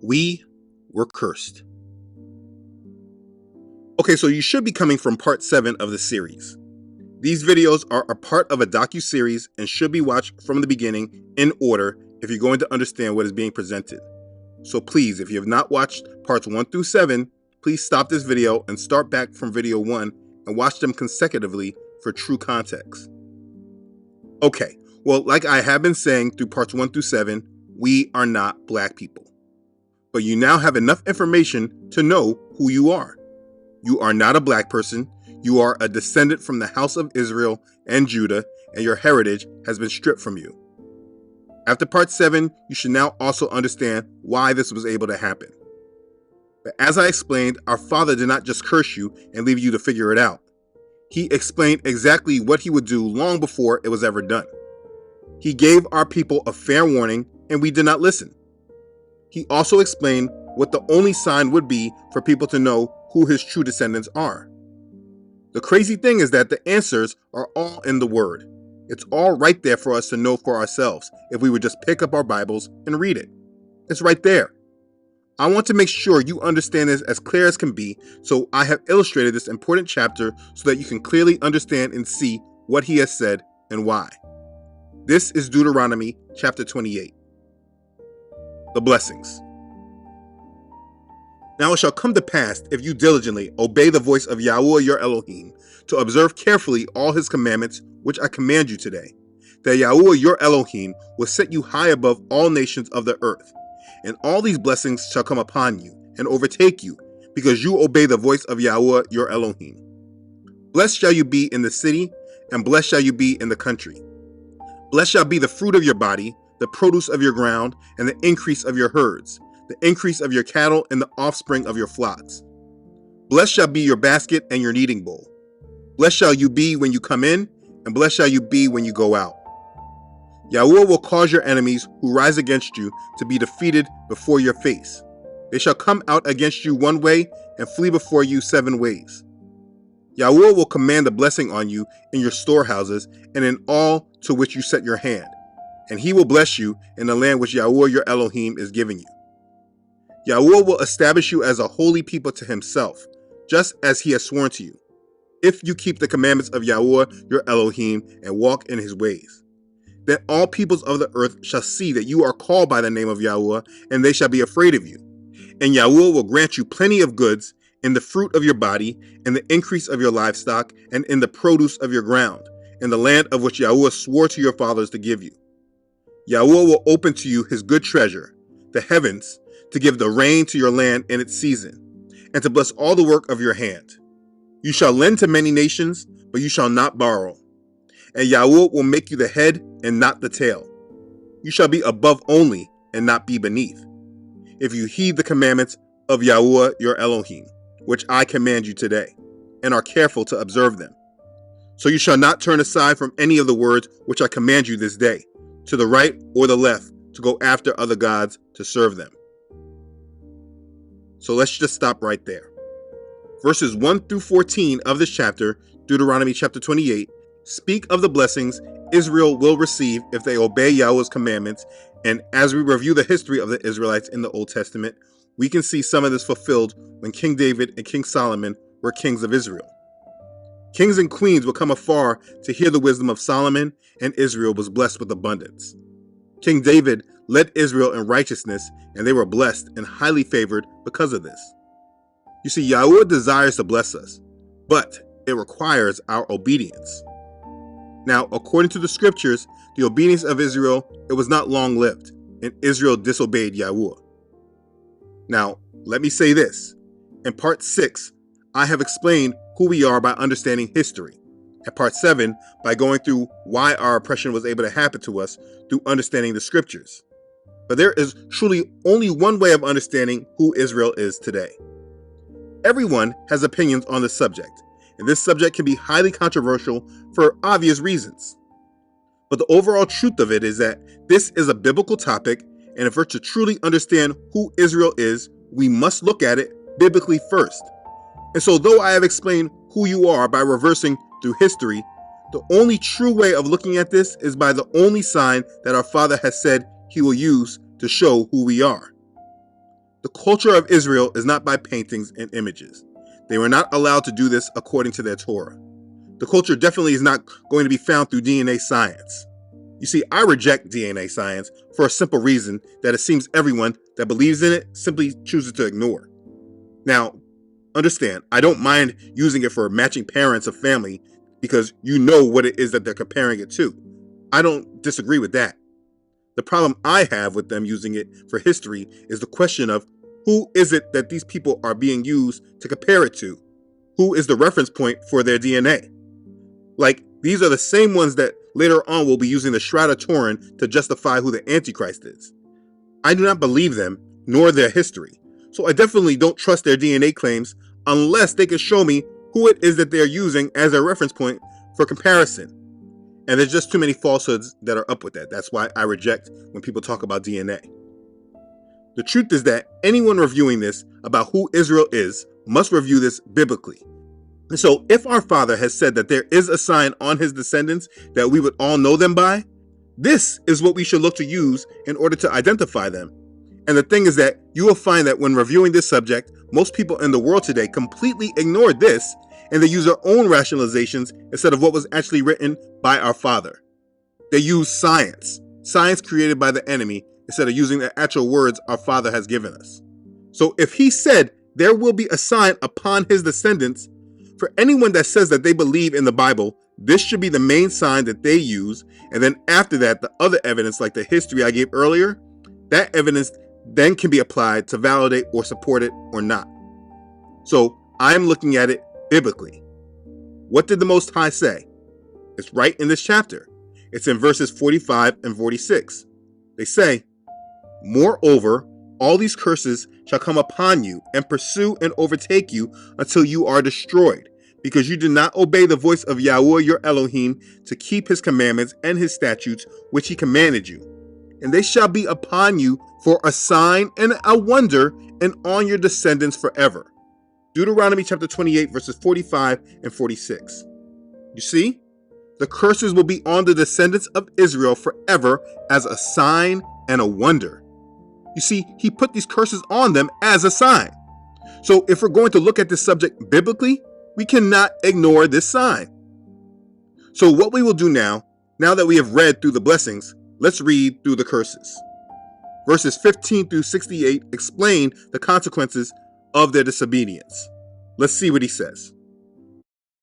We were cursed. Okay, so you should be coming from part 7 of the series. These videos are a part of a docu-series and should be watched from the beginning in order if you're going to understand what is being presented. So please, if you have not watched parts 1 through 7, please stop this video and start back from video 1 and watch them consecutively for true context. Okay, well, like I have been saying through parts 1 through 7, we are not black people. But you now have enough information to know who you are. You are not a black person. You are a descendant from the house of Israel and Judah, and your heritage has been stripped from you. After part 7, you should now also understand why this was able to happen. But as I explained, our Father did not just curse you and leave you to figure it out. He explained exactly what he would do long before it was ever done. He gave our people a fair warning, and we did not listen. He also explained what the only sign would be for people to know who his true descendants are. The crazy thing is that the answers are all in the Word. It's all right there for us to know for ourselves if we would just pick up our Bibles and read it. It's right there. I want to make sure you understand this as clear as can be, so I have illustrated this important chapter so that you can clearly understand and see what he has said and why. This is Deuteronomy chapter 28. The blessings. Now it shall come to pass, if you diligently obey the voice of Yahweh your Elohim, to observe carefully all his commandments which I command you today, that Yahweh your Elohim will set you high above all nations of the earth. And all these blessings shall come upon you and overtake you, because you obey the voice of Yahweh your Elohim. Blessed shall you be in the city, and blessed shall you be in the country. Blessed shall be the fruit of your body, the produce of your ground, and the increase of your herds, the increase of your cattle, and the offspring of your flocks. Blessed shall be your basket and your kneading bowl. Blessed shall you be when you come in, and blessed shall you be when you go out. Yahweh will cause your enemies who rise against you to be defeated before your face. They shall come out against you one way and flee before you 7 ways. Yahweh will command a blessing on you in your storehouses and in all to which you set your hand, and he will bless you in the land which Yahweh your Elohim is giving you. Yahweh will establish you as a holy people to himself, just as he has sworn to you, if you keep the commandments of Yahweh your Elohim and walk in his ways. Then all peoples of the earth shall see that you are called by the name of Yahweh, and they shall be afraid of you. And Yahweh will grant you plenty of goods in the fruit of your body, in the increase of your livestock, and in the produce of your ground, in the land of which Yahweh swore to your fathers to give you. Yahweh will open to you his good treasure, the heavens, to give the rain to your land in its season, and to bless all the work of your hand. You shall lend to many nations, but you shall not borrow. And Yahweh will make you the head and not the tail. You shall be above only and not be beneath, if you heed the commandments of Yahweh your Elohim, which I command you today, and are careful to observe them. So you shall not turn aside from any of the words which I command you this day, to the right or the left, to go after other gods to serve them. So let's just stop right there. Verses 1 through 14 of this chapter, Deuteronomy chapter 28, speak of the blessings Israel will receive if they obey Yahweh's commandments, and as we review the history of the Israelites in the Old Testament, we can see some of this fulfilled when King David and King Solomon were kings of Israel. Kings and queens would come afar to hear the wisdom of Solomon, and Israel was blessed with abundance. King David led Israel in righteousness, and they were blessed and highly favored because of this. You see, Yahweh desires to bless us, but it requires our obedience. Now, according to the scriptures, the obedience of Israel, it was not long-lived, and Israel disobeyed Yahweh. Now, let me say this. In part 6, I have explained who we are by understanding history. At part 7, by going through why our oppression was able to happen to us through understanding the scriptures. But there is truly only one way of understanding who Israel is today. Everyone has opinions on this subject, and this subject can be highly controversial for obvious reasons. But the overall truth of it is that this is a biblical topic, and if we're to truly understand who Israel is, we must look at it biblically first. And so though I have explained who you are by reversing through history, the only true way of looking at this is by the only sign that our Father has said he will use to show who we are. The culture of Israel is not by paintings and images. They were not allowed to do this according to their Torah. The culture definitely is not going to be found through DNA science. You see, I reject DNA science for a simple reason that it seems everyone that believes in it simply chooses to ignore. Now, understand, I don't mind using it for matching parents of family because you know what it is that they're comparing it to. I don't disagree with that. The problem I have with them using it for history is the question of who is it that these people are being used to compare it to? Who is the reference point for their DNA? Like, these are the same ones that later on will be using the Shroud of Turin to justify who the Antichrist is. I do not believe them, nor their history. So I definitely don't trust their DNA claims unless they can show me who it is that they're using as a reference point for comparison. And there's just too many falsehoods that are up with that. That's why I reject when people talk about DNA. The truth is that anyone reviewing this about who Israel is must review this biblically. And so if our Father has said that there is a sign on his descendants that we would all know them by, this is what we should look to use in order to identify them. And the thing is that you will find that when reviewing this subject, most people in the world today completely ignored this and they use their own rationalizations instead of what was actually written by our Father. They use science created by the enemy, instead of using the actual words our Father has given us. So if he said there will be a sign upon his descendants, for anyone that says that they believe in the Bible, this should be the main sign that they use. And then after that, the other evidence, like the history I gave earlier, that evidence then can be applied to validate or support it or not. So I'm looking at it biblically. What did the Most High say? It's right in this chapter. It's in verses 45 and 46. They say, "Moreover, all these curses shall come upon you and pursue and overtake you until you are destroyed, because you did not obey the voice of Yahweh your Elohim to keep his commandments and his statutes which he commanded you. And they shall be upon you for a sign and a wonder, and on your descendants forever." Deuteronomy chapter 28 verses 45 and 46. You see, the curses will be on the descendants of Israel forever as a sign and a wonder. You see, he put these curses on them as a sign. So if we're going to look at this subject biblically, we cannot ignore this sign. So what we will do now that we have read through the blessings, let's read through the curses. Verses 15 through 68 explain the consequences of their disobedience. Let's see what he says.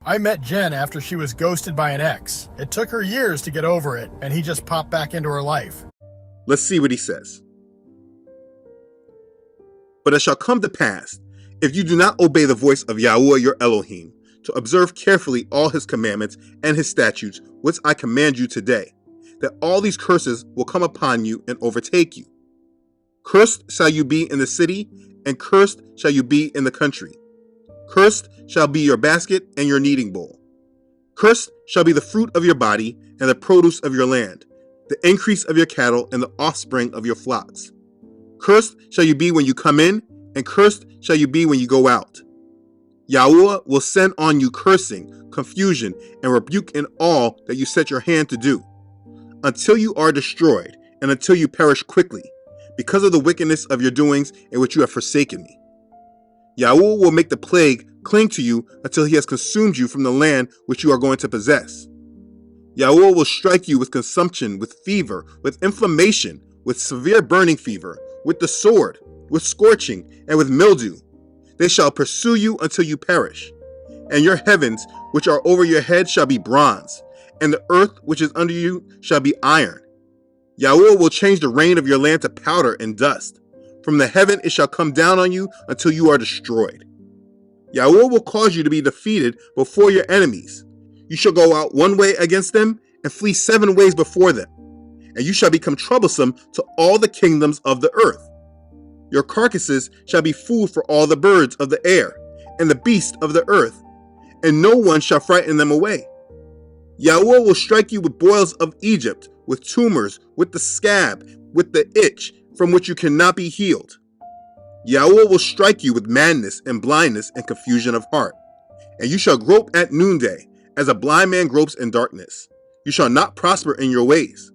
I met Jen after she was ghosted by an ex. It took her years to get over it, and he just popped back into her life. Let's see what he says. "But it shall come to pass, if you do not obey the voice of Yahweh your Elohim, to observe carefully all his commandments and his statutes, which I command you today, that all these curses will come upon you and overtake you. Cursed shall you be in the city, and cursed shall you be in the country. Cursed shall be your basket and your kneading bowl. Cursed shall be the fruit of your body and the produce of your land, the increase of your cattle and the offspring of your flocks. Cursed shall you be when you come in, and cursed shall you be when you go out. Yahweh will send on you cursing, confusion, and rebuke in all that you set your hand to do, until you are destroyed, and until you perish quickly, because of the wickedness of your doings in which you have forsaken me. Yahweh will make the plague cling to you until he has consumed you from the land which you are going to possess. Yahweh will strike you with consumption, with fever, with inflammation, with severe burning fever, with the sword, with scorching, and with mildew. They shall pursue you until you perish. And your heavens, which are over your head, shall be bronze, and the earth which is under you shall be iron. Yahweh will change the rain of your land to powder and dust. From the heaven it shall come down on you until you are destroyed. Yahweh will cause you to be defeated before your enemies. You shall go out one way against them and flee 7 ways before them. And you shall become troublesome to all the kingdoms of the earth. Your carcasses shall be food for all the birds of the air and the beasts of the earth, and no one shall frighten them away. Yahweh will strike you with boils of Egypt, with tumors, with the scab, with the itch, from which you cannot be healed. Yahweh will strike you with madness and blindness and confusion of heart. And you shall grope at noonday, as a blind man gropes in darkness. You shall not prosper in your ways.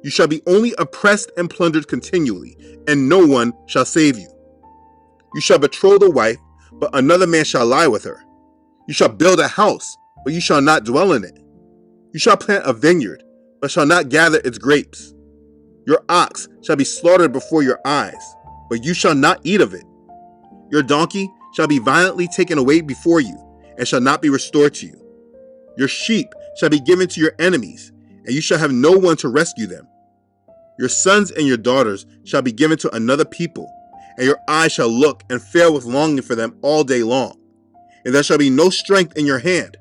You shall be only oppressed and plundered continually, and no one shall save you. You shall betroth a wife, but another man shall lie with her. You shall build a house, but you shall not dwell in it. You shall plant a vineyard, but shall not gather its grapes. Your ox shall be slaughtered before your eyes, but you shall not eat of it. Your donkey shall be violently taken away before you, and shall not be restored to you. Your sheep shall be given to your enemies, and you shall have no one to rescue them. Your sons and your daughters shall be given to another people, and your eyes shall look and fail with longing for them all day long, and there shall be no strength in your hand.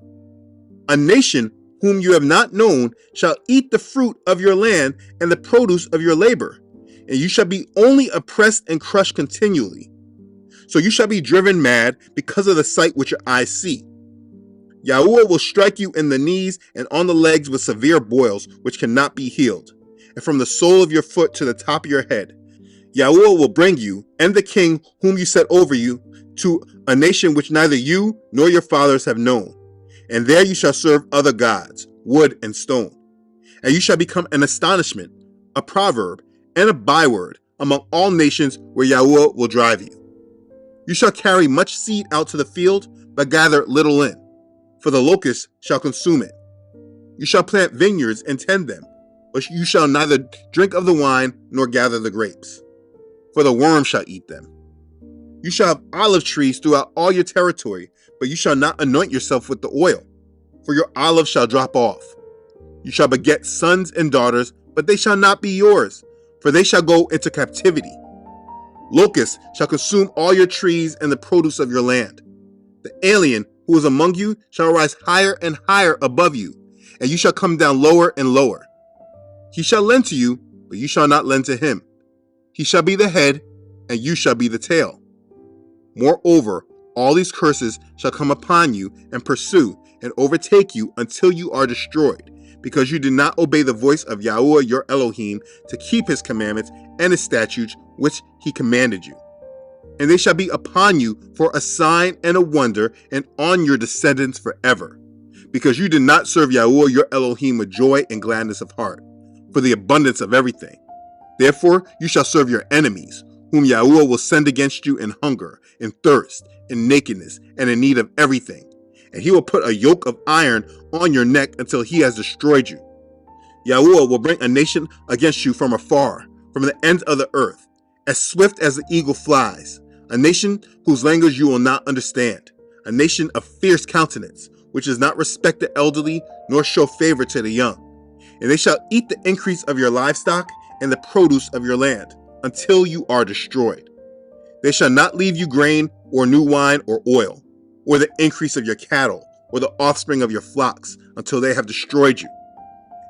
A nation whom you have not known shall eat the fruit of your land and the produce of your labor, and you shall be only oppressed and crushed continually. So you shall be driven mad because of the sight which your eyes see. Yahuwah will strike you in the knees and on the legs with severe boils which cannot be healed, and from the sole of your foot to the top of your head. Yahuwah will bring you and the king whom you set over you to a nation which neither you nor your fathers have known, and there you shall serve other gods, wood and stone. And you shall become an astonishment, a proverb, and a byword among all nations where Yahuwah will drive you. You shall carry much seed out to the field, but gather little in, for the locust shall consume it. You shall plant vineyards and tend them, but you shall neither drink of the wine nor gather the grapes, for the worm shall eat them. You shall have olive trees throughout all your territory, but you shall not anoint yourself with the oil, for your olive shall drop off. You shall beget sons and daughters, but they shall not be yours, for they shall go into captivity. Locusts shall consume all your trees and the produce of your land. The alien who is among you shall rise higher and higher above you, and you shall come down lower and lower. He shall lend to you, but you shall not lend to him. He shall be the head, and you shall be the tail. Moreover, all these curses shall come upon you and pursue and overtake you until you are destroyed, because you did not obey the voice of Yahuwah your Elohim to keep his commandments and his statutes which he commanded you. And they shall be upon you for a sign and a wonder, and on your descendants forever, because you did not serve Yahuwah your Elohim with joy and gladness of heart, for the abundance of everything. Therefore you shall serve your enemies, whom Yahuwah will send against you in hunger, in thirst, in nakedness, and in need of everything. And he will put a yoke of iron on your neck until he has destroyed you. Yahuwah will bring a nation against you from afar, from the ends of the earth, as swift as the eagle flies, a nation whose language you will not understand, a nation of fierce countenance, which does not respect the elderly nor show favor to the young. And they shall eat the increase of your livestock and the produce of your land, until you are destroyed. They shall not leave you grain or new wine or oil, or the increase of your cattle, or the offspring of your flocks, until they have destroyed you.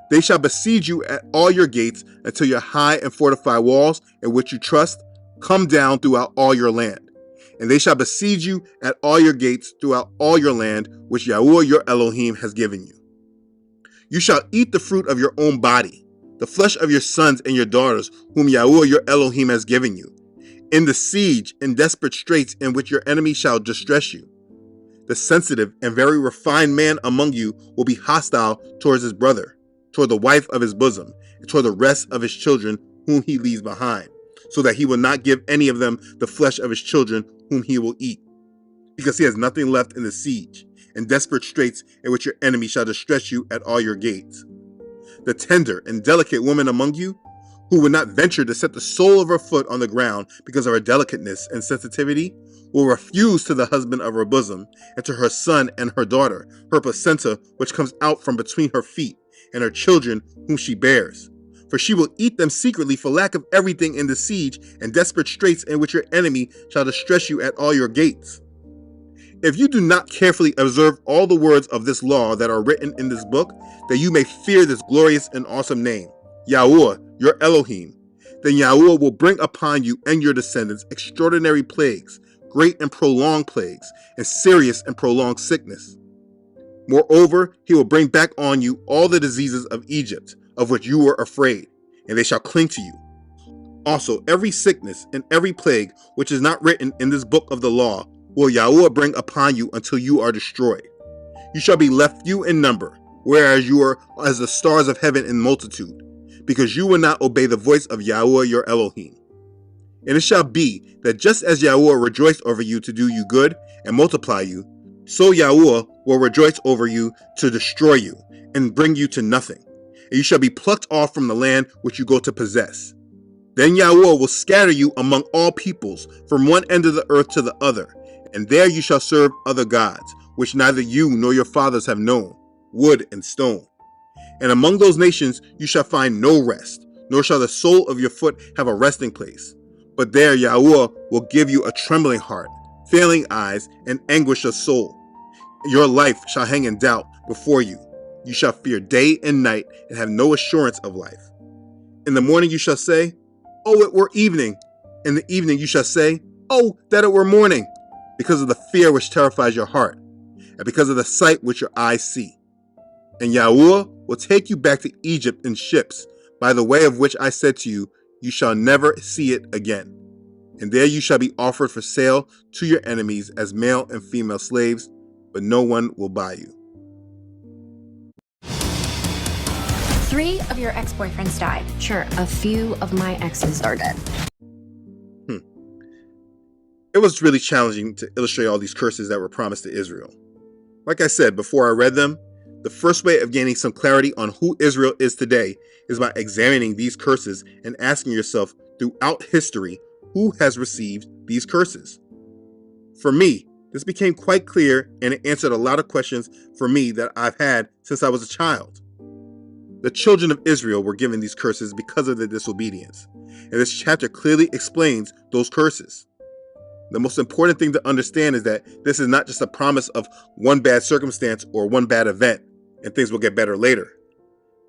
They shall besiege you at all your gates until your high and fortified walls, in which you trust, come down throughout all your land. And they shall besiege you at all your gates throughout all your land, which Yahuwah your Elohim has given you. You shall eat the fruit of your own body, the flesh of your sons and your daughters, whom Yahuwah your Elohim has given you, in the siege and desperate straits in which your enemy shall distress you. The sensitive and very refined man among you will be hostile towards his brother, toward the wife of his bosom, and toward the rest of his children whom he leaves behind, so that he will not give any of them the flesh of his children whom he will eat, because he has nothing left in the siege and desperate straits in which your enemy shall distress you at all your gates. The tender and delicate woman among you, who would not venture to set the sole of her foot on the ground because of her delicateness and sensitivity, will refuse to the husband of her bosom, and to her son and her daughter, her placenta which comes out from between her feet, and her children whom she bears. For she will eat them secretly for lack of everything in the siege and desperate straits in which your enemy shall distress you at all your gates. If you do not carefully observe all the words of this law that are written in this book, that you may fear this glorious and awesome name, Yahuwah, your Elohim, then Yahuwah will bring upon you and your descendants extraordinary plagues, great and prolonged plagues, and serious and prolonged sickness. Moreover, he will bring back on you all the diseases of Egypt, of which you were afraid, and they shall cling to you. Also, every sickness and every plague which is not written in this book of the law will Yahuwah bring upon you until you are destroyed. You shall be left few in number, whereas you are as the stars of heaven in multitude, because you will not obey the voice of Yahuwah your Elohim. And it shall be that just as Yahuwah rejoiced over you to do you good and multiply you, so Yahuwah will rejoice over you to destroy you and bring you to nothing. And you shall be plucked off from the land which you go to possess. Then Yahuwah will scatter you among all peoples, from one end of the earth to the other, and there you shall serve other gods, which neither you nor your fathers have known, wood and stone. And among those nations you shall find no rest, nor shall the sole of your foot have a resting place. But there Yahuwah will give you a trembling heart, failing eyes, and anguish of soul. Your life shall hang in doubt before you. You shall fear day and night, and have no assurance of life. In the morning you shall say, "Oh, it were evening." In the evening you shall say, "Oh, that it were morning," because of the fear which terrifies your heart, and because of the sight which your eyes see. And Yahuwah will take you back to Egypt in ships, by the way of which I said to you, you shall never see it again. And there you shall be offered for sale to your enemies as male and female slaves, but no one will buy you. 3 of your ex-boyfriends died. Sure, a few of my exes are dead. It was really challenging to illustrate all these curses that were promised to Israel. Like I said before I read them, the first way of gaining some clarity on who Israel is today is by examining these curses and asking yourself throughout history who has received these curses. For me, this became quite clear, and it answered a lot of questions for me that I've had since I was a child. The children of Israel were given these curses because of their disobedience, and this chapter clearly explains those curses. The most important thing to understand is that this is not just a promise of one bad circumstance or one bad event, and things will get better later.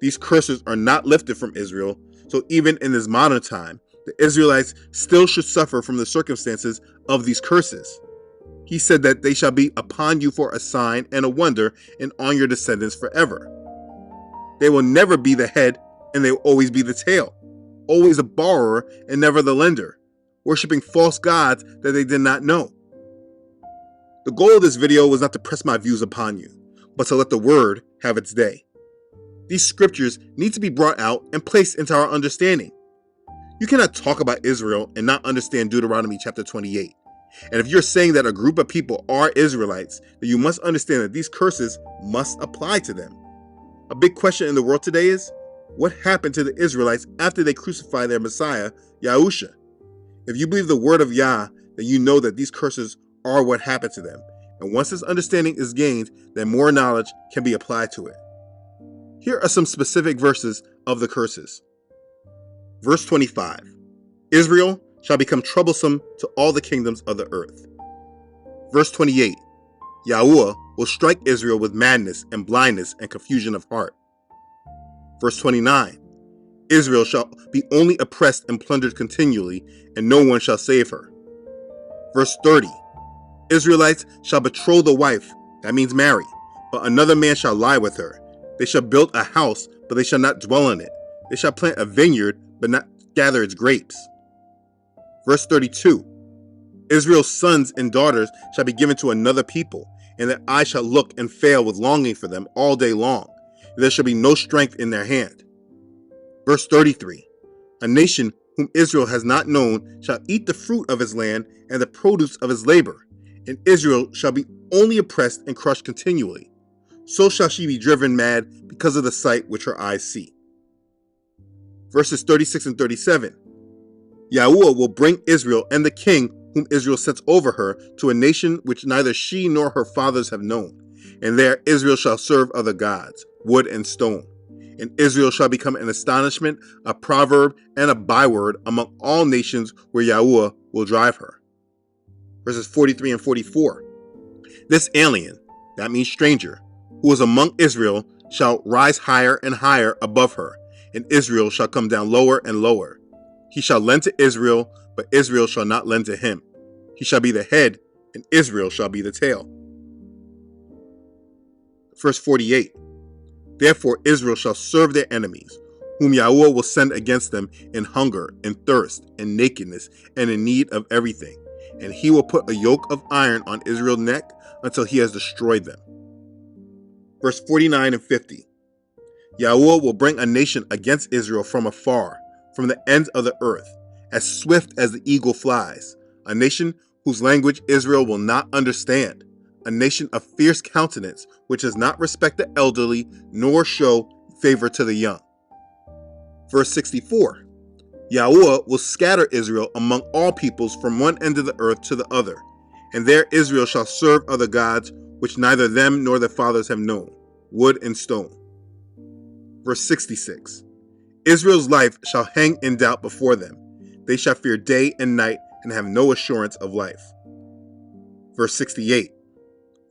These curses are not lifted from Israel, so even in this modern time, the Israelites still should suffer from the circumstances of these curses. He said that they shall be upon you for a sign and a wonder, and on your descendants forever. They will never be the head, and they will always be the tail, always a borrower and never the lender, worshiping false gods that they did not know. The goal of this video was not to press my views upon you, but to let the word have its day. These scriptures need to be brought out and placed into our understanding. You cannot talk about Israel and not understand Deuteronomy chapter 28. And if you're saying that a group of people are Israelites, then you must understand that these curses must apply to them. A big question in the world today is, what happened to the Israelites after they crucified their Messiah, Yahusha? If you believe the word of Yah, then you know that these curses are what happened to them. And once this understanding is gained, then more knowledge can be applied to it. Here are some specific verses of the curses. Verse 25, Israel shall become troublesome to all the kingdoms of the earth. Verse 28, Yahuwah will strike Israel with madness and blindness and confusion of heart. Verse 29, Israel shall be only oppressed and plundered continually, and no one shall save her. Verse 30, Israelites shall betroth the wife, that means marry, but another man shall lie with her. They shall build a house, but they shall not dwell in it. They shall plant a vineyard, but not gather its grapes. Verse 32, Israel's sons and daughters shall be given to another people, and their eyes shall look and fail with longing for them all day long. There shall be no strength in their hand. Verse 33, a nation whom Israel has not known shall eat the fruit of his land and the produce of his labor, and Israel shall be only oppressed and crushed continually. So shall she be driven mad because of the sight which her eyes see. Verses 36 and 37, Yahuwah will bring Israel and the king whom Israel sets over her to a nation which neither she nor her fathers have known, and there Israel shall serve other gods, wood and stone. And Israel shall become an astonishment, a proverb, and a byword among all nations where Yahuwah will drive her. Verses 43 and 44. This alien, that means stranger, who is among Israel, shall rise higher and higher above her, and Israel shall come down lower and lower. He shall lend to Israel, but Israel shall not lend to him. He shall be the head, and Israel shall be the tail. Verse 48. Therefore Israel shall serve their enemies, whom Yahuwah will send against them in hunger, in thirst, in nakedness, and in need of everything. And he will put a yoke of iron on Israel's neck until he has destroyed them. Verse 49 and 50. Yahuwah will bring a nation against Israel from afar, from the ends of the earth, as swift as the eagle flies, a nation whose language Israel will not understand, a nation of fierce countenance which does not respect the elderly nor show favor to the young. Verse 64, Yahuwah will scatter Israel among all peoples from one end of the earth to the other, and there Israel shall serve other gods which neither them nor their fathers have known, wood and stone. Verse 66, Israel's life shall hang in doubt before them. They shall fear day and night and have no assurance of life. Verse 68,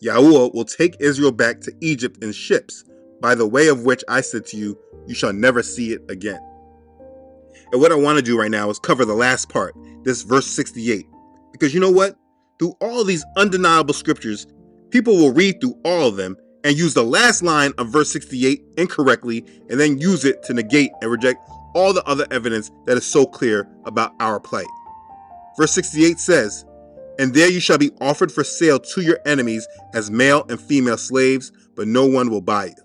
Yahuwah will take Israel back to Egypt in ships, by the way of which I said to you, you shall never see it again. And what I want to do right now is cover the last part, this verse 68. Because you know what? Through all these undeniable scriptures, people will read through all of them and use the last line of verse 68 incorrectly and then use it to negate and reject all the other evidence that is so clear about our plight. Verse 68 says, and there you shall be offered for sale to your enemies as male and female slaves, but no one will buy you.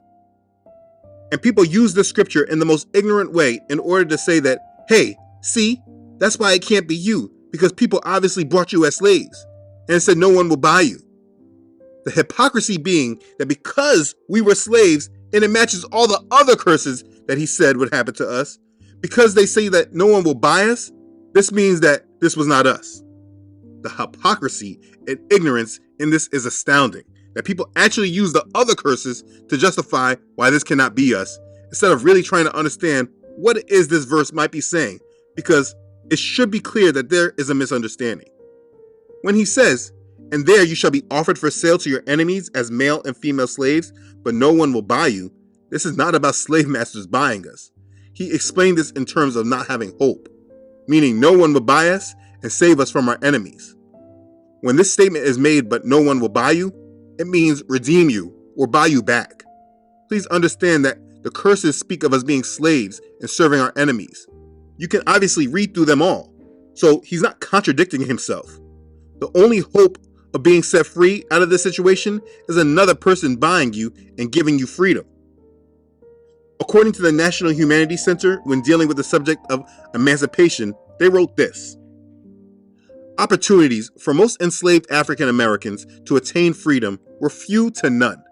And people use this scripture in the most ignorant way in order to say that, hey, see, that's why it can't be you, because people obviously bought you as slaves, and it said no one will buy you. The hypocrisy being that because we were slaves and it matches all the other curses that he said would happen to us, because they say that no one will buy us, this means that this was not us. The hypocrisy and ignorance in this is astounding, that people actually use the other curses to justify why this cannot be us, instead of really trying to understand what it is this verse might be saying, because it should be clear that there is a misunderstanding. When he says, and there you shall be offered for sale to your enemies as male and female slaves, but no one will buy you, this is not about slave masters buying us. He explained this in terms of not having hope, meaning no one will buy us and save us from our enemies. When this statement is made, but no one will buy you, it means redeem you or buy you back. Please understand that the curses speak of us being slaves and serving our enemies. You can obviously read through them all, so he's not contradicting himself. The only hope of being set free out of this situation is another person buying you and giving you freedom. According to the National Humanities Center, when dealing with the subject of emancipation, they wrote this: opportunities for most enslaved African Americans to attain freedom were few to none.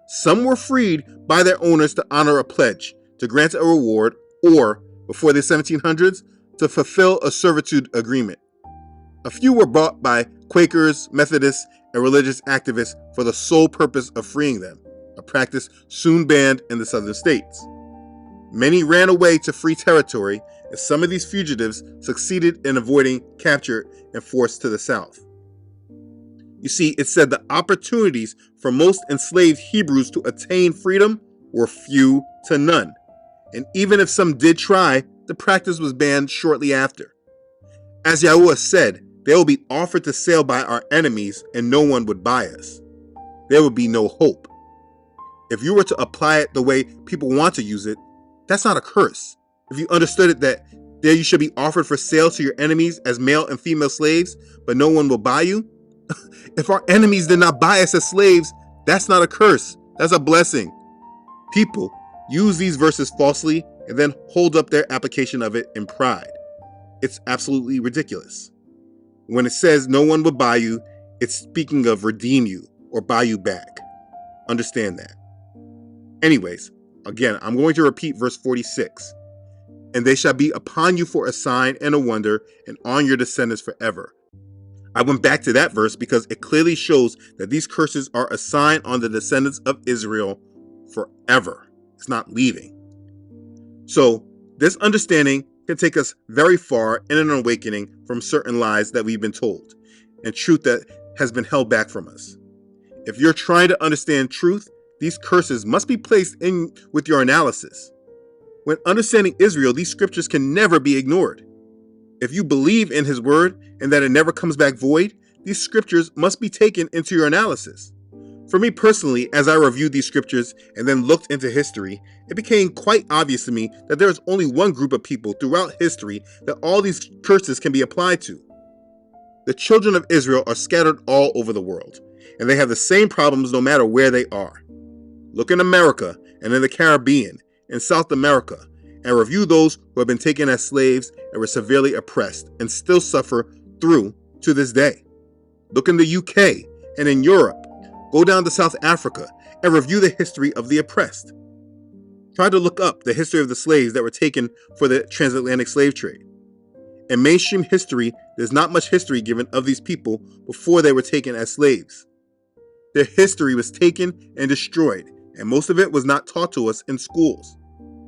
Some were freed by their owners to honor a pledge, to grant a reward, or, before the 1700s, to fulfill a servitude agreement. A few were bought by Quakers, Methodists, and religious activists for the sole purpose of freeing them, a practice soon banned in the southern states. Many ran away to free territory, and some of these fugitives succeeded in avoiding capture and forced to the south. You see, it said the opportunities for most enslaved Hebrews to attain freedom were few to none, and even if some did try, the practice was banned shortly after. As Yahuwah said, they will be offered to sale by our enemies, and no one would buy us. There would be no hope. If you were to apply it the way people want to use it, that's not a curse. If you understood it that there you should be offered for sale to your enemies as male and female slaves, but no one will buy you. If our enemies did not buy us as slaves, that's not a curse. That's a blessing. People use these verses falsely and then hold up their application of it in pride. It's absolutely ridiculous. When it says no one will buy you, it's speaking of redeem you or buy you back. Understand that. Anyways, again, I'm going to repeat verse 46. And they shall be upon you for a sign and a wonder, and on your descendants forever. I went back to that verse because it clearly shows that these curses are a sign on the descendants of Israel forever. It's not leaving. So this understanding can take us very far in an awakening from certain lies that we've been told and truth that has been held back from us. If you're trying to understand truth, these curses must be placed in with your analysis. When understanding Israel, these scriptures can never be ignored. If you believe in his word and that it never comes back void, these scriptures must be taken into your analysis. For me personally, as I reviewed these scriptures and then looked into history, it became quite obvious to me that there is only one group of people throughout history that all these curses can be applied to. The children of Israel are scattered all over the world, and they have the same problems no matter where they are. Look in America and in the Caribbean, in South America, and review those who have been taken as slaves and were severely oppressed and still suffer through to this day. Look in the UK and in Europe. Go down to South Africa and review the history of the oppressed. Try to look up the history of the slaves that were taken for the transatlantic slave trade. In mainstream history, there's not much history given of these people before they were taken as slaves. Their history was taken and destroyed, and most of it was not taught to us in schools.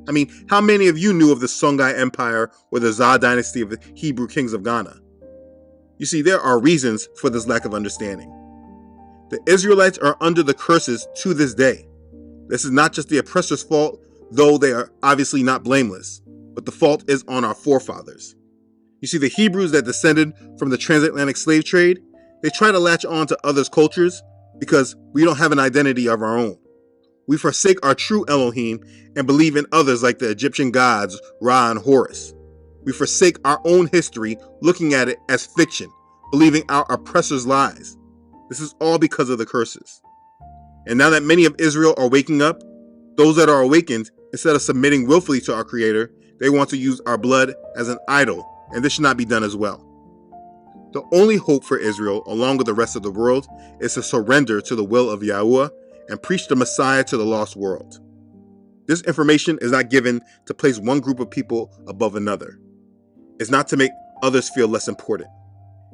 I mean, how many of you knew of the Songhai Empire or the Zah dynasty of the Hebrew kings of Ghana? You see, there are reasons for this lack of understanding. The Israelites are under the curses to this day. This is not just the oppressor's fault, though they are obviously not blameless, but the fault is on our forefathers. You see, the Hebrews that descended from the transatlantic slave trade, they try to latch on to others' cultures because we don't have an identity of our own. We forsake our true Elohim and believe in others like the Egyptian gods Ra and Horus. We forsake our own history, looking at it as fiction, believing our oppressors' lies. This is all because of the curses. And now that many of Israel are waking up, those that are awakened, instead of submitting willfully to our Creator, they want to use our blood as an idol, and this should not be done as well. The only hope for Israel, along with the rest of the world, is to surrender to the will of Yahuwah and preach the Messiah to the lost world. This information is not given to place one group of people above another. It's not to make others feel less important.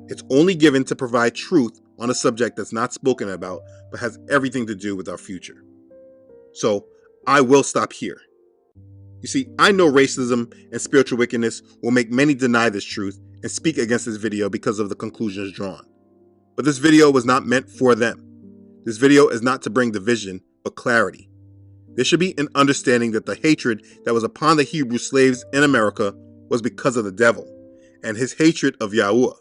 It's only given to provide truth on a subject that's not spoken about, but has everything to do with our future. So, I will stop here. You see, I know racism and spiritual wickedness will make many deny this truth and speak against this video because of the conclusions drawn. But this video was not meant for them. This video is not to bring division, but clarity. There should be an understanding that the hatred that was upon the Hebrew slaves in America was because of the devil and his hatred of Yahuwah.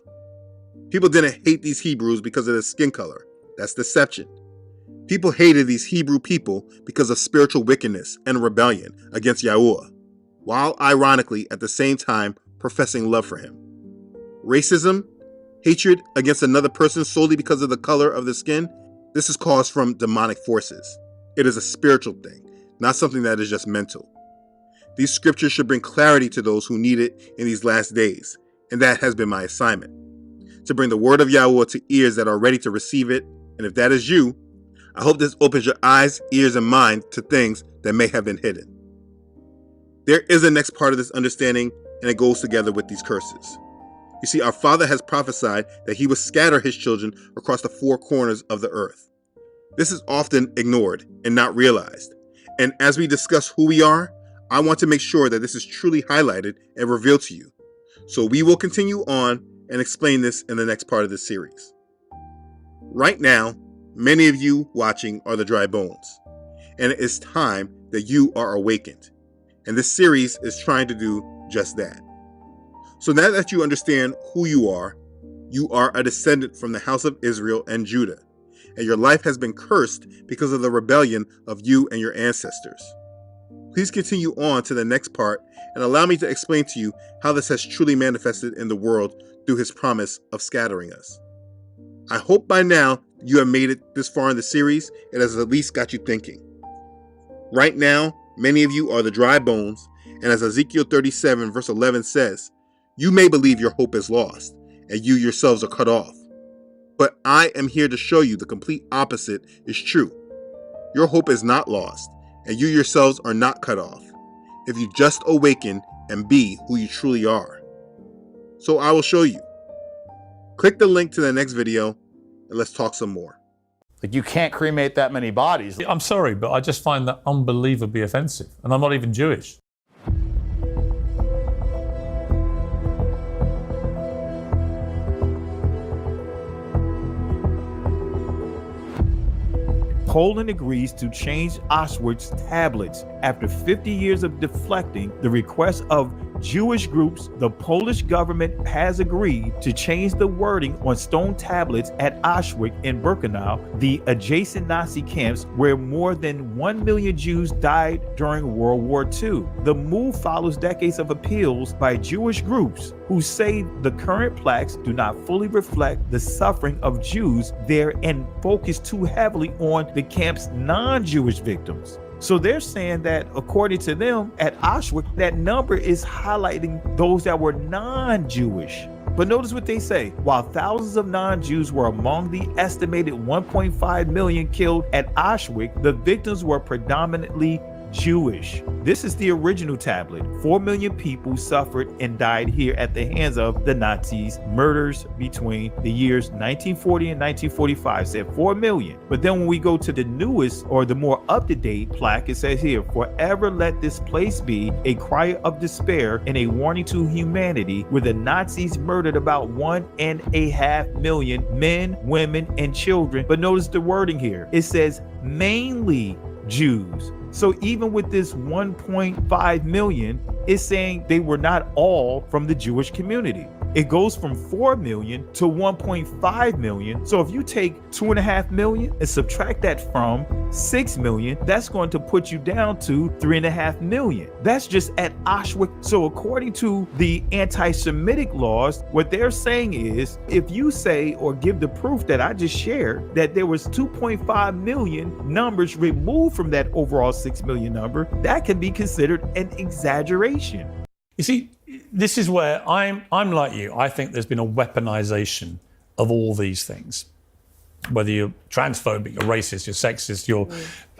People didn't hate these Hebrews because of their skin color. That's deception. People hated these Hebrew people because of spiritual wickedness and rebellion against Yahuwah, while ironically at the same time professing love for him. Racism, hatred against another person solely because of the color of their skin, this is caused from demonic forces. It is a spiritual thing, not something that is just mental. These scriptures should bring clarity to those who need it in these last days, and that has been my assignment. To bring the word of Yahuwah to ears that are ready to receive it, and if that is you, I hope this opens your eyes, ears, and mind to things that may have been hidden. There is a next part of this understanding, and it goes together with these curses. You see, our Father has prophesied that he will scatter his children across the four corners of the earth. This is often ignored and not realized. And as we discuss who we are, I want to make sure that this is truly highlighted and revealed to you. So we will continue on and explain this in the next part of this series. Right now, many of you watching are the dry bones, and it is time that you are awakened. And this series is trying to do just that. So now that you understand who you are a descendant from the house of Israel and Judah, and your life has been cursed because of the rebellion of you and your ancestors. Please continue on to the next part and allow me to explain to you how this has truly manifested in the world through his promise of scattering us. I hope by now you have made it this far in the series. It has at least got you thinking. Right now, many of you are the dry bones, and as Ezekiel 37 verse 11 says, you may believe your hope is lost, and you yourselves are cut off. But I am here to show you the complete opposite is true. Your hope is not lost, and you yourselves are not cut off, if you just awaken and be who you truly are. So I will show you. Click the link to the next video, and let's talk some more. Like, you can't cremate that many bodies. I'm sorry, but I just find that unbelievably offensive, and I'm not even Jewish. Poland agrees to change Auschwitz tablets. After 50 years of deflecting the request of Jewish groups, the Polish government has agreed to change the wording on stone tablets at Auschwitz and Birkenau, the adjacent Nazi camps where more than 1 million Jews died during World War II. The move follows decades of appeals by Jewish groups who say the current plaques do not fully reflect the suffering of Jews there and focus too heavily on the camp's non-Jewish victims. So they're saying that according to them at Auschwitz, that number is highlighting those that were non-Jewish. But notice what they say. While thousands of non-Jews were among the estimated 1.5 million killed at Auschwitz, the victims were predominantly Jewish. This is the original tablet. 4 million people suffered and died here at the hands of the Nazis. Murders between the years 1940 and 1945 said 4 million. But then when we go to the newest or the more up-to-date plaque, it says here, forever let this place be a cry of despair and a warning to humanity, where the Nazis murdered about 1.5 million men, women, and children. But notice the wording here. It says mainly Jews. So even with this 1.5 million, it's saying they were not all from the Jewish community. It goes from 4 million to 1.5 million. So if you take 2.5 million and subtract that from 6 million, that's going to put you down to 3.5 million. That's just at Auschwitz. So according to the anti-Semitic laws, what they're saying is, if you say or give the proof that I just shared, that there was 2.5 million numbers removed from that overall 6 million number, that can be considered an exaggeration. You see, this is where I'm like you. I think there's been a weaponization of all these things. Whether you're transphobic, you're racist, you're sexist, you're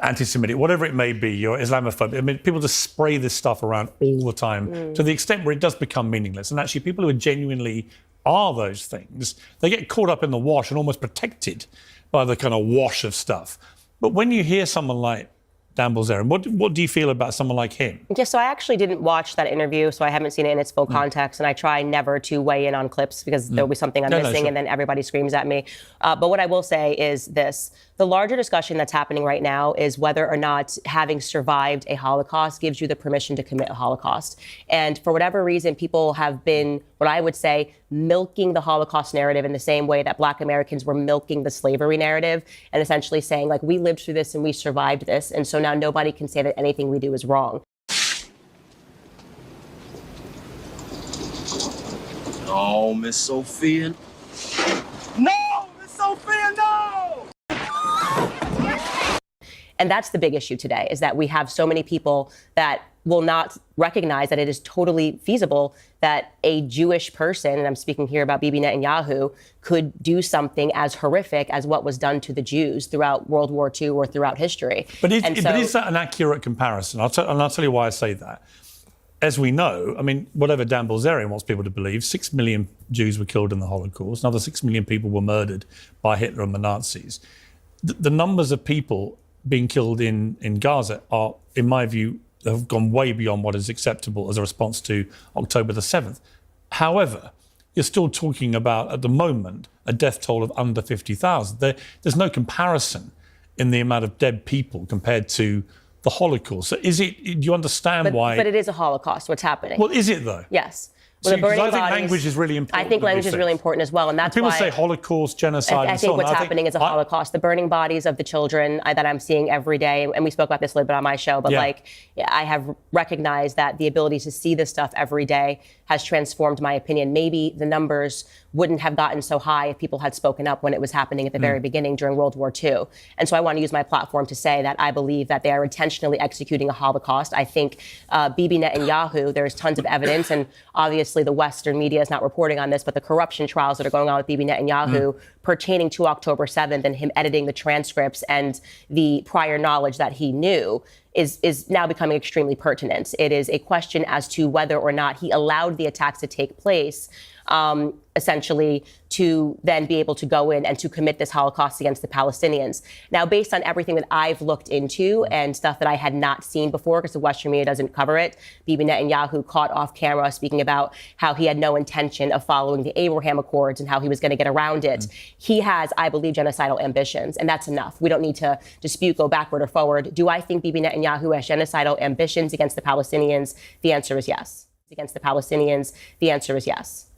anti-Semitic, whatever it may be, you're Islamophobic. I mean, people just spray this stuff around all the time to the extent where it does become meaningless. And actually, people who genuinely are those things, they get caught up in the wash and almost protected by the kind of wash of stuff. But when you hear someone like Dan Bilzerian, what do you feel about someone like him? Yeah, so I actually didn't watch that interview, so I haven't seen it in its full context, and I try never to weigh in on clips because there'll be something I'm missing, sure. And then everybody screams at me. But what I will say is this. The larger discussion that's happening right now is whether or not having survived a Holocaust gives you the permission to commit a Holocaust. And for whatever reason, people have been, what I would say, milking the Holocaust narrative in the same way that Black Americans were milking the slavery narrative, and essentially saying, like, we lived through this and we survived this, and so now nobody can say that anything we do is wrong. No, Miss Sophia. No, Miss Sophia, no! And that's the big issue today, is that we have so many people that will not recognize that it is totally feasible that a Jewish person, and I'm speaking here about Bibi Netanyahu, could do something as horrific as what was done to the Jews throughout World War II or throughout history. But is that an accurate comparison? I'll tell you why I say that. As we know, I mean, whatever Dan Bilzerian wants people to believe, 6 million Jews were killed in the Holocaust. Another 6 million people were murdered by Hitler and the Nazis. The numbers of people being killed in Gaza are, in my view, have gone way beyond what is acceptable as a response to October the 7th. However, you're still talking about, at the moment, a death toll of under 50,000. There's no comparison in the amount of dead people compared to the Holocaust. So do you understand why? But it is a Holocaust, what's happening. Well, is it though? Yes. I think language is really important. I think language is really important as well, and that's people why say Holocaust, genocide, I think what's happening is a Holocaust. The burning bodies of the children that I'm seeing every day, and we spoke about this a little bit on my show, but I have recognized that the ability to see this stuff every day has transformed my opinion. Maybe the numbers wouldn't have gotten so high if people had spoken up when it was happening at the very beginning during World War II. And so I want to use my platform to say that I believe that they are intentionally executing a Holocaust. I think Bibi Netanyahu, there's tons of evidence, and obviously the Western media is not reporting on this, but the corruption trials that are going on with Bibi Netanyahu pertaining to October 7th and him editing the transcripts and the prior knowledge that he knew is now becoming extremely pertinent. It is a question as to whether or not he allowed the attacks to take place, essentially to then be able to go in and to commit this Holocaust against the Palestinians. Now, based on everything that I've looked into and stuff that I had not seen before, because the Western media doesn't cover it, Bibi Netanyahu caught off camera speaking about how he had no intention of following the Abraham Accords and how he was going to get around it. He has, I believe, genocidal ambitions, and that's enough. We don't need to dispute, go backward or forward. Do I think Bibi Netanyahu has genocidal ambitions against the Palestinians? The answer is yes. Against the Palestinians, the answer is yes.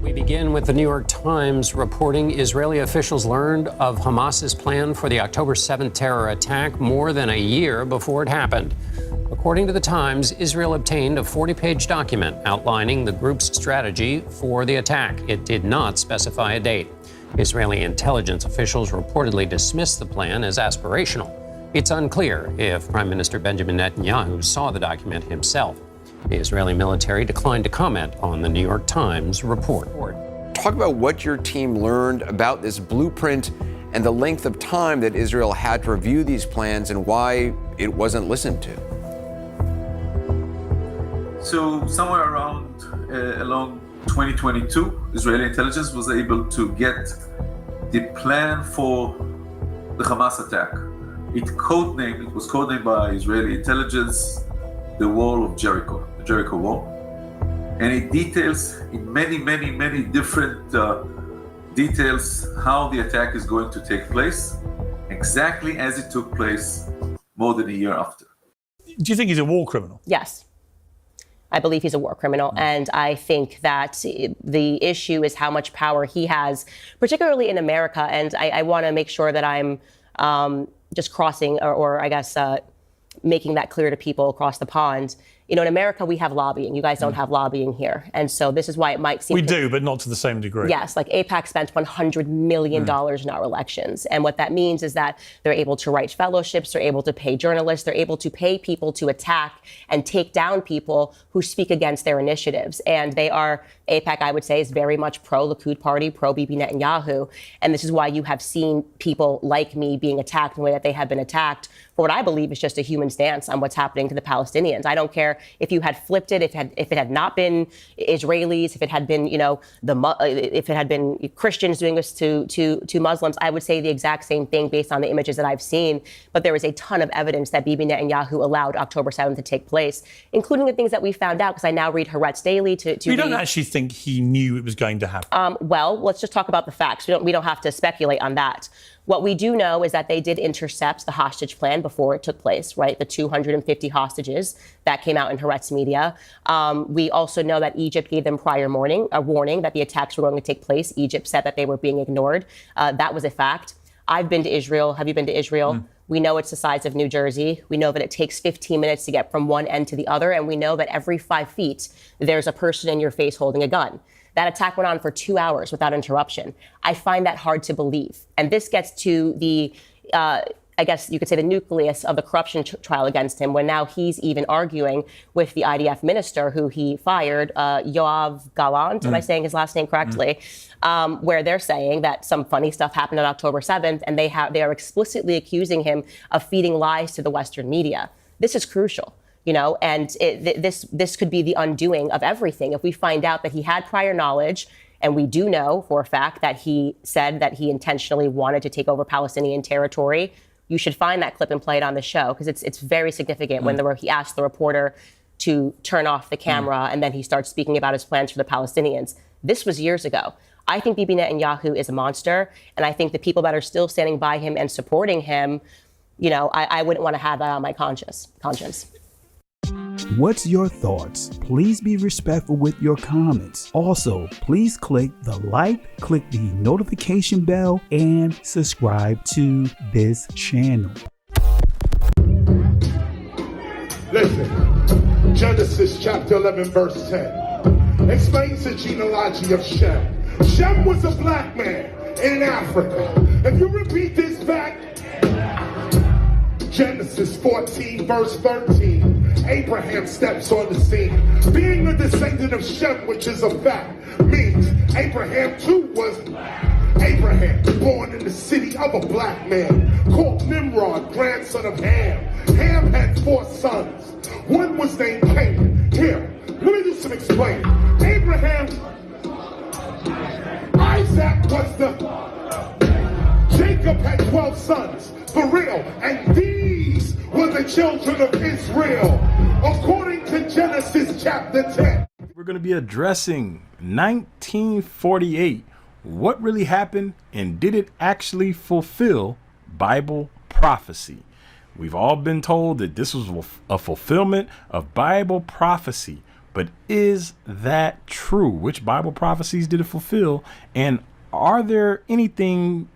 We begin with the New York Times reporting Israeli officials learned of Hamas's plan for the October 7th terror attack more than a year before it happened. According to the Times, Israel obtained a 40-page document outlining the group's strategy for the attack. It did not specify a date. Israeli intelligence officials reportedly dismissed the plan as aspirational. It's unclear if Prime Minister Benjamin Netanyahu saw the document himself. The Israeli military declined to comment on the New York Times report. Talk about what your team learned about this blueprint and the length of time that Israel had to review these plans and why it wasn't listened to. So somewhere around along 2022, Israeli intelligence was able to get the plan for the Hamas attack. It was codenamed by Israeli intelligence the Wall of Jericho, the Jericho Wall. And it details in many different details how the attack is going to take place, exactly as it took place more than a year after. Do you think he's a war criminal? Yes. I believe he's a war criminal. And I think that the issue is how much power he has, particularly in America. And I want to make sure that I'm just crossing or I guess making that clear to people across the pond. You know, in America, we have lobbying. You guys don't have lobbying here. And so this is why it might seem... We do, but not to the same degree. Yes, like AIPAC spent $100 million in our elections. And what that means is that they're able to write fellowships, they're able to pay journalists, they're able to pay people to attack and take down people who speak against their initiatives. And they are, AIPAC, I would say, is very much pro-Likud party, pro-Bibi Netanyahu. And this is why you have seen people like me being attacked in the way that they have been attacked for what I believe is just a human stance on what's happening to the Palestinians. I don't care if you had flipped it, if it had not been Israelis, if it had been, if it had been Christians doing this to Muslims, I would say the exact same thing based on the images that I've seen. But there is a ton of evidence that Bibi Netanyahu allowed October 7th to take place, including the things that we found out, because I now read Haaretz daily You don't actually think he knew it was going to happen? Well, let's just talk about the facts. We don't have to speculate on that. What we do know is that they did intercept the hostage plan before it took place, right? The 250 hostages that came out in Haaretz media. We also know that Egypt gave them a warning that the attacks were going to take place. Egypt said that they were being ignored. That was a fact. I've been to Israel. Have you been to Israel? We know it's the size of New Jersey. We know that it takes 15 minutes to get from one end to the other. And we know that every 5 feet, there's a person in your face holding a gun. That attack went on for 2 hours without interruption. I find that hard to believe. And this gets to the, I guess you could say, the nucleus of the corruption trial against him, when now he's even arguing with the IDF minister who he fired, Yoav Gallant, am I saying his last name correctly, where they're saying that some funny stuff happened on October 7th, and they are explicitly accusing him of feeding lies to the Western media. This is crucial. And this could be the undoing of everything. If we find out that he had prior knowledge, and we do know for a fact that he said that he intentionally wanted to take over Palestinian territory, you should find that clip and play it on the show, because it's very significant when he asked the reporter to turn off the camera and then he starts speaking about his plans for the Palestinians. This was years ago. I think Bibi Netanyahu is a monster, and I think the people that are still standing by him and supporting him, I wouldn't want to have that on my conscience. What's your thoughts? Please be respectful with your comments. Also, please click the like, click the notification bell, and subscribe to this channel. Listen, Genesis chapter 11 verse 10 explains the genealogy of Shem. Shem was a black man in Africa. If you repeat this back, Genesis 14 verse 13, Abraham steps on the scene. Being a descendant of Shem, which is a fact, means Abraham too was Abraham, born in the city of a black man called Nimrod, grandson of Ham. Ham had 4 sons. One was named Canaan. Here, let me do some explaining. Abraham, Isaac was Jacob had 12 sons, for real, and these were the children of Israel, according to Genesis chapter 10. We're going to be addressing 1948. What really happened, and did it actually fulfill Bible prophecy? We've all been told that this was a fulfillment of Bible prophecy, but is that true? Which Bible prophecies did it fulfill? And are there any things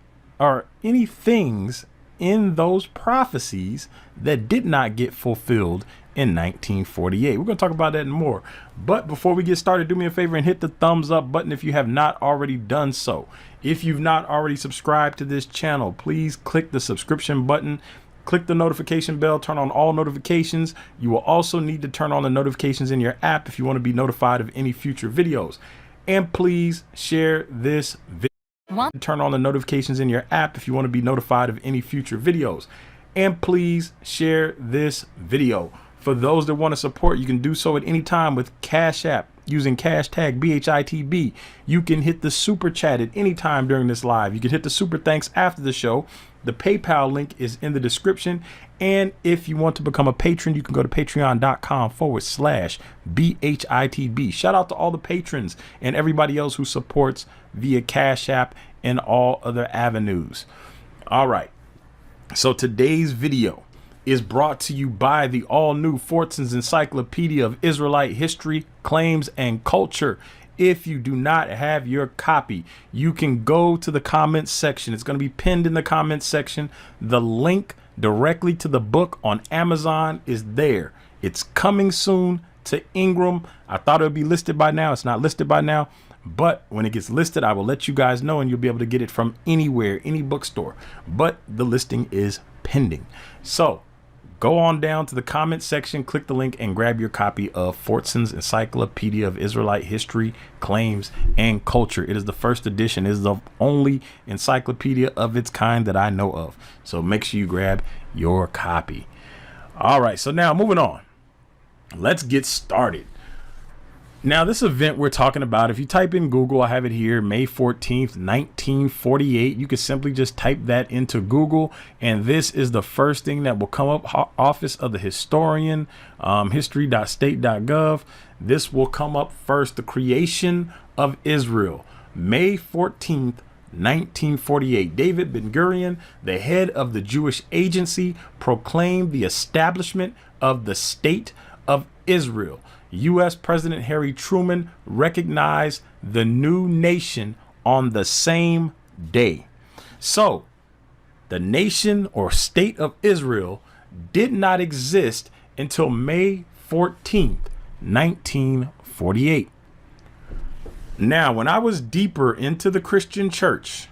in those prophecies that did not get fulfilled in 1948? We're going to talk about that and more. But before we get started, do me a favor and hit the thumbs up button if you have not already done so. If you've not already subscribed to this channel, please click the subscription button Click the notification bell, turn on all notifications. You will also need to turn on the notifications in your app if you want to be notified of any future videos. And please share this video. Turn on the notifications in your app if you want to be notified of any future videos. And please share this video. For those that want to support, you can do so at any time with Cash App using hashtag BHITB. You can hit the super chat at any time during this live. You can hit the super thanks after the show. The PayPal link is in the description. And if you want to become a patron, you can go to patreon.com/BHITB. Shout out to all the patrons and everybody else who supports via Cash App and all other avenues. All right. So today's video is brought to you by the all-new Fortson's Encyclopedia of Israelite History, Claims, and Culture. If you do not have your copy, you can go to the comments section. It's going to be pinned in the comments section. The link directly to the book on Amazon is there. It's coming soon to Ingram. I thought it would be listed by now. It's not listed by now. But when it gets listed, I will let you guys know, and you'll be able to get it from anywhere, any bookstore. But the listing is pending. So go on down to the comment section, click the link, and grab your copy of Fortson's Encyclopedia of Israelite History, Claims, and Culture. It is the first edition. It is the only encyclopedia of its kind that I know of. So make sure you grab your copy. All right, so now moving on. Let's get started. Now, this event we're talking about, if you type in Google, I have it here, May 14th, 1948. You can simply just type that into Google, and this is the first thing that will come up. Office of the Historian, history.state.gov. This will come up first. The creation of Israel, May 14th, 1948. David Ben-Gurion, the head of the Jewish Agency, proclaimed the establishment of the State of Israel. U.S. President Harry Truman recognized the new nation on the same day. So the nation or state of Israel did not exist until May 14th, 1948. Now, when I was deeper into the Christian church,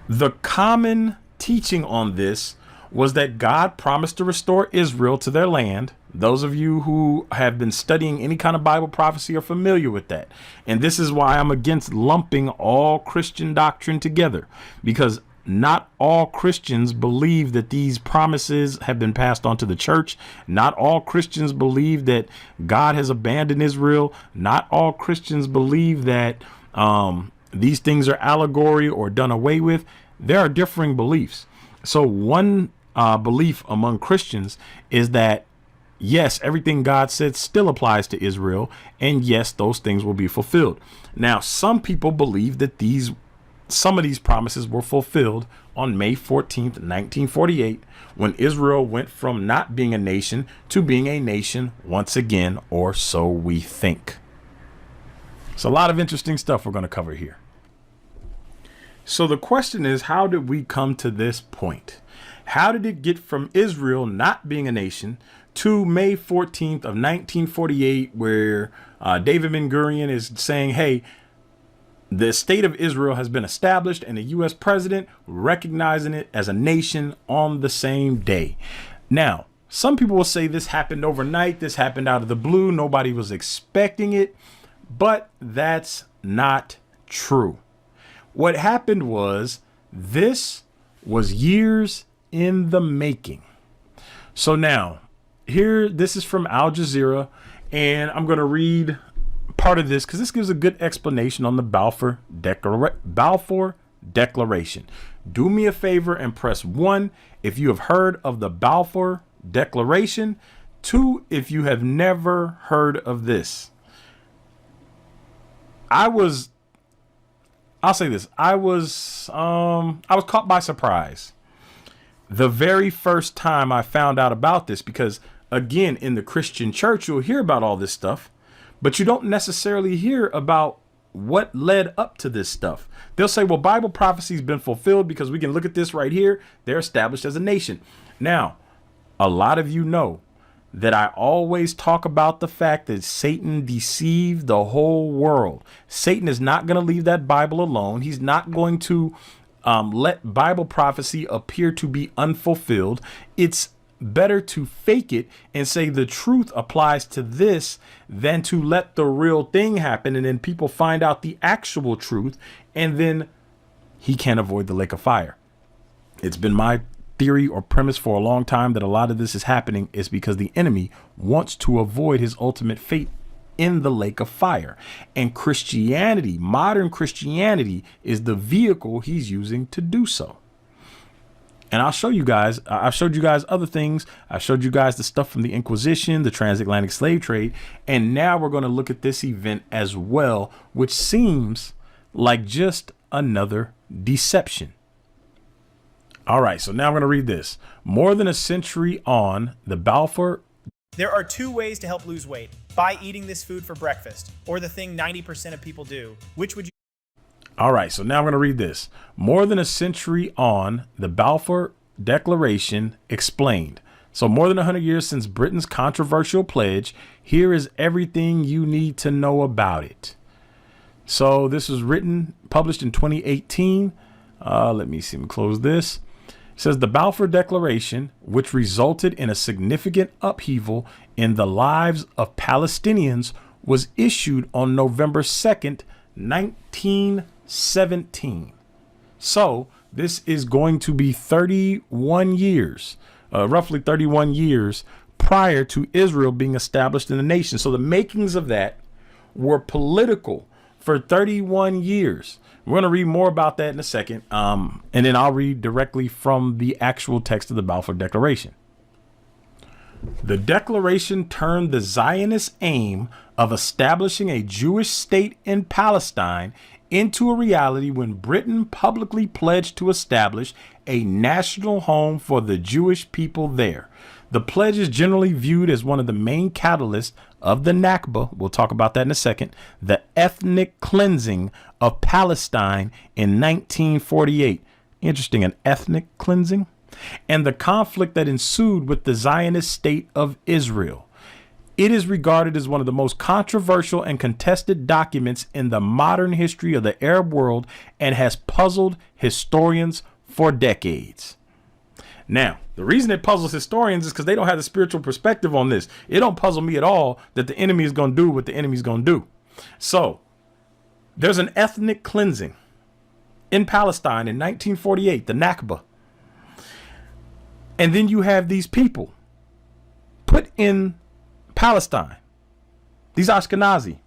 the common teaching on this was that God promised to restore Israel to their land. Those of you who have been studying any kind of Bible prophecy are familiar with that. And this is why I'm against lumping all Christian doctrine together, because not all Christians believe that these promises have been passed on to the church. Not all Christians believe that God has abandoned Israel. Not all Christians believe that these things are allegory or done away with. There are differing beliefs. So one belief among Christians is that, yes, everything God said still applies to Israel. And yes, those things will be fulfilled. Now, some people believe that some of these promises were fulfilled on May 14th, 1948, when Israel went from not being a nation to being a nation once again, or so we think. It's a lot of interesting stuff we're going to cover here. So the question is, how did we come to this point? How did it get from Israel not being a nation to May 14th of 1948, where David Ben-Gurion is saying, hey, the state of Israel has been established, and the U.S. president recognizing it as a nation on the same day? Now, some people will say this happened overnight. This happened out of the blue. Nobody was expecting it. But that's not true. What happened was, this was years in the making. So now, here, this is from Al Jazeera, and I'm going to read part of this because this gives a good explanation on the Balfour Declaration. Do me a favor and press 1 if you have heard of the Balfour Declaration. 2 if you have never heard of this. I'll say this. I was caught by surprise the very first time I found out about this, because again, in the Christian church, you'll hear about all this stuff, but you don't necessarily hear about what led up to this stuff. They'll say, well, Bible prophecy has been fulfilled because we can look at this right here. They're established as a nation. Now, a lot of you know that I always talk about the fact that Satan deceived the whole world. Satan is not going to leave that Bible alone. He's not going to let Bible prophecy appear to be unfulfilled. It's better to fake it and say the truth applies to this than to let the real thing happen. And then people find out the actual truth, and then he can't avoid the lake of fire. It's been my theory or premise for a long time that a lot of this is happening is because the enemy wants to avoid his ultimate fate in the lake of fire. And Christianity, modern Christianity, is the vehicle he's using to do so. And I'll show you guys, I've showed you guys other things. I showed you guys the stuff from the Inquisition, the transatlantic slave trade. And now we're going to look at this event as well, which seems like just another deception. All right, so now I'm going to read this. More than a century on, the Balfour. There are two ways to help lose weight: by eating this food for breakfast, or the thing 90% of people do. Which would you? All right, so now I'm going to read this. More than a century on, the Balfour Declaration explained. So more than 100 years since Britain's controversial pledge, here is everything you need to know about it. So this was published in 2018. Let me see, let me close this. It says the Balfour Declaration, which resulted in a significant upheaval in the lives of Palestinians, was issued on November 2nd, 1917. So this is going to be 31 years, roughly 31 years prior to Israel being established in the nation. So the makings of that were political for 31 years. We're going to read more about that in a second. And then I'll read directly from the actual text of the Balfour Declaration. The Declaration turned the Zionist aim of establishing a Jewish state in Palestine into a reality when Britain publicly pledged to establish a national home for the Jewish people there. The pledge is generally viewed as one of the main catalysts of the Nakba. We'll talk about that in a second. The ethnic cleansing of Palestine in 1948. Interesting, an ethnic cleansing. And the conflict that ensued with the Zionist state of Israel. It is regarded as one of the most controversial and contested documents in the modern history of the Arab world and has puzzled historians for decades. Now, the reason it puzzles historians is because they don't have the spiritual perspective on this. It don't puzzle me at all that the enemy is going to do what the enemy's going to do. So there's an ethnic cleansing in Palestine in 1948, the Nakba. And then you have these people put in Palestine, these Ashkenazi.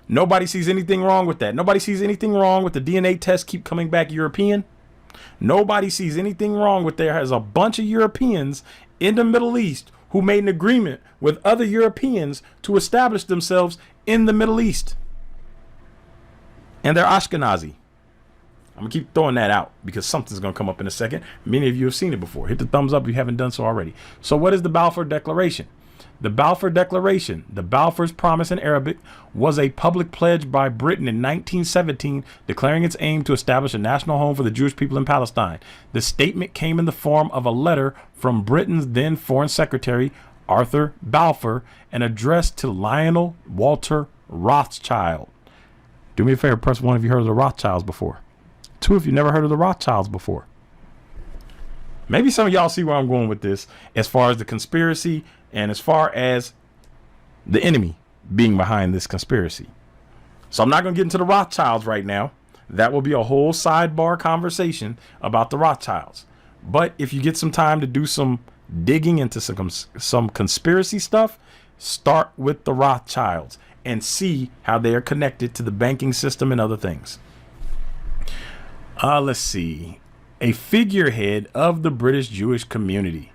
Nobody sees anything wrong with that. Nobody sees anything wrong with the DNA tests keep coming back European. Nobody sees anything wrong with there has a bunch of Europeans in the Middle East who made an agreement with other Europeans to establish themselves in the Middle East. And they're Ashkenazi. I'm going to keep throwing that out because something's going to come up in a second. Many of you have seen it before. Hit the thumbs up if you haven't done so already. So what is the Balfour Declaration? The Balfour Declaration, the Balfour's Promise in Arabic, was a public pledge by Britain in 1917 declaring its aim to establish a national home for the Jewish people in Palestine. The statement came in the form of a letter from Britain's then Foreign Secretary, Arthur Balfour, and addressed to Lionel Walter Rothschild. Do me a favor, press 1 if you heard of the Rothschilds before. 2 if you never heard of the Rothschilds before. Maybe some of y'all see where I'm going with this as far as the conspiracy and as far as the enemy being behind this conspiracy. So I'm not going to get into the Rothschilds right now. That will be a whole sidebar conversation about the Rothschilds. But if you get some time to do some digging into some conspiracy stuff, start with the Rothschilds and see how they are connected to the banking system and other things. Let's see. A figurehead of the British Jewish community.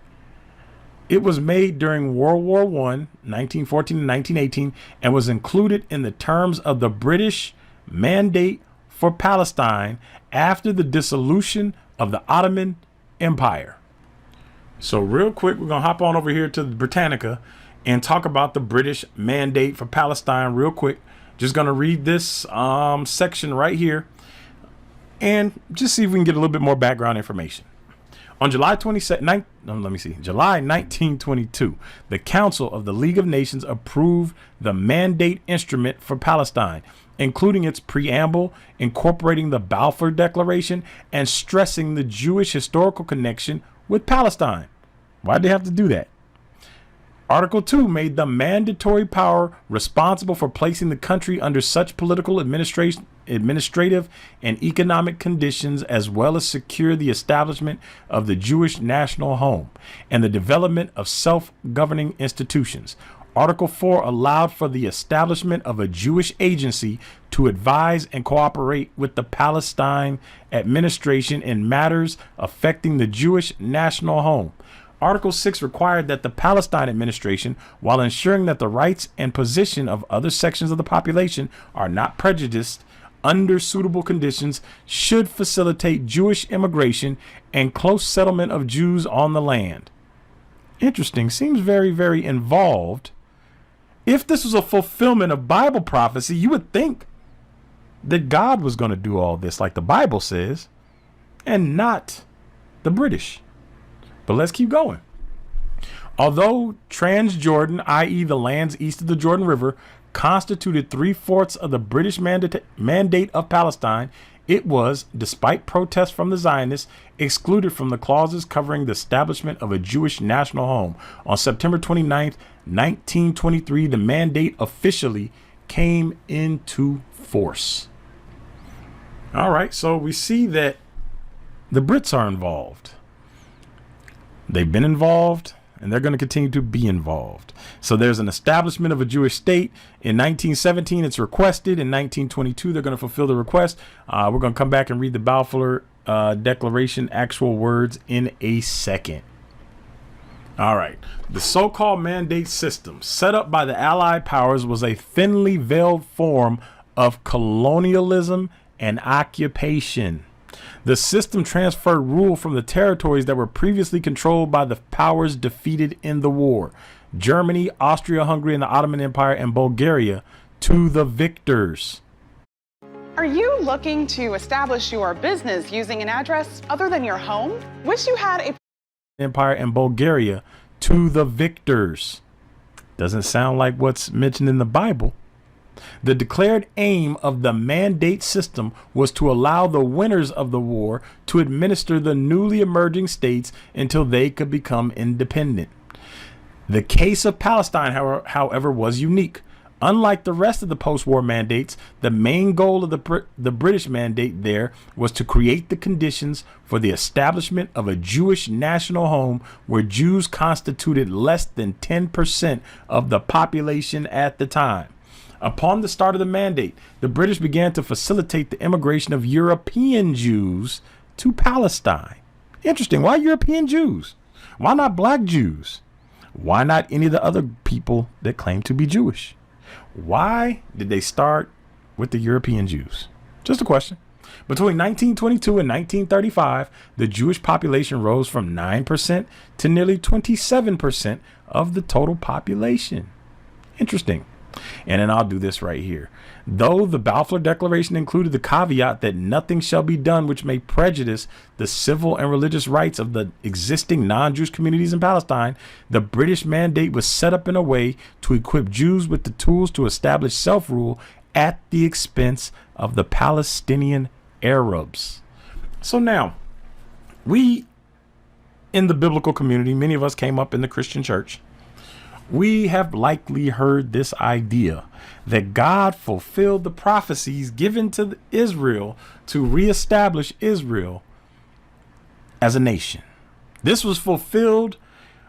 It was made during World War I, 1914 to 1918, and was included in the terms of the British Mandate for Palestine after the dissolution of the Ottoman Empire. So real quick, we're going to hop on over here to the Britannica and talk about the British Mandate for Palestine real quick. Just going to read this section right here and just see if we can get a little bit more background information. On July 1922, the Council of the League of Nations approved the Mandate Instrument for Palestine. including its preamble, incorporating the Balfour Declaration, and stressing the Jewish historical connection with Palestine. Why'd they have to do that? Article 2 made the mandatory power responsible for placing the country under such political, administrative, and economic conditions, as well as secure the establishment of the Jewish national home and the development of self-governing institutions. Article 4 allowed for the establishment of a Jewish agency to advise and cooperate with the Palestine administration in matters affecting the Jewish national home. Article 6 required that the Palestine administration, while ensuring that the rights and position of other sections of the population are not prejudiced under suitable conditions, should facilitate Jewish immigration and close settlement of Jews on the land. Interesting. Seems very, very involved. If this was a fulfillment of Bible prophecy, you would think that God was going to do all this like the Bible says, and not the British. But let's keep going. Although Transjordan, i.e. the lands east of the Jordan River, constituted 3/4 of the British mandate of Palestine, it was, despite protests from the Zionists, excluded from the clauses covering the establishment of a Jewish national home. On September 29th, 1923, the mandate officially came into force. All right, so we see that the Brits are involved. They've been involved, and they're going to continue to be involved. So there's an establishment of a Jewish state. In 1917, it's requested. In 1922, they're going to fulfill the request. We're going to come back and read the Balfour Declaration, actual words, in a second. All right. The so-called mandate system set up by the Allied powers was a thinly veiled form of colonialism and occupation. The system transferred rule from the territories that were previously controlled by the powers defeated in the war, Germany, Austria-Hungary, and the Ottoman Empire, and Bulgaria, to the victors. Are you looking to establish your business using an address other than your home? Wish you had a Empire and Bulgaria, to the victors. Doesn't sound like what's mentioned in the Bible. The declared aim of the mandate system was to allow the winners of the war to administer the newly emerging states until they could become independent. The case of Palestine, however, was unique. Unlike the rest of the post-war mandates, the main goal of the British mandate there was to create the conditions for the establishment of a Jewish national home where Jews constituted less than 10% of the population at the time. Upon the start of the mandate, the British began to facilitate the immigration of European Jews to Palestine. Interesting. Why European Jews? Why not black Jews? Why not any of the other people that claim to be Jewish? Why did they start with the European Jews? Just a question. Between 1922 and 1935, the Jewish population rose from 9% to nearly 27% of the total population. Interesting. And then I'll do this right here. Though the Balfour Declaration included the caveat that nothing shall be done which may prejudice the civil and religious rights of the existing non-Jewish communities in Palestine, the British mandate was set up in a way to equip Jews with the tools to establish self-rule at the expense of the Palestinian Arabs. So now, we in the biblical community, many of us came up in the Christian church. We have likely heard this idea that God fulfilled the prophecies given to Israel to reestablish Israel as a nation. This was fulfilled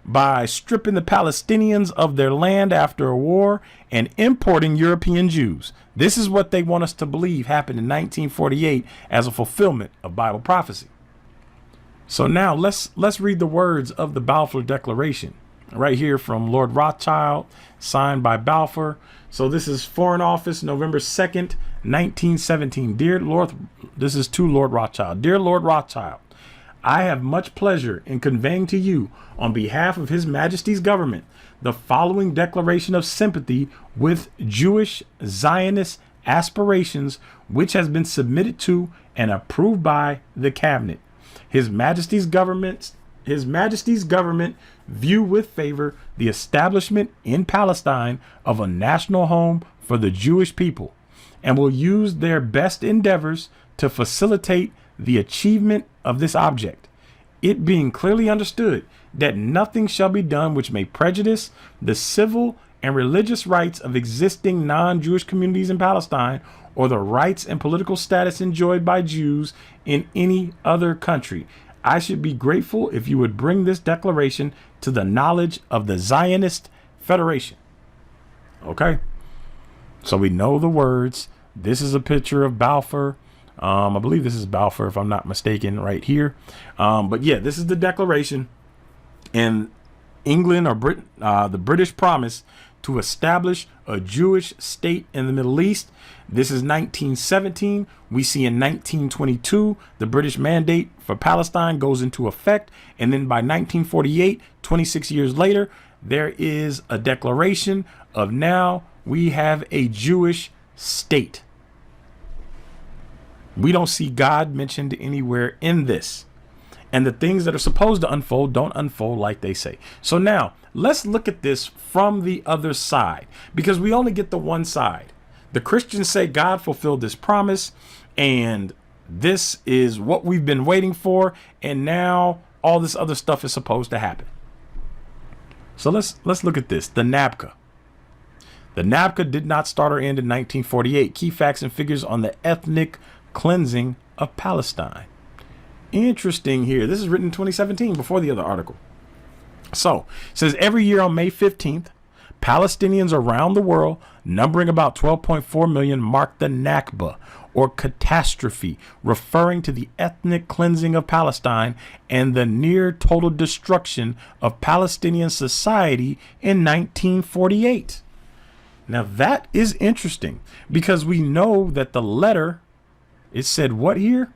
by stripping the Palestinians of their land after a war and importing European Jews. This is what they want us to believe happened in 1948 as a fulfillment of Bible prophecy. So now let's read the words of the Balfour Declaration. Right here from Lord Rothschild, signed by Balfour. So this is Foreign Office, November 2nd, 1917. This is to Lord Rothschild. Dear Lord Rothschild, I have much pleasure in conveying to you, on behalf of His Majesty's government, the following declaration of sympathy with Jewish Zionist aspirations, which has been submitted to and approved by the Cabinet. His Majesty's government view with favor the establishment in Palestine of a national home for the Jewish people, and will use their best endeavors to facilitate the achievement of this object, it being clearly understood that nothing shall be done which may prejudice the civil and religious rights of existing non-Jewish communities in Palestine or the rights and political status enjoyed by Jews in any other country. I should be grateful if you would bring this declaration to the knowledge of the Zionist Federation. Okay, so we know the words. This is a picture of Balfour. I believe this is Balfour, if I'm not mistaken, right here. But yeah, this is the declaration. And England or Britain, the British promise to establish a Jewish state in the Middle East. This is 1917. We see in 1922, the British mandate for Palestine goes into effect. And then by 1948, 26 years later, there is a declaration of now we have a Jewish state. We don't see God mentioned anywhere in this. And the things that are supposed to unfold don't unfold like they say. So now let's look at this from the other side, because we only get the one side. The Christians say God fulfilled this promise and this is what we've been waiting for. And now all this other stuff is supposed to happen. So let's look at this. The NABCA. The NABCA did not start or end in 1948. Key facts and figures on the ethnic cleansing of Palestine. Interesting here. This is written in 2017 before the other article. So it says every year on May 15th, Palestinians around the world, numbering about 12.4 million, mark the Nakba, or catastrophe, referring to the ethnic cleansing of Palestine and the near total destruction of Palestinian society in 1948. Now that is interesting, because we know that the letter, it said what here?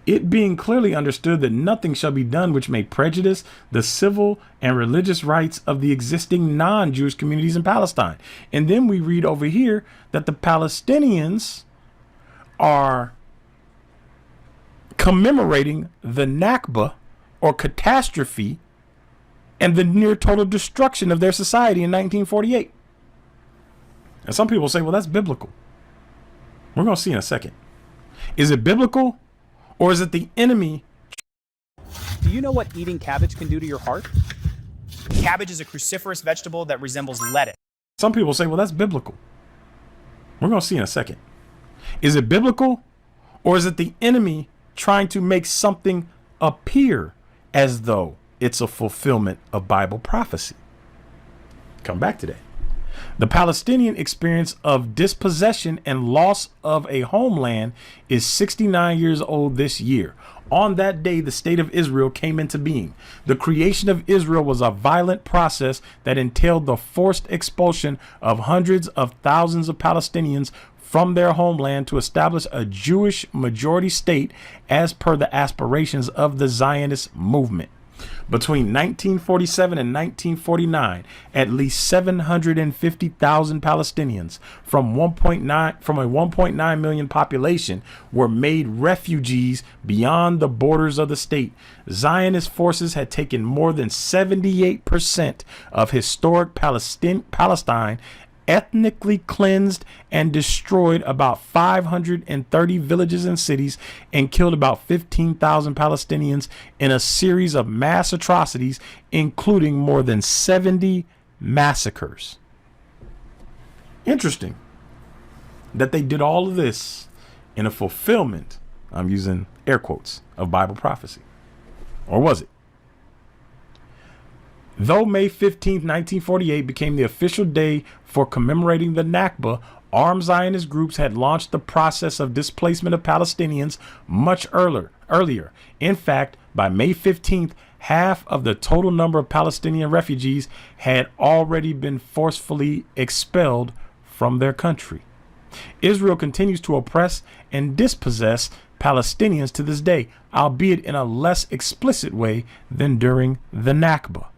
It being clearly understood that nothing shall be done which may prejudice the civil and religious rights of the existing non-Jewish communities in Palestine. And then we read over here that the Palestinians are commemorating the Nakba, or catastrophe, and the near total destruction of their society in 1948. And some people say, well, that's biblical. We're going to see in a second. Is it biblical? Or is it the enemy? Do you know what eating cabbage can do to your heart? Cabbage is a cruciferous vegetable that resembles lettuce. Some people say, well, that's biblical. We're going to see in a second. Is it biblical? Or is it the enemy trying to make something appear as though it's a fulfillment of Bible prophecy? Come back to that. The Palestinian experience of dispossession and loss of a homeland is 69 years old this year. On that day, the state of Israel came into being. The creation of Israel was a violent process that entailed the forced expulsion of hundreds of thousands of Palestinians from their homeland to establish a Jewish majority state as per the aspirations of the Zionist movement. Between 1947 and 1949, at least 750,000 Palestinians from a 1.9 million population were made refugees beyond the borders of the state. Zionist forces had taken more than 78% of historic Palestine, ethnically cleansed and destroyed about 530 villages and cities, and killed about 15,000 Palestinians in a series of mass atrocities, including more than 70 massacres. Interesting that they did all of this in a fulfillment, I'm using air quotes, of Bible prophecy. Or was it? Though May 15, 1948 became the official day for commemorating the Nakba, armed Zionist groups had launched the process of displacement of Palestinians much earlier. In fact, by May 15th, half of the total number of Palestinian refugees had already been forcefully expelled from their country. Israel continues to oppress and dispossess Palestinians to this day, albeit in a less explicit way than during the Nakba.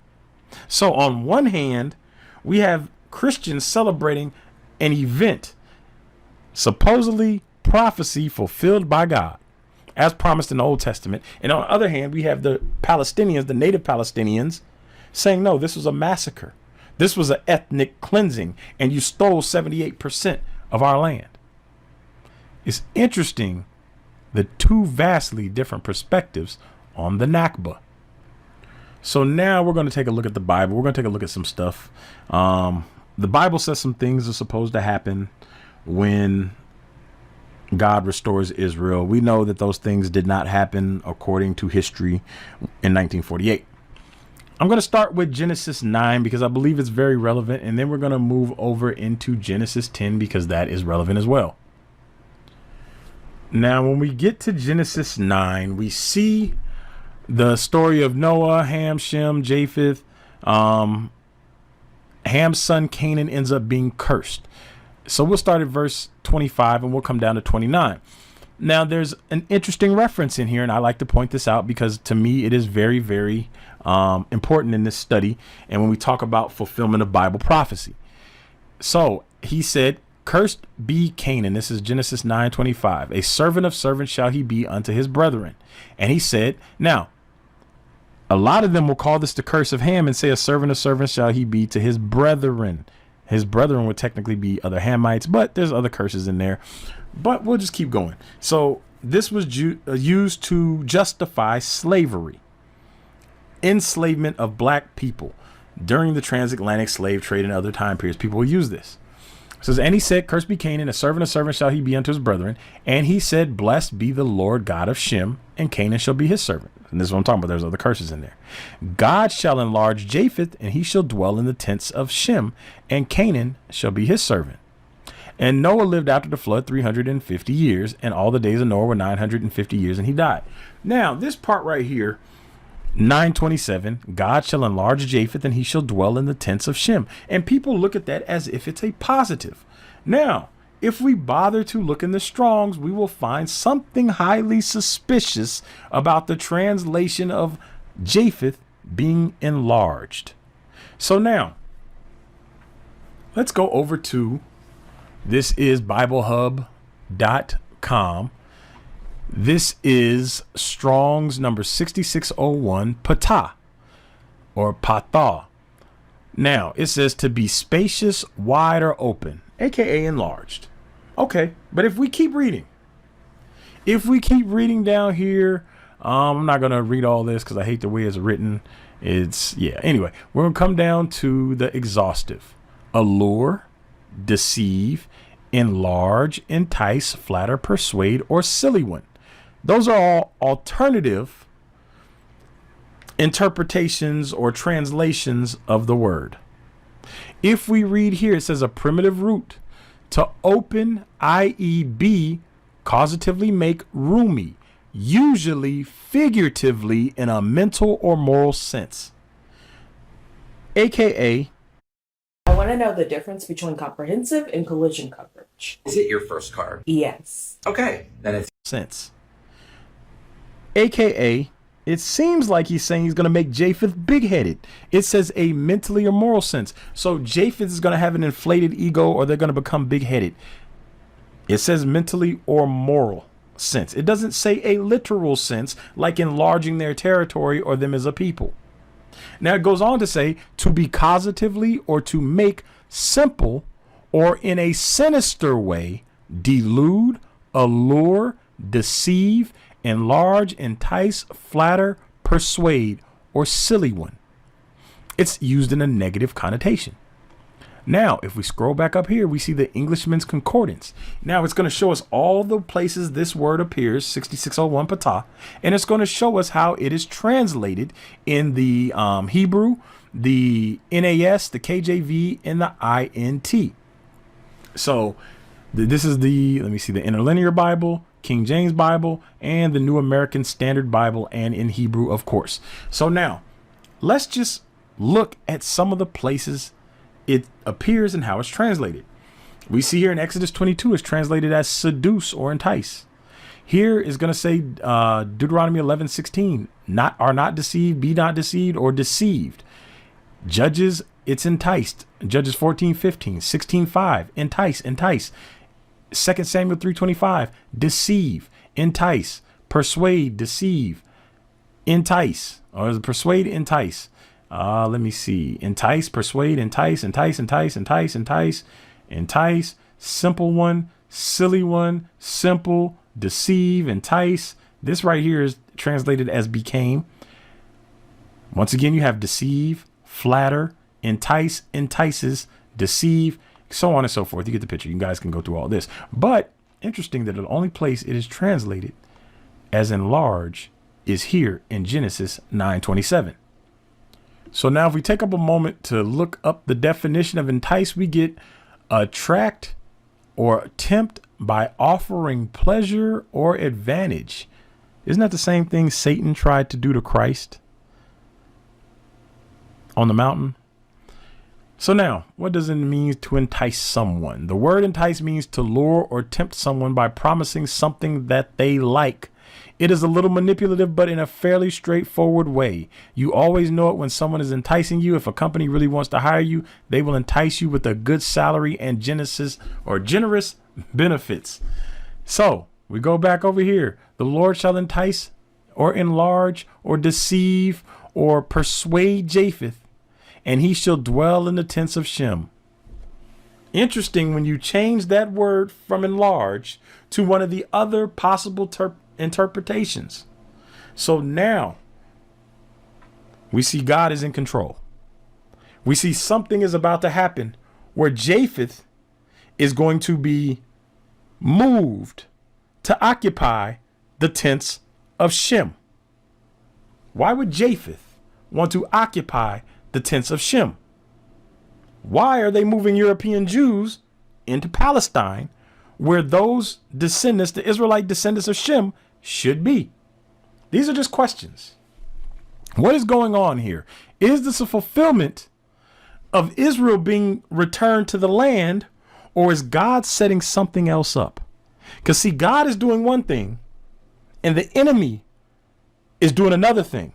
So on one hand, we have Christians celebrating an event, supposedly prophecy fulfilled by God, as promised in the Old Testament. And on the other hand, we have the Palestinians, the native Palestinians, saying, no, this was a massacre. This was an ethnic cleansing, and you stole 78% of our land. It's interesting the two vastly different perspectives on the Nakba. So now we're going to take a look at the Bible. We're going to take a look at some stuff. The Bible says some things are supposed to happen when God restores Israel. We know that those things did not happen according to history in 1948. I'm going to start with Genesis 9 because I believe it's very relevant. And then we're going to move over into Genesis 10 because that is relevant as well. Now, when we get to Genesis 9, we see the story of Noah, Ham, Shem, Japheth. Ham's son Canaan ends up being cursed. So we'll start at verse 25 and we'll come down to 29. Now, there's an interesting reference in here, and I like to point this out because to me it is very, very important in this study. And when we talk about fulfillment of Bible prophecy. So he said, "Cursed be Canaan." This is Genesis 9:25. "A servant of servants shall he be unto his brethren." And he said, now, a lot of them will call this the curse of Ham and say, "A servant of servants shall he be to his brethren." His brethren would technically be other Hamites, but there's other curses in there. But we'll just keep going. So this was used to justify slavery, enslavement of black people during the transatlantic slave trade and other time periods. People will use this. It says, "And he said, Cursed be Canaan, a servant of servants shall he be unto his brethren. And he said, Blessed be the Lord God of Shem, and Canaan shall be his servant." And this is what I'm talking about. There's other curses in there. "God shall enlarge Japheth, and he shall dwell in the tents of Shem, and Canaan shall be his servant. And Noah lived after the flood 350 years, and all the days of Noah were 950 years, and he died." Now, this part right here, 9:27, "God shall enlarge Japheth, and he shall dwell in the tents of Shem." And people look at that as if it's a positive. Now, if we bother to look in the Strongs, we will find something highly suspicious about the translation of Japheth being enlarged. So now, let's go over to, this is BibleHub.com. This is Strong's number 6601, patah, or patah. Now, it says to be spacious, wide, or open, aka enlarged. Okay, but if we keep reading down here, I'm not going to read all this because I hate the way it's written. Anyway, we're going to come down to the exhaustive. Allure, deceive, enlarge, entice, flatter, persuade, or silly one. Those are all alternative interpretations or translations of the word. If we read here, it says a primitive root to open, i.e. be, causatively make, roomy, usually figuratively in a mental or moral sense. AKA, I want to know the difference between comprehensive and collision coverage. Is it your first card? Yes. Okay, then it's sense. AKA, it seems like he's saying he's going to make Japheth big-headed. It says a mentally or moral sense. So Japheth is going to have an inflated ego, or they're going to become big-headed. It says mentally or moral sense. It doesn't say a literal sense, like enlarging their territory or them as a people. Now it goes on to say to be causatively or to make simple or in a sinister way, delude, allure, deceive, enlarge, entice, flatter, persuade, or silly one. It's used in a negative connotation. Now, if we scroll back up here, we see the Englishman's Concordance. Now, it's going to show us all the places this word appears, 6601 patah, and it's going to show us how it is translated in the Hebrew, the NAS, the KJV, and the INT. So this is the, let me see, the Interlinear Bible, King James Bible, and the New American Standard Bible, and in Hebrew, of course. So now, let's just look at some of the places it appears and how it's translated. We see here in Exodus 22, it's translated as seduce or entice. Here is going to say Deuteronomy 11:16, are not deceived, be not deceived, or deceived. Judges, it's enticed. Judges 14:15, 16:5, entice. 2 Samuel 3:25, deceive, entice, persuade, deceive, entice, or is it persuade, entice? Let me see. Entice, persuade, entice. simple one, silly one, simple, deceive, entice. This right here is translated as became. Once again, you have deceive, flatter, entice, entices, deceive, so on and so forth. You get the picture. You guys can go through all this. But interesting that the only place it is translated as enlarge is here in Genesis 9:27. So now if we take up a moment to look up the definition of entice, we get attract or tempt by offering pleasure or advantage. Isn't that the same thing Satan tried to do to Christ on the mountain? So now, what does it mean to entice someone? The word entice means to lure or tempt someone by promising something that they like. It is a little manipulative, but in a fairly straightforward way. You always know it when someone is enticing you. If a company really wants to hire you, they will entice you with a good salary and generous benefits. So we go back over here. The Lord shall entice or enlarge or deceive or persuade Japheth, and he shall dwell in the tents of Shem. Interesting when you change that word from enlarge to one of the other possible interpretations. So now we see God is in control. We see something is about to happen where Japheth is going to be moved to occupy the tents of Shem. Why would Japheth want to occupy the tents of Shem? Why are they moving European Jews into Palestine, where those descendants, the Israelite descendants of Shem, should be? These are just questions. What is going on here? Is this a fulfillment of Israel being returned to the land, or is God setting something else up? Because see, God is doing one thing and the enemy is doing another thing.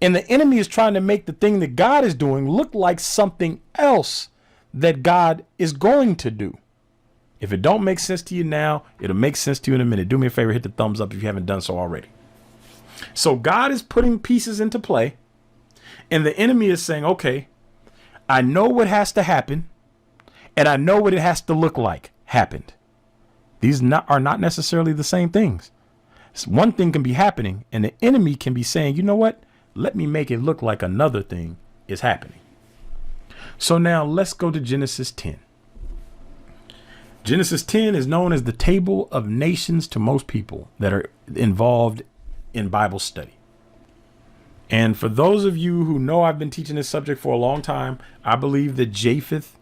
And the enemy is trying to make the thing that God is doing look like something else that God is going to do. If it don't make sense to you now, it'll make sense to you in a minute. Do me a favor, hit the thumbs up if you haven't done so already. So God is putting pieces into play, and the enemy is saying, okay, I know what has to happen, and I know what it has to look like happened. These are not necessarily the same things. One thing can be happening, and the enemy can be saying, you know what? Let me make it look like another thing is happening. So now let's go to Genesis 10. Genesis 10 is known as the table of nations to most people that are involved in Bible study. And for those of you who know I've been teaching this subject for a long time, I believe that Japheth,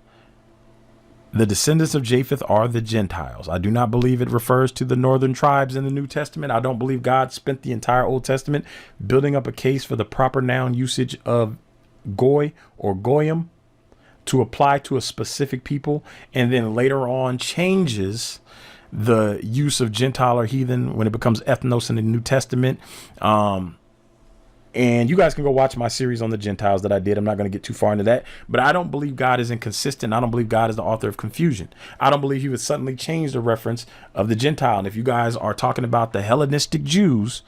the descendants of Japheth, are the Gentiles. I do not believe it refers to the northern tribes in the New Testament. I don't believe God spent the entire Old Testament building up a case for the proper noun usage of goy or goyim to apply to a specific people, and then later on changes the use of Gentile or heathen when it becomes ethnos in the New Testament. And you guys can go watch my series on the Gentiles that I did. I'm not going to get too far into that, but I don't believe God is inconsistent. I don't believe God is the author of confusion. I don't believe he would suddenly change the reference of the Gentile. And if you guys are talking about the Hellenistic Jews,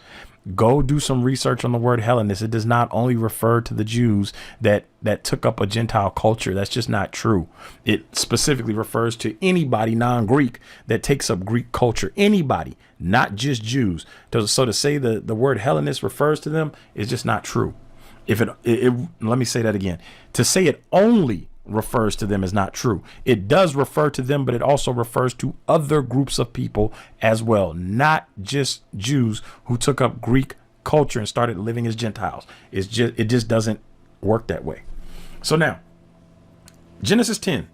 go do some research on the word Hellenist. It does not only refer to the Jews that took up a Gentile culture. That's just not true. It specifically refers to anybody non-Greek that takes up Greek culture. Anybody, not just Jews. So to say the word Hellenist refers to them is just not true. Let me say that again. To say it only refers to them is not true. It does refer to them, but it also refers to other groups of people as well, not just Jews who took up Greek culture and started living as Gentiles. It just doesn't work that way. So now, Genesis 10,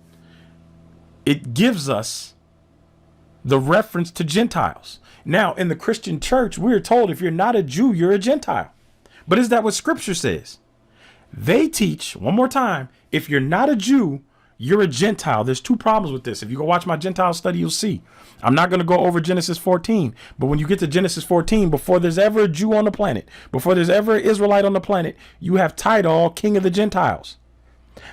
it gives us the reference to Gentiles. Now, in the Christian church, we're told if you're not a Jew, you're a Gentile. But is that what Scripture says? They teach, one more time, if you're not a Jew, you're a Gentile. There's two problems with this. If you go watch my Gentile study, you'll see. I'm not going to go over Genesis 14, but when you get to Genesis 14, before there's ever a Jew on the planet, before there's ever an Israelite on the planet, you have Tidal, king of the Gentiles.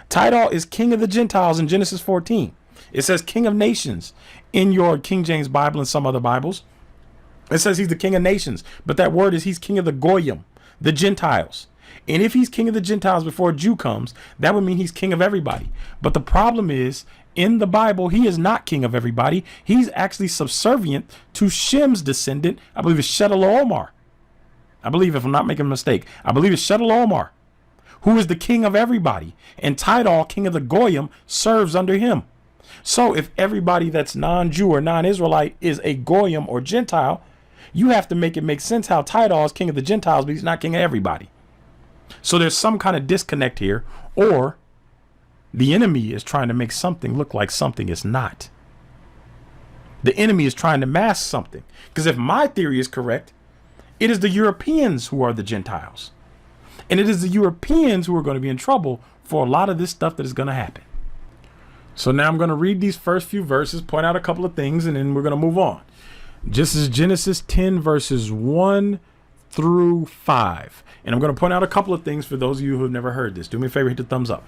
Tidal is king of the Gentiles in Genesis 14. It says king of nations in your King James Bible and some other Bibles. It says he's the king of nations, but that word is he's king of the Goyim, the Gentiles. And if he's king of the Gentiles before a Jew comes, that would mean he's king of everybody. But the problem is in the Bible, he is not king of everybody. He's actually subservient to Shem's descendant. I believe it's Chedorlaomer. I believe, if I'm not making a mistake, I believe it's Chedorlaomer, who is the king of everybody. And Tidal, king of the Goyim, serves under him. So if everybody that's non-Jew or non-Israelite is a Goyim or Gentile, you have to make it make sense how Tidal is king of the Gentiles, but he's not king of everybody. So there's some kind of disconnect here, or the enemy is trying to make something look like something it's not. The enemy is trying to mask something. Because if my theory is correct, it is the Europeans who are the Gentiles. And it is the Europeans who are going to be in trouble for a lot of this stuff that is going to happen. So now I'm going to read these first few verses, point out a couple of things, and then we're going to move on. This is Genesis 10, verses 1 through 5. And I'm going to point out a couple of things for those of you who have never heard this. Do me a favor, hit the thumbs up.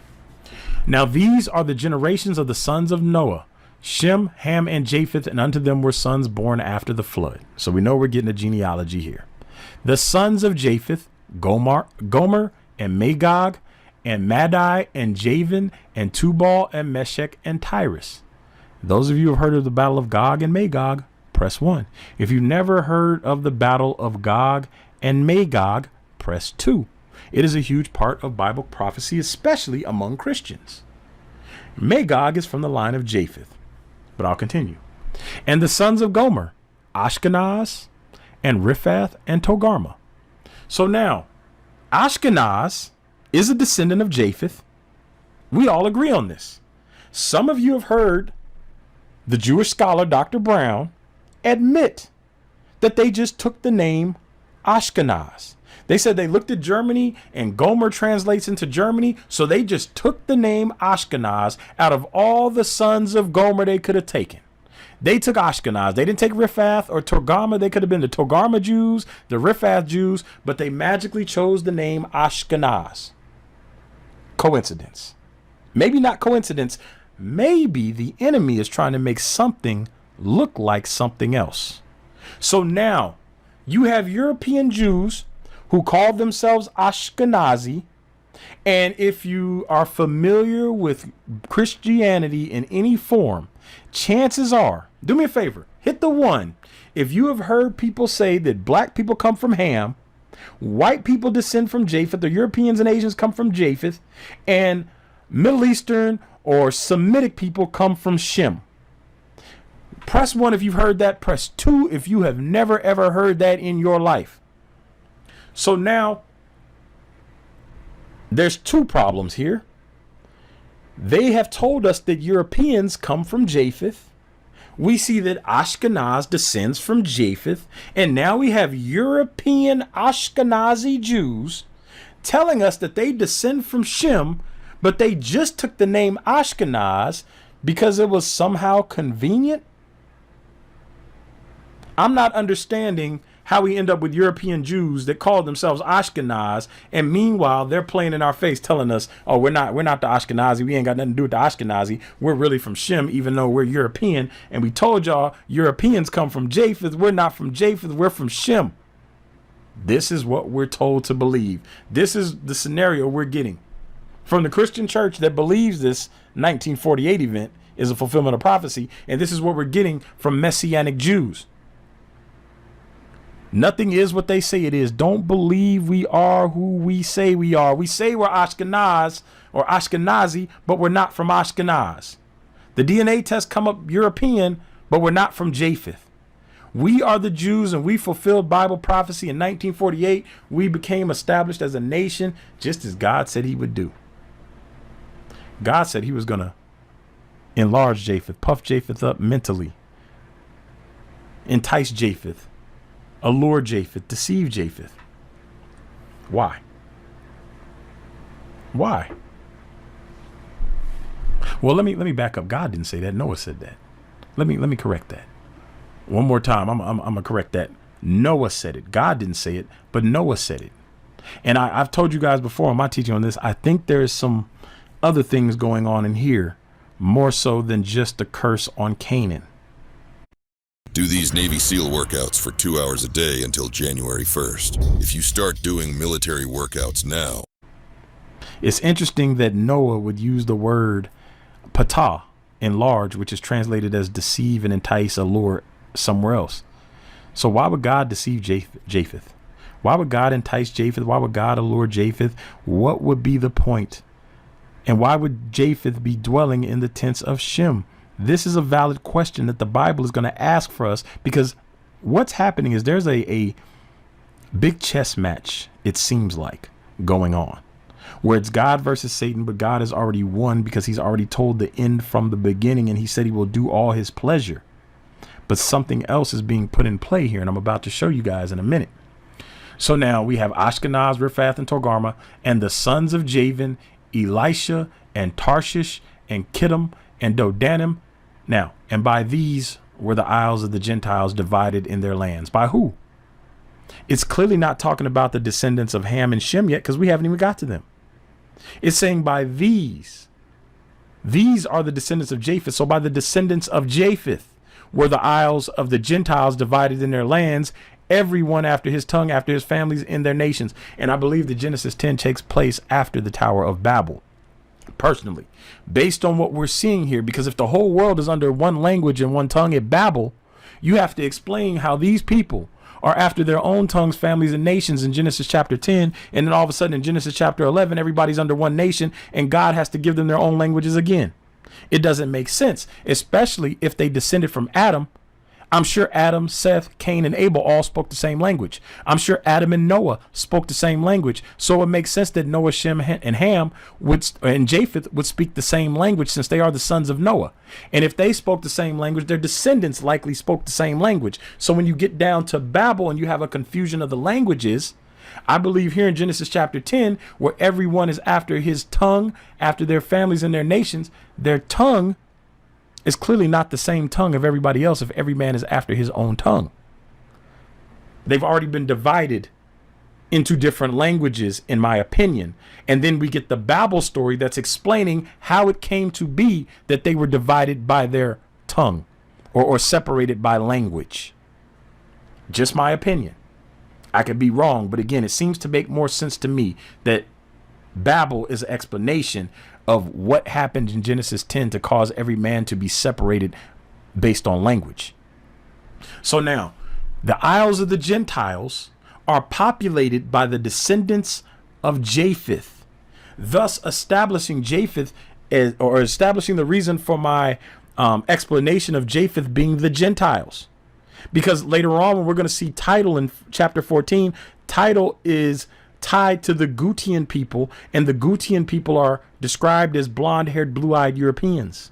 Now these are the generations of the sons of Noah, Shem, Ham, and Japheth, and unto them were sons born after the flood. So we know we're getting a genealogy here. The sons of Japheth, Gomer, and Magog, and Madai, and Javan, and Tubal, and Meshech, and Tyrus. Those of you who have heard of the battle of Gog and Magog, press 1. If you've never heard of the battle of Gog and Magog, press 2. It is a huge part of Bible prophecy, especially among Christians. Magog is from the line of Japheth, but I'll continue. And the sons of Gomer, Ashkenaz, and Riphath, and Togarmah. So now, Ashkenaz is a descendant of Japheth. We all agree on this. Some of you have heard the Jewish scholar, Dr. Brown, admit that they just took the name Ashkenaz. They said they looked at Germany and Gomer translates into Germany, so they just took the name Ashkenaz out of all the sons of Gomer they could have taken. They took Ashkenaz. They didn't take Riphath or Togarmah. They could have been the Togarmah Jews, the Riphath Jews, but they magically chose the name Ashkenaz. Coincidence? Maybe not coincidence. Maybe the enemy is trying to make something look like something else. So now you have European Jews who call themselves Ashkenazi. And if you are familiar with Christianity in any form, chances are, do me a favor, hit the 1. If you have heard people say that black people come from Ham, white people descend from Japheth, the Europeans and Asians come from Japheth, and Middle Eastern or Semitic people come from Shem. Press 1 if you've heard that. Press 2 if you have never, ever heard that in your life. So now there's 2 problems here. They have told us that Europeans come from Japheth. We see that Ashkenaz descends from Japheth. And now we have European Ashkenazi Jews telling us that they descend from Shem, but they just took the name Ashkenaz because it was somehow convenient. I'm not understanding how we end up with European Jews that call themselves Ashkenaz, and meanwhile they're playing in our face telling us, oh, we're not the Ashkenazi, we ain't got nothing to do with the Ashkenazi, we're really from Shem, even though we're European, and we told y'all Europeans come from Japheth. We're not from Japheth, we're from Shem. This is what we're told to believe. This is the scenario we're getting from the Christian church that believes this 1948 event is a fulfillment of prophecy, and this is what we're getting from Messianic Jews. Nothing is what they say it is. Don't believe we are who we say we are. We say we're Ashkenaz or Ashkenazi, but we're not from Ashkenaz. The DNA tests come up European, but we're not from Japheth. We are the Jews, and we fulfilled Bible prophecy in 1948. We became established as a nation, just as God said he would do. God said he was going to enlarge Japheth, puff Japheth up mentally, entice Japheth, allure Japheth, deceive Japheth. Why? Why? Well, let me back up. God didn't say that. Noah said that. Let me correct that. One more time. I'm gonna correct that. Noah said it. God didn't say it, but Noah said it. And I've told you guys before in my teaching on this, I think there is some other things going on in here, more so than just the curse on Canaan. Do these Navy SEAL workouts for 2 hours a day until January 1st. If you start doing military workouts now. It's interesting that Noah would use the word patah enlarge, which is translated as deceive and entice, allure somewhere else. So why would God deceive Japheth? Why would God entice Japheth? Why would God allure Japheth? What would be the point? And why would Japheth be dwelling in the tents of Shem? This is a valid question that the Bible is going to ask for us, because what's happening is there's a big chess match, it seems like, going on, where it's God versus Satan, but God has already won because he's already told the end from the beginning, and he said he will do all his pleasure. But something else is being put in play here, and I'm about to show you guys in a minute. So now we have Ashkenaz, Riphath, and Togarmah, and the sons of Javan, Elisha, and Tarshish, and Kittim, and Dodanim. Now, and by these were the isles of the Gentiles divided in their lands. By who? It's clearly not talking about the descendants of Ham and Shem yet, because we haven't even got to them. It's saying by these. These are the descendants of Japheth. So by the descendants of Japheth were the isles of the Gentiles divided in their lands, everyone after his tongue, after his families, in their nations. And I believe that Genesis 10 takes place after the Tower of Babel. Personally, based on what we're seeing here, because if the whole world is under one language and one tongue at Babel, you have to explain how these people are after their own tongues, families, and nations in Genesis chapter 10. And then all of a sudden in Genesis chapter 11, everybody's under one nation and God has to give them their own languages again. It doesn't make sense, especially if they descended from Adam. I'm sure Adam, Seth, Cain, and Abel all spoke the same language. I'm sure Adam and Noah spoke the same language. So it makes sense that Noah, Shem, and Ham and Japheth would speak the same language, since they are the sons of Noah. And if they spoke the same language, their descendants likely spoke the same language. So when you get down to Babel and you have a confusion of the languages, I believe here in Genesis chapter 10, where everyone is after his tongue, after their families and their nations, their tongue is clearly not the same tongue of everybody else if every man is after his own tongue. They've already been divided into different languages, in my opinion. And then we get the Babel story that's explaining how it came to be that they were divided by their tongue or separated by language. Just my opinion. I could be wrong, but again, it seems to make more sense to me that Babel is an explanation of what happened in Genesis 10 to cause every man to be separated based on language. So now, the isles of the Gentiles are populated by the descendants of Japheth, thus establishing Japheth or establishing the reason for my explanation of Japheth being the Gentiles. Because later on, when we're going to see Tidal in chapter 14, Tidal is tied to the Gutian people, and the Gutian people are described as blonde-haired, blue-eyed Europeans.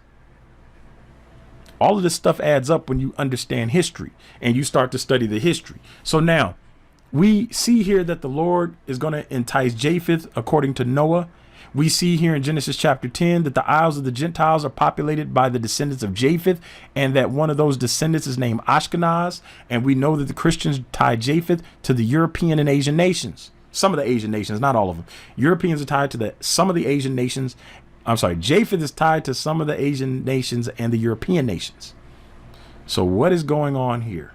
All of this stuff adds up when you understand history and you start to study the history. So now we see here that the Lord is going to entice Japheth according to Noah. We see here in Genesis chapter 10 that the isles of the Gentiles are populated by the descendants of Japheth, and that one of those descendants is named Ashkenaz. And we know that the Christians tie Japheth to the European and Asian nations. Some of the Asian nations, not all of them. Europeans are tied to some of the Asian nations. I'm sorry, Japheth is tied to some of the Asian nations and the European nations. So what is going on here?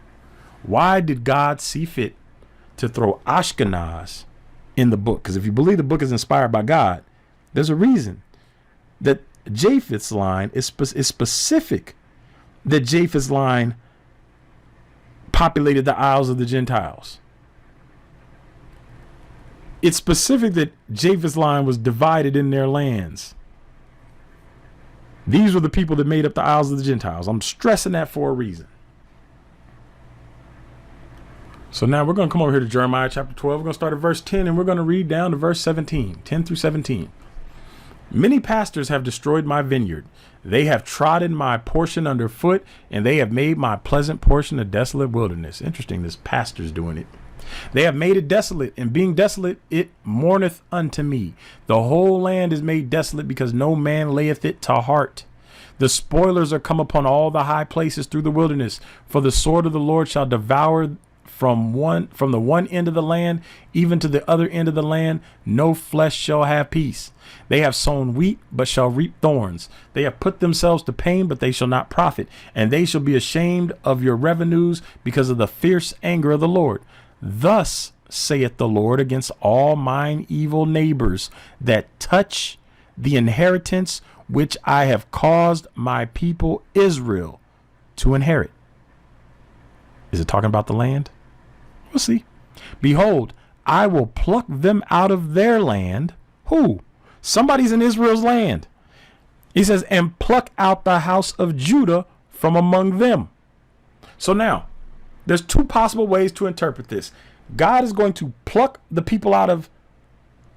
Why did God see fit to throw Ashkenaz in the book? Because if you believe the book is inspired by God, there's a reason that Japheth's line is specific, that Japheth's line populated the isles of the Gentiles. It's specific that Japheth's line was divided in their lands. These were the people that made up the isles of the Gentiles. I'm stressing that for a reason. So now we're going to come over here to Jeremiah chapter 12. We're going to start at verse 10 and we're going to read down to verse 17, 10 through 17. Many pastors have destroyed my vineyard. They have trodden my portion underfoot, and they have made my pleasant portion a desolate wilderness. Interesting, this pastor's doing it. They have made it desolate, and being desolate, it mourneth unto me. The whole land is made desolate, because no man layeth it to heart. The spoilers are come upon all the high places through the wilderness, for the sword of the Lord shall devour from the one end of the land even to the other end of the land. No flesh shall have peace. They have sown wheat, but shall reap thorns. They have put themselves to pain, but they shall not profit. And they shall be ashamed of your revenues because of the fierce anger of the Lord. Thus saith the Lord against all mine evil neighbors that touch the inheritance which I have caused my people Israel to inherit. Is it talking about the land? We'll see. Behold, I will pluck them out of their land. Who? Somebody's in Israel's land. He says, and pluck out the house of Judah from among them. So now, there's two possible ways to interpret this. God is going to pluck the people out of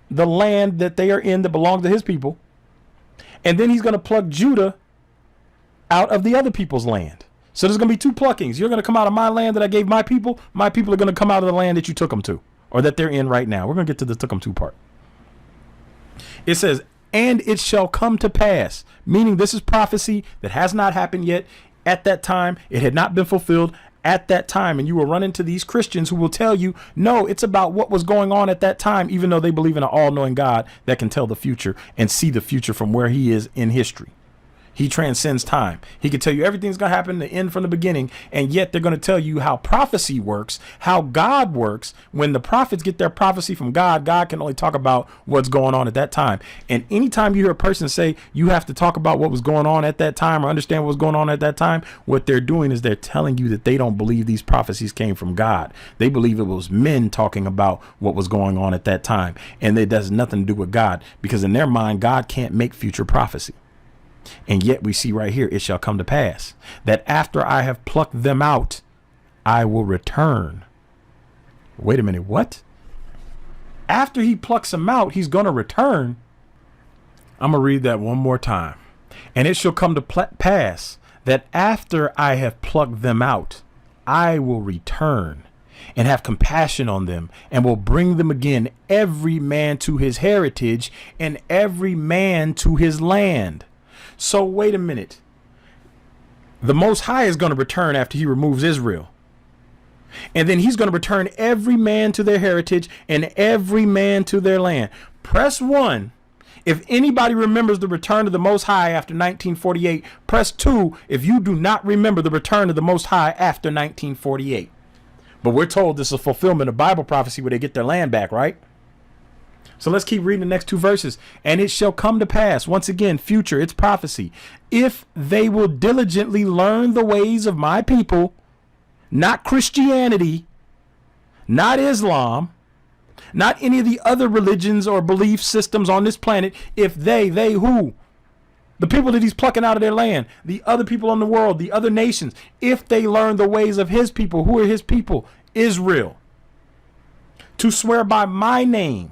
the land that they are in that belongs to his people. And then he's going to pluck Judah out of the other people's land. So there's going to be two pluckings. You're going to come out of my land that I gave my people. My people are going to come out of the land that you took them to, or that they're in right now. We're going to get to the took them to part. It says, and it shall come to pass, meaning this is prophecy that has not happened yet. At that time, it had not been fulfilled at that time. And you will run into these Christians who will tell you, no, it's about what was going on at that time, even though they believe in an all-knowing God that can tell the future and see the future from where he is in history. He transcends time. He can tell you everything's going to happen, the end from the beginning. And yet they're going to tell you how prophecy works, how God works. When the prophets get their prophecy from God, God can only talk about what's going on at that time. And anytime you hear a person say you have to talk about what was going on at that time or understand what was going on at that time, what they're doing is they're telling you that they don't believe these prophecies came from God. They believe it was men talking about what was going on at that time. And it does nothing to do with God, because in their mind, God can't make future prophecy. And yet we see right here, it shall come to pass that after I have plucked them out, I will return. Wait a minute. What? After he plucks them out, he's going to return. I'm going to read that one more time. And it shall come to pass that after I have plucked them out, I will return and have compassion on them, and will bring them again, every man to his heritage and every man to his land. So wait a minute. The Most High is going to return after he removes Israel. And then he's going to return every man to their heritage and every man to their land. Press 1 if anybody remembers the return of the Most High after 1948. Press 2 if you do not remember the return of the Most High after 1948. But we're told this is a fulfillment of Bible prophecy where they get their land back, right? So let's keep reading the next two verses. And it shall come to pass, once again, future, it's prophecy, if they will diligently learn the ways of my people, not Christianity, not Islam, not any of the other religions or belief systems on this planet. If they who? The people that he's plucking out of their land, the other people in the world, the other nations, if they learn the ways of his people. Who are his people? Israel. To swear by my name.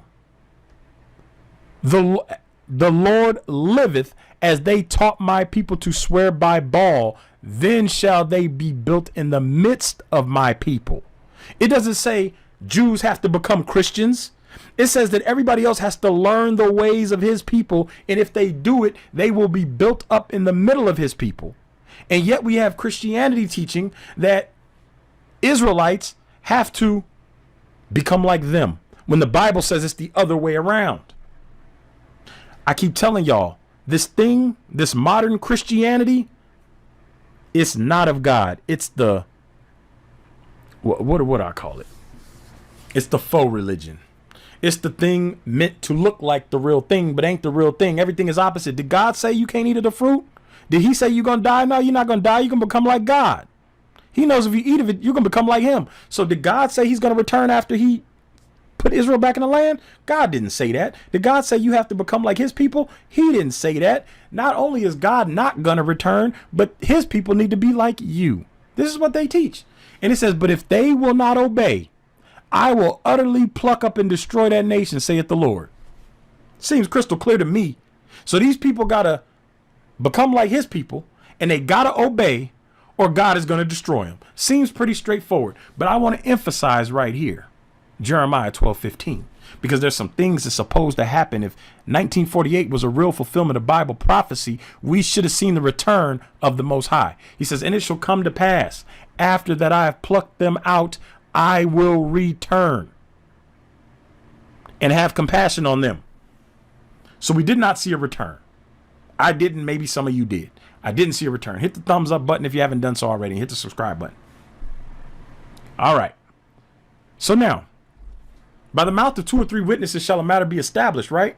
The Lord liveth, as they taught my people to swear by Baal, then shall they be built in the midst of my people. It doesn't say Jews have to become Christians. It says that everybody else has to learn the ways of his people. And if they do it, they will be built up in the middle of his people. And yet we have Christianity teaching that Israelites have to become like them, when the Bible says it's the other way around. I keep telling y'all, this thing, this modern Christianity, it's not of God. It's the, what do I call it? It's the faux religion. It's the thing meant to look like the real thing, but ain't the real thing. Everything is opposite. Did God say you can't eat of the fruit? Did he say you're going to die? No, you're not going to die. You're going to become like God. He knows if you eat of it, you're going to become like him. So did God say he's going to return after he put Israel back in the land? God didn't say that. Did God say you have to become like his people? He didn't say that. Not only is God not going to return, but his people need to be like you. This is what they teach. And it says, but if they will not obey, I will utterly pluck up and destroy that nation, saith the Lord. Seems crystal clear to me. So these people got to become like his people, and they got to obey, or God is going to destroy them. Seems pretty straightforward. But I want to emphasize right here, Jeremiah 12:15, because there's some things that's supposed to happen. If 1948 was a real fulfillment of Bible prophecy, we should have seen the return of the Most High. He says, and it shall come to pass, after that I have plucked them out, I will return and have compassion on them. So we did not see a return. I didn't. Maybe some of you did. I didn't see a return. Hit the thumbs up button if you haven't done so already. Hit the subscribe button. All right. So now, by the mouth of 2 or 3 witnesses shall a matter be established, right?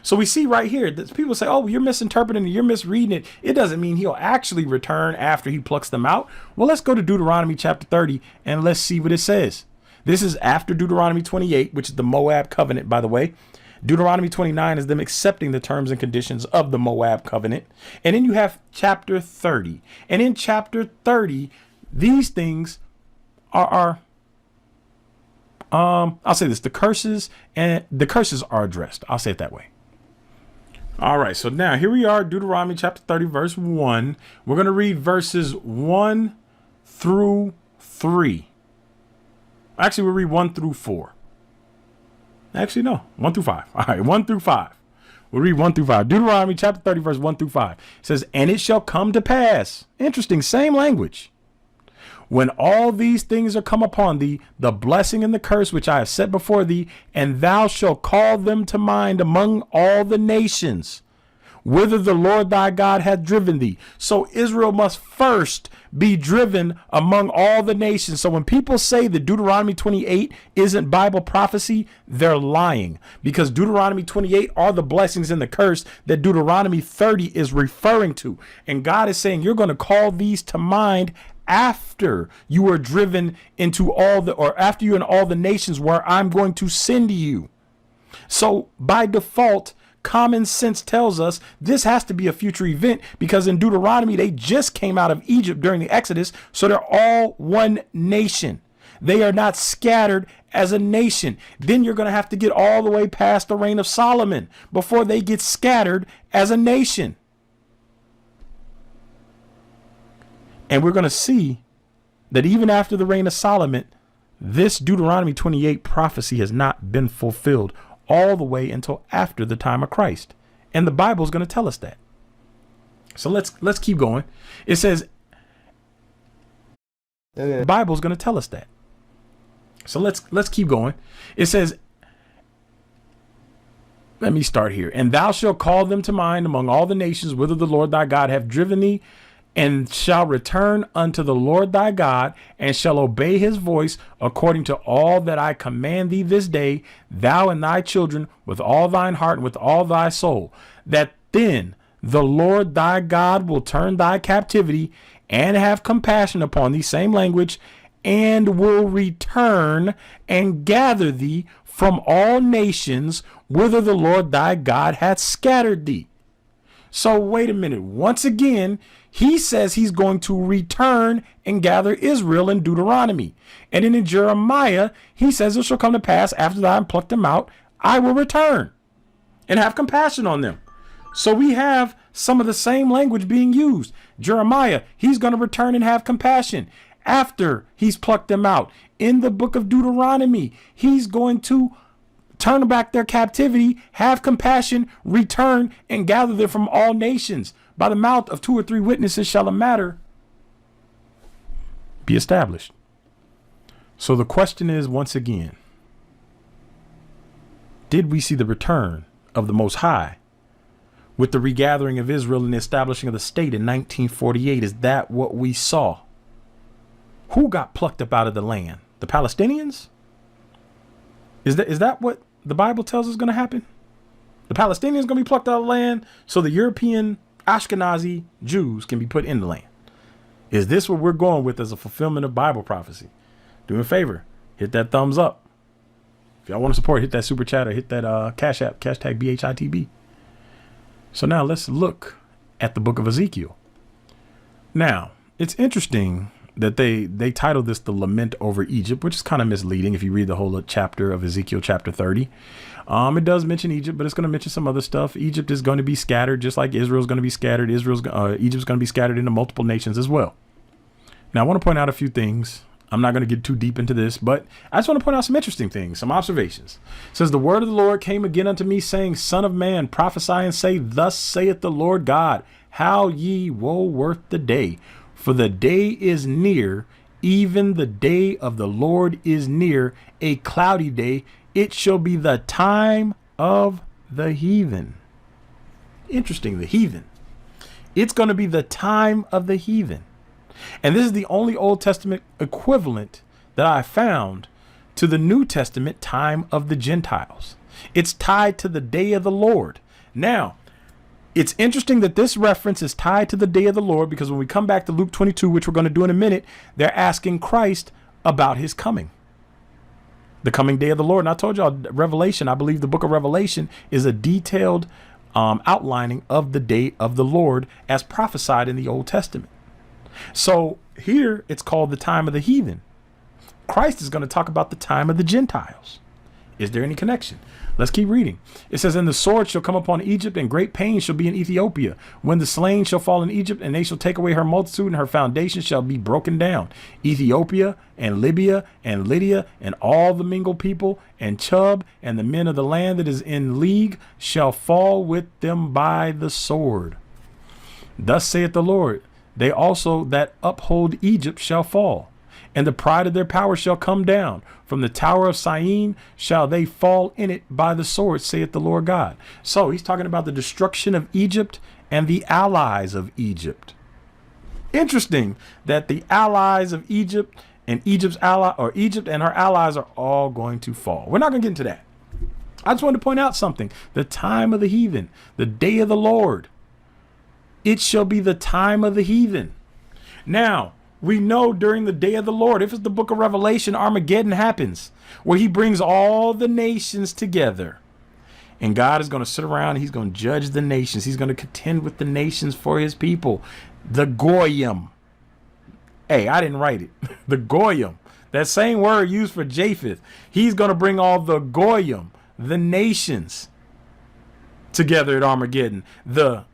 So we see right here that people say, oh, you're misinterpreting it, you're misreading it. It doesn't mean he'll actually return after he plucks them out. Well, let's go to Deuteronomy chapter 30 and let's see what it says. This is after Deuteronomy 28, which is the Moab covenant, by the way. Deuteronomy 29 is them accepting the terms and conditions of the Moab covenant. And then you have chapter 30. And in chapter 30, these things are I'll say this, the curses are addressed. I'll say it that way. All right, so now here we are, Deuteronomy chapter 30, verse 1. We're going to read verses 1 through 3. Actually, we'll read 1 through 4. Actually, no, 1 through 5. All right, 1 through 5. We'll read 1 through 5. Deuteronomy chapter 30, verse 1 through 5. It says, and it shall come to pass. Interesting, same language. When all these things are come upon thee, the blessing and the curse which I have set before thee, and thou shalt call them to mind among all the nations, whither the Lord thy God hath driven thee. So Israel must first be driven among all the nations. So when people say that Deuteronomy 28 isn't Bible prophecy, they're lying, because Deuteronomy 28 are the blessings and the curse that Deuteronomy 30 is referring to. And God is saying you're going to call these to mind after you are driven into after you're in all the nations where I'm going to send you. So by default, common sense tells us this has to be a future event, because in Deuteronomy, they just came out of Egypt during the Exodus. So they're all one nation. They are not scattered as a nation. Then you're going to have to get all the way past the reign of Solomon before they get scattered as a nation. And we're going to see that even after the reign of Solomon, this Deuteronomy 28 prophecy has not been fulfilled all the way until after the time of Christ. And the Bible is going to tell us that. So let's keep going. It says, the Bible is going to tell us that. So let's keep going. It says, let me start here. And thou shalt call them to mind among all the nations whither the Lord thy God hath driven thee, and shall return unto the Lord thy God, and shall obey his voice according to all that I command thee this day, thou and thy children, with all thine heart and with all thy soul, that then the Lord thy God will turn thy captivity and have compassion upon thee, same language, and will return and gather thee from all nations whither the Lord thy God hath scattered thee. So wait a minute. Once again, he says he's going to return and gather Israel in Deuteronomy. And then in Jeremiah, he says it shall come to pass after that I have plucked them out, I will return and have compassion on them. So we have some of the same language being used. Jeremiah, he's going to return and have compassion after he's plucked them out. In the book of Deuteronomy, he's going to turn back their captivity, have compassion, return, and gather them from all nations. By the mouth of 2 or 3 witnesses shall a matter be established. So the question is, once again, did we see the return of the Most High with the regathering of Israel and the establishing of the state in 1948? Is that what we saw? Who got plucked up out of the land? The Palestinians? Is that what the Bible tells us is going to happen? The Palestinians going to be plucked out of the land so the European Ashkenazi Jews can be put in the land. Is this what we're going with as a fulfillment of Bible prophecy? Do me a favor, hit that thumbs up. If y'all want to support, hit that super chat or hit that Cash App, hashtag BHITB. So now let's look at the book of Ezekiel. Now, it's interesting that they titled this the Lament over Egypt, which is kind of misleading if you read the whole chapter of Ezekiel chapter 30. It does mention Egypt, but it's going to mention some other stuff. Egypt is going to be scattered, just like Israel's going to be scattered. Egypt's going to be scattered into multiple nations as well. Now, I want to point out a few things. I'm not going to get too deep into this, but I just want to point out some interesting things, some observations. It says, the word of the Lord came again unto me, saying, Son of man, prophesy and say, Thus saith the Lord God, how ye woe worth the day. For the day is near, even the day of the Lord is near, a cloudy day. It shall be the time of the heathen. Interesting, the heathen. It's going to be the time of the heathen. And this is the only Old Testament equivalent that I found to the New Testament time of the Gentiles. It's tied to the day of the Lord. Now, it's interesting that this reference is tied to the day of the Lord, because when we come back to Luke 22, which we're going to do in a minute, they're asking Christ about his coming, the coming day of the Lord. And I told y'all, Revelation, I believe the book of Revelation is a detailed outlining of the day of the Lord as prophesied in the Old Testament. So here it's called the time of the heathen. Christ is going to talk about the time of the Gentiles. Is there any connection? Let's keep reading. It says, and the sword shall come upon Egypt, and great pain shall be in Ethiopia, when the slain shall fall in Egypt, and they shall take away her multitude, and her foundation shall be broken down. Ethiopia and Libya and Lydia and all the mingled people and Chub and the men of the land that is in league shall fall with them by the sword. Thus saith the Lord, they also that uphold Egypt shall fall, and the pride of their power shall come down. From the tower of Syene shall they fall in it by the sword, saith the Lord God. So he's talking about the destruction of Egypt and the allies of Egypt. Interesting that the allies of Egypt and Egypt's ally, or Egypt and her allies, are all going to fall. We're not going to get into that. I just wanted to point out something. The time of the heathen, the day of the Lord. It shall be the time of the heathen. Now, we know during the day of the Lord, if it's the book of Revelation, Armageddon happens, where he brings all the nations together. And God is going to sit around. He's going to judge the nations. He's going to contend with the nations for his people. The Goyim. Hey, I didn't write it. The Goyim. That same word used for Japheth. He's going to bring all the Goyim, the nations, together at Armageddon. The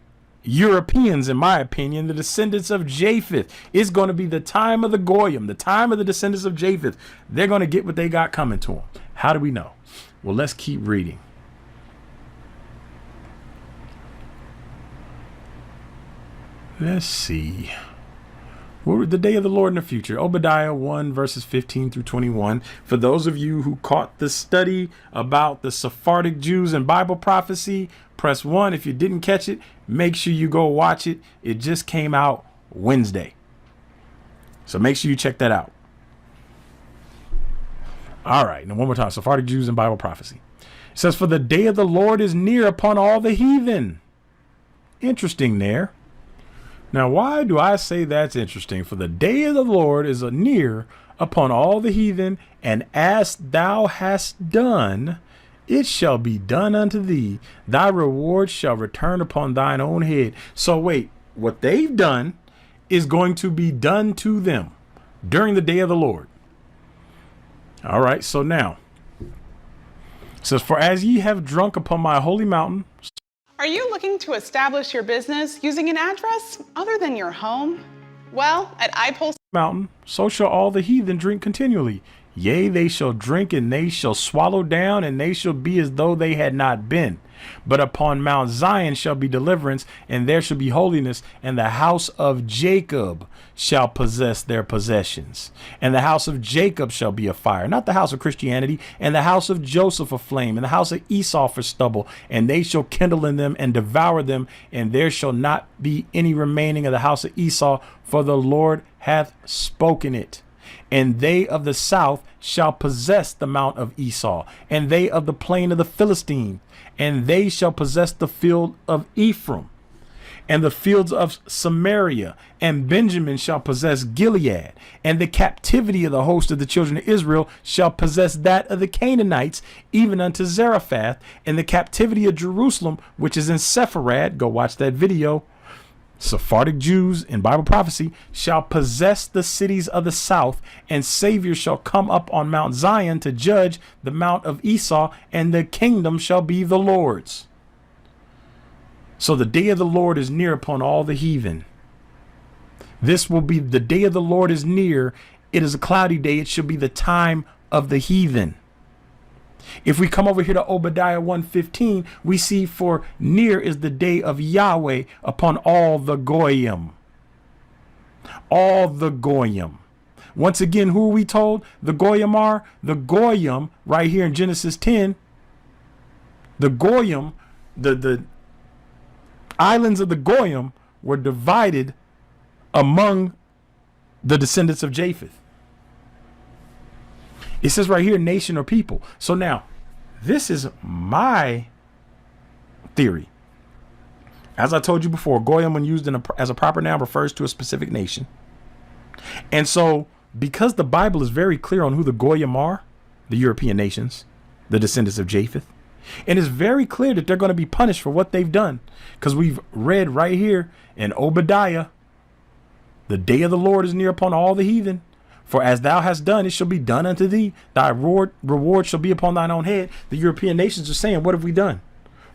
Europeans, in my opinion, the descendants of Japheth, is going to be the time of the Goyim, the time of the descendants of Japheth. They're going to get what they got coming to them. How do we know? Well, let's keep reading. Let's see. The day of the Lord in the future. Obadiah 1 verses 15 through 21. For those of you who caught the study about the Sephardic Jews and Bible prophecy, press 1. If you didn't catch it, make sure you go watch it. It just came out Wednesday. So make sure you check that out. All right. Now one more time. Sephardic Jews and Bible prophecy. It says, for the day of the Lord is near upon all the heathen. Interesting there. Now, why do I say that's interesting? For the day of the Lord is near upon all the heathen, and as thou hast done, it shall be done unto thee. Thy reward shall return upon thine own head. So wait, what they've done is going to be done to them during the day of the Lord. All right, so now, it says, for as ye have drunk upon my holy mountain. Are you looking to establish your business using an address other than your home? Well, at iPulse Mountain, so shall all the heathen drink continually. Yea, they shall drink, and they shall swallow down, and they shall be as though they had not been. But upon Mount Zion shall be deliverance, and there shall be holiness, and the house of Jacob shall possess their possessions. And the house of Jacob shall be a fire, not the house of Christianity, and the house of Joseph a flame, and the house of Esau for stubble, and they shall kindle in them and devour them, and there shall not be any remaining of the house of Esau, for the Lord hath spoken it. And they of the south shall possess the mount of Esau, and they of the plain of the Philistine, and they shall possess the field of Ephraim, and the fields of Samaria, and Benjamin shall possess Gilead, and the captivity of the host of the children of Israel shall possess that of the Canaanites, even unto Zarephath, and the captivity of Jerusalem, which is in Sepharad. Go watch that video. Sephardic Jews in Bible prophecy shall possess the cities of the south, and Savior shall come up on Mount Zion to judge the mount of Esau, and the kingdom shall be the Lord's. So the day of the Lord is near upon all the heathen. This will be the day of the Lord is near. It is a cloudy day. It should be the time of the heathen. If we come over here to Obadiah 1:15, we see for near is the day of Yahweh upon all the Goyim. All the Goyim. Once again, who are we told the Goyim are? The Goyim, right here in Genesis 10, the Goyim, the islands of the Goyim were divided among the descendants of Japheth. It says right here, nation or people. So now, this is my theory. As I told you before, goyim, when used as a proper noun, refers to a specific nation. And so, because the Bible is very clear on who the goyim are, the European nations, the descendants of Japheth, and it's very clear that they're going to be punished for what they've done. Because we've read right here in Obadiah, the day of the Lord is near upon all the heathen. For as thou hast done, it shall be done unto thee. Thy reward shall be upon thine own head. The European nations are saying, what have we done?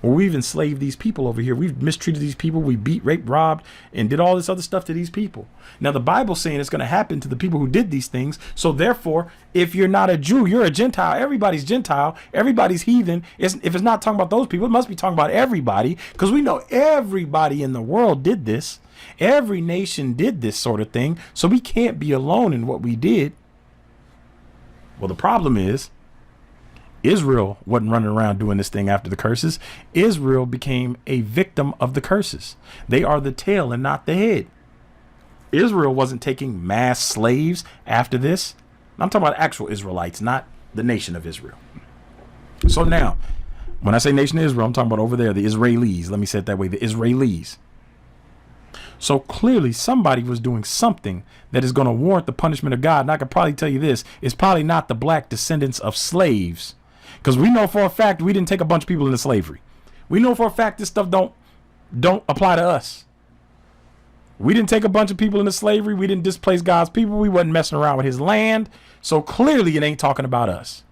Well, we've enslaved these people over here. We've mistreated these people. We beat, raped, robbed, and did all this other stuff to these people. Now, the Bible's saying it's going to happen to the people who did these things. So therefore, if you're not a Jew, you're a Gentile. Everybody's Gentile. Everybody's heathen. If it's not talking about those people, it must be talking about everybody, because we know everybody in the world did this. Every nation did this sort of thing. So we can't be alone in what we did. Well, the problem is, Israel wasn't running around doing this thing after the curses. Israel became a victim of the curses. They are the tail and not the head. Israel wasn't taking mass slaves after this. I'm talking about actual Israelites, not the nation of Israel. So now, when I say nation of Israel, I'm talking about over there, the Israelis. Let me say it that way, the Israelis. So clearly somebody was doing something that is going to warrant the punishment of God. And I could probably tell you this, it's probably not the black descendants of slaves. Because we know for a fact we didn't take a bunch of people into slavery. We know for a fact this stuff don't apply to us. We didn't take a bunch of people into slavery. We didn't displace God's people. We wasn't messing around with his land. So clearly it ain't talking about us.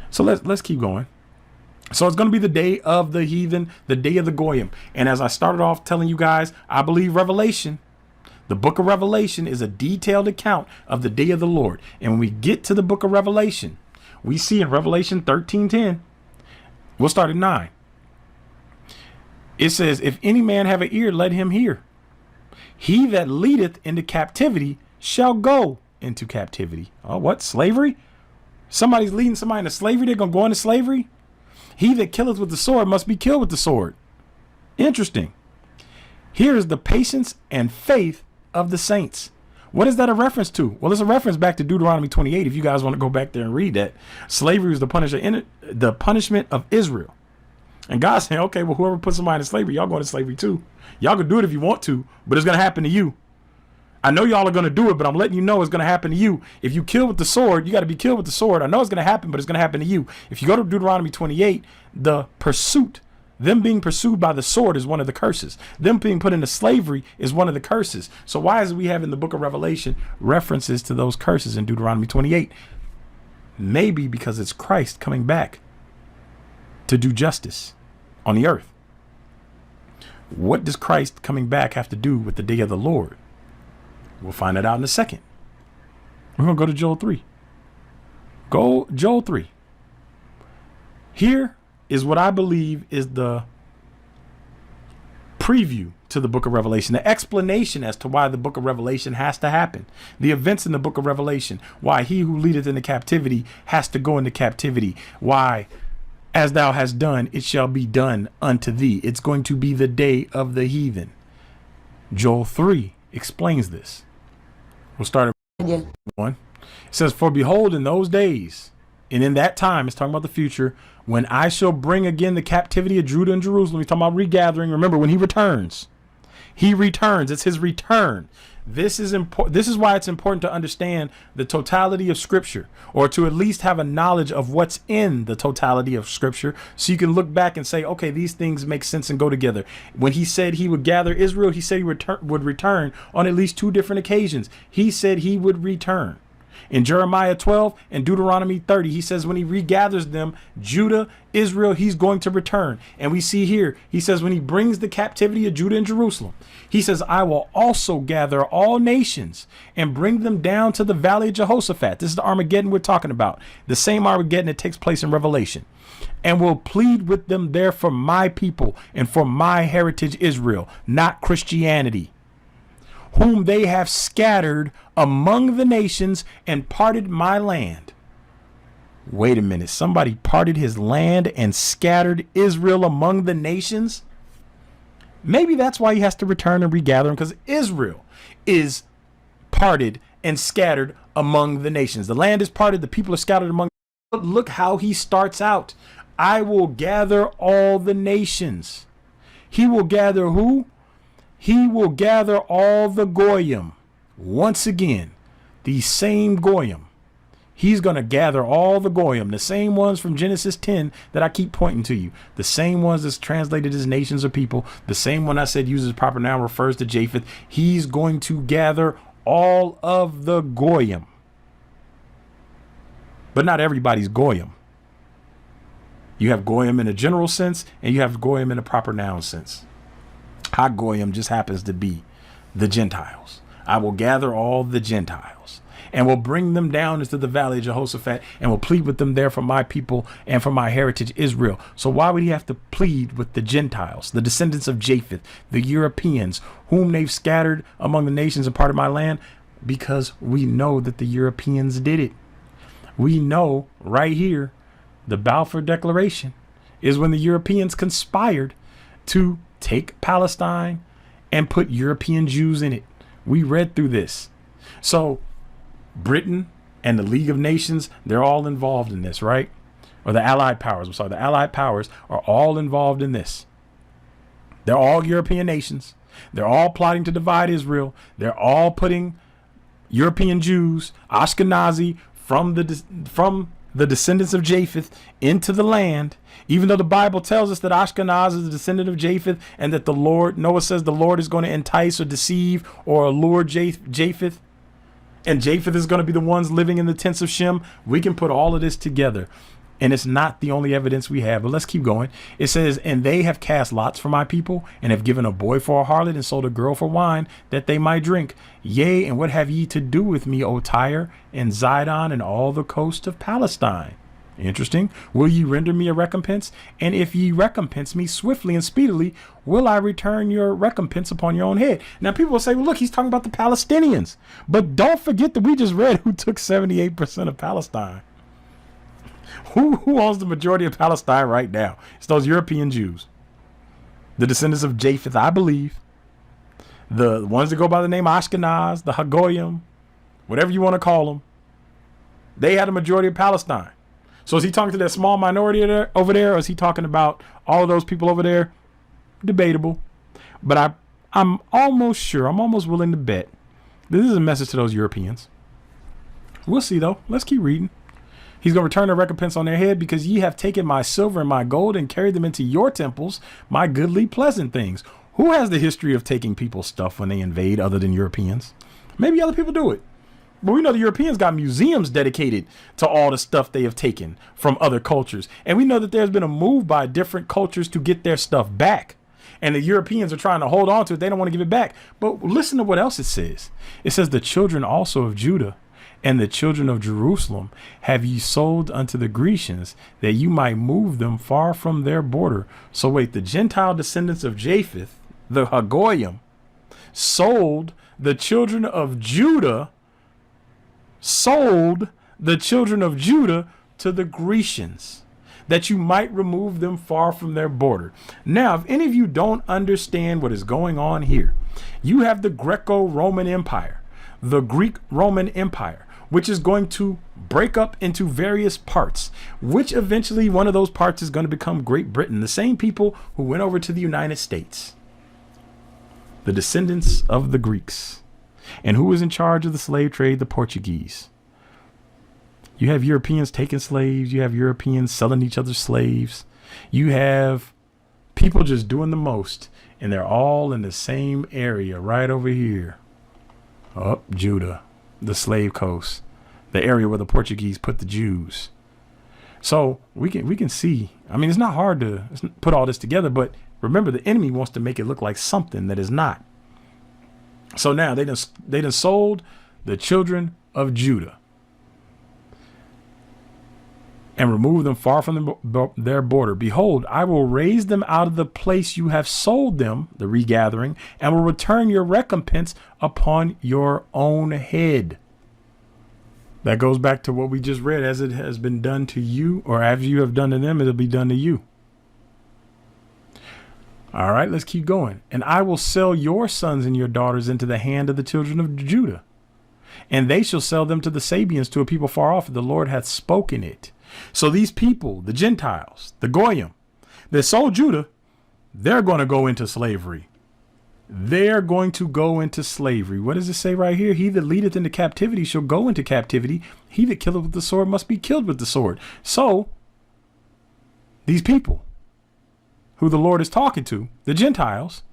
So let's keep going. So it's going to be the day of the heathen, the day of the goyim. And as I started off telling you guys, I believe Revelation, the book of Revelation, is a detailed account of the day of the Lord. And when we get to the book of Revelation, we see in Revelation 13:10, we'll start at 9. It says, if any man have an ear, let him hear. He that leadeth into captivity shall go into captivity. Oh, what? Slavery? Somebody's leading somebody into slavery. They're going to go into slavery. He that killeth with the sword must be killed with the sword. Interesting. Here is the patience and faith of the saints. What is that a reference to? Well, it's a reference back to Deuteronomy 28. If you guys want to go back there and read that, slavery was the punishment of Israel. And God's saying, okay, well, whoever puts somebody in slavery, y'all going to slavery too. Y'all can do it if you want to, but it's going to happen to you. I know y'all are going to do it, but I'm letting you know it's going to happen to you. If you kill with the sword, you got to be killed with the sword. I know it's going to happen, but it's going to happen to you. If you go to Deuteronomy 28, the pursuit, them being pursued by the sword is one of the curses. Them being put into slavery is one of the curses. So why is we have in the book of Revelation references to those curses in Deuteronomy 28? Maybe because it's Christ coming back to do justice on the earth. What does Christ coming back have to do with the day of the Lord? We'll find it out in a second. We're going to go to Joel 3. Go Joel 3. Here is what I believe is the preview to the book of Revelation, the explanation as to why the book of Revelation has to happen. The events in the book of Revelation, why he who leadeth into captivity has to go into captivity, why as thou hast done, it shall be done unto thee. It's going to be the day of the heathen. Joel 3 explains this. We'll start at 1. It says, for behold, in those days, and in that time, it's talking about the future, when I shall bring again the captivity of Judah and Jerusalem. He's talking about regathering. Remember, when he returns, it's his return. This is important. This is why it's important to understand the totality of Scripture, or to at least have a knowledge of what's in the totality of Scripture, so you can look back and say, okay, these things make sense and go together. When he said he would gather Israel, he said he would return on at least 2 different occasions. He said he would return. In Jeremiah 12 and Deuteronomy 30, he says when he regathers them, Judah, Israel, he's going to return. And we see here, he says when he brings the captivity of Judah and Jerusalem, he says, I will also gather all nations and bring them down to the valley of Jehoshaphat. This is the Armageddon we're talking about. The same Armageddon that takes place in Revelation. And will plead with them there for my people and for my heritage Israel, not Christianity, whom they have scattered among the nations and parted my land. Wait a minute. Somebody parted his land and scattered Israel among the nations? Maybe that's why he has to return and regather them, because Israel is parted and scattered among the nations. The land is parted, the people are scattered among. But look how he starts out. I will gather all the nations. He will gather who? He will gather all the Goyim. Once again, the same Goyim. He's going to gather all the Goyim, the same ones from Genesis 10 that I keep pointing to you. The same ones that's translated as nations or people. The same one I said uses proper noun refers to Japheth. He's going to gather all of the Goyim. But not everybody's Goyim. You have Goyim in a general sense, and you have Goyim in a proper noun sense. Ha-Goyim just happens to be the Gentiles. I will gather all the Gentiles and will bring them down into the valley of Jehoshaphat and will plead with them there for my people and for my heritage Israel. So why would he have to plead with the Gentiles, the descendants of Japheth, the Europeans, whom they've scattered among the nations and part of my land? Because we know that the Europeans did it. We know right here, the Balfour Declaration is when the Europeans conspired to take Palestine and put European Jews in it. We read through this. So Britain and the League of Nations, they're all involved in this, right? Or the Allied powers. I'm sorry, the Allied powers are all involved in this. They're all European nations. They're all plotting to divide Israel. They're all putting European Jews, Ashkenazi, from the descendants of Japheth into the land, even though the Bible tells us that Ashkenaz is the descendant of Japheth and that the Lord, Noah says the Lord is going to entice or deceive or allure Japheth, and Japheth is going to be the ones living in the tents of Shem. We can put all of this together, and it's not the only evidence we have, but let's keep going. It says, and they have cast lots for my people and have given a boy for a harlot and sold a girl for wine that they might drink. Yea, and what have ye to do with me, O Tyre and Zidon and all the coast of Palestine? Interesting. Will ye render me a recompense? And if ye recompense me swiftly and speedily, will I return your recompense upon your own head? Now people will say, well, look, he's talking about the Palestinians. But don't forget that we just read who took 78% of Palestine. Who owns the majority of Palestine right now? It's those European Jews, the descendants of Japheth, I believe. The ones that go by the name Ashkenaz, the Hagoyim, whatever you want to call them. They had a majority of Palestine. So is he talking to that small minority over there, or is he talking about all of those people over there? Debatable. But I'm almost sure, I'm almost willing to bet this is a message to those Europeans. We'll see, though. Let's keep reading. He's going to return a recompense on their head, because ye have taken my silver and my gold and carried them into your temples, my goodly pleasant things. Who has the history of taking people's stuff when they invade other than Europeans? Maybe other people do it. But we know the Europeans got museums dedicated to all the stuff they have taken from other cultures. And we know that there's been a move by different cultures to get their stuff back. And the Europeans are trying to hold on to it. They don't want to give it back. But listen to what else it says. It says, the children also of Judah and the children of Jerusalem have ye sold unto the Grecians, that you might move them far from their border. So wait, the Gentile descendants of Japheth, the Hagoyim, sold the children of Judah, to the Grecians, that you might remove them far from their border. Now, if any of you don't understand what is going on here, you have the Greco-Roman Empire, the Greek Roman Empire, which is going to break up into various parts, which eventually one of those parts is going to become Great Britain, the same people who went over to the United States, the descendants of the Greeks. And who was in charge of the slave trade? The Portuguese. You have Europeans taking slaves. You have Europeans selling each other slaves. You have people just doing the most, and they're all in the same area right over here. Up Judah, the slave coast, the area where the Portuguese put the Jews. So we can see, I mean, it's not hard to put all this together, but remember, the enemy wants to make it look like something that is not. So now they done sold the children of Judah and remove them far from their border. Behold, I will raise them out of the place you have sold them, the regathering, and will return your recompense upon your own head. That goes back to what we just read. As it has been done to you, or as you have done to them, it'll be done to you. All right, let's keep going. And I will sell your sons and your daughters into the hand of the children of Judah. and they shall sell them to the Sabians, to a people far off. The Lord hath spoken it. So these people, the Gentiles, the Goyim, that sold Judah, they're going to go into slavery. They're going to go into slavery. What does it say right here? He that leadeth into captivity shall go into captivity. He that killeth with the sword must be killed with the sword. So these people who the Lord is talking to, the Gentiles,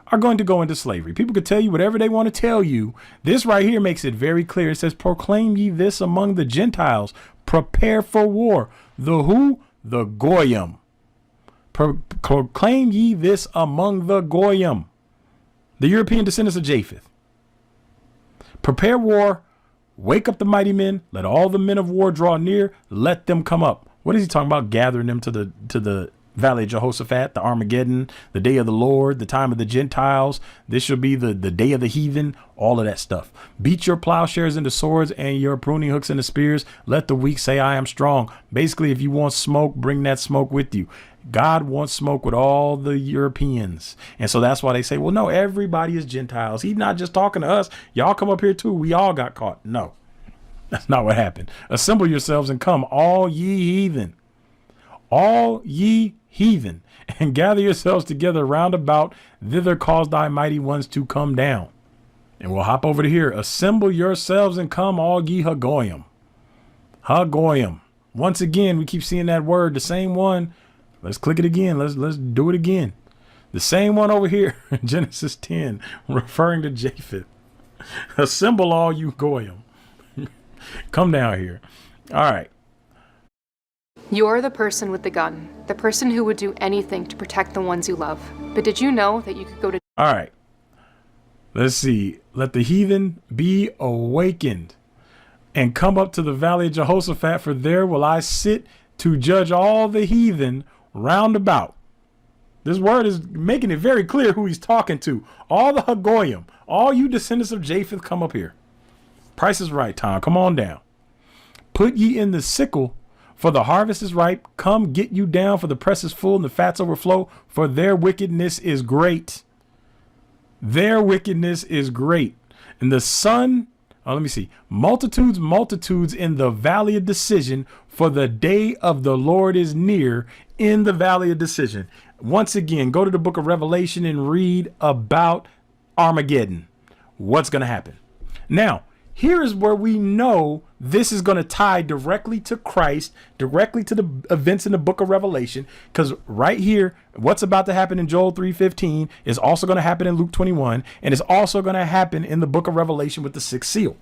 are going to go into slavery. People could tell you whatever they want to tell you. This right here makes it very clear. It says, proclaim ye this among the Gentiles. Prepare for war. The who? The Goyim. Proclaim ye this among the Goyim, the European descendants of Japheth. Prepare war. Wake up the mighty men. Let all the men of war draw near. Let them come up. What is he talking about? Gathering them to the Valley of Jehoshaphat, the Armageddon, the day of the Lord, the time of the Gentiles. This shall be the day of the heathen, all of that stuff. Beat your plowshares into swords and your pruning hooks into spears. Let the weak say, I am strong. Basically, if you want smoke, bring that smoke with you. God wants smoke with all the Europeans. And so that's why they say, well, no, everybody is Gentiles. He's not just talking to us. Y'all come up here too. We all got caught. No, that's not what happened. Assemble yourselves and come, all ye heathen. All ye heathen, and gather yourselves together round about. Thither cause thy mighty ones to come down. And we'll hop over to here. Assemble yourselves and come, all ye Hagoyim. Hagoyim. Once again, we keep seeing that word, the same one. Let's click it again. Let's do it again. The same one over here in Genesis 10, referring to Japheth. Assemble all you Goyim. Come down here. All right. You're the person with the gun, the person who would do anything to protect the ones you love. But did you know that you could go to... All right. Let's see. Let the heathen be awakened and come up to the valley of Jehoshaphat, for there will I sit to judge all the heathen round about. This word is making it very clear who he's talking to. All the Hagoyim, all you descendants of Japheth, come up here. Price is right, Tom. Come on down. Put ye in the sickle, for the harvest is ripe. Come, get you down, for the press is full and the fats overflow, for their wickedness is great. Their wickedness is great. And the sun, let me see, multitudes in the valley of decision, for the day of the Lord is near in the valley of decision. Once again, go to the book of Revelation and read about Armageddon. What's going to happen? Now, here is where we know this is going to tie directly to Christ, directly to the events in the book of Revelation, because right here, what's about to happen in Joel 3:15 is also going to happen in Luke 21, and is also going to happen in the book of Revelation with the sixth seal.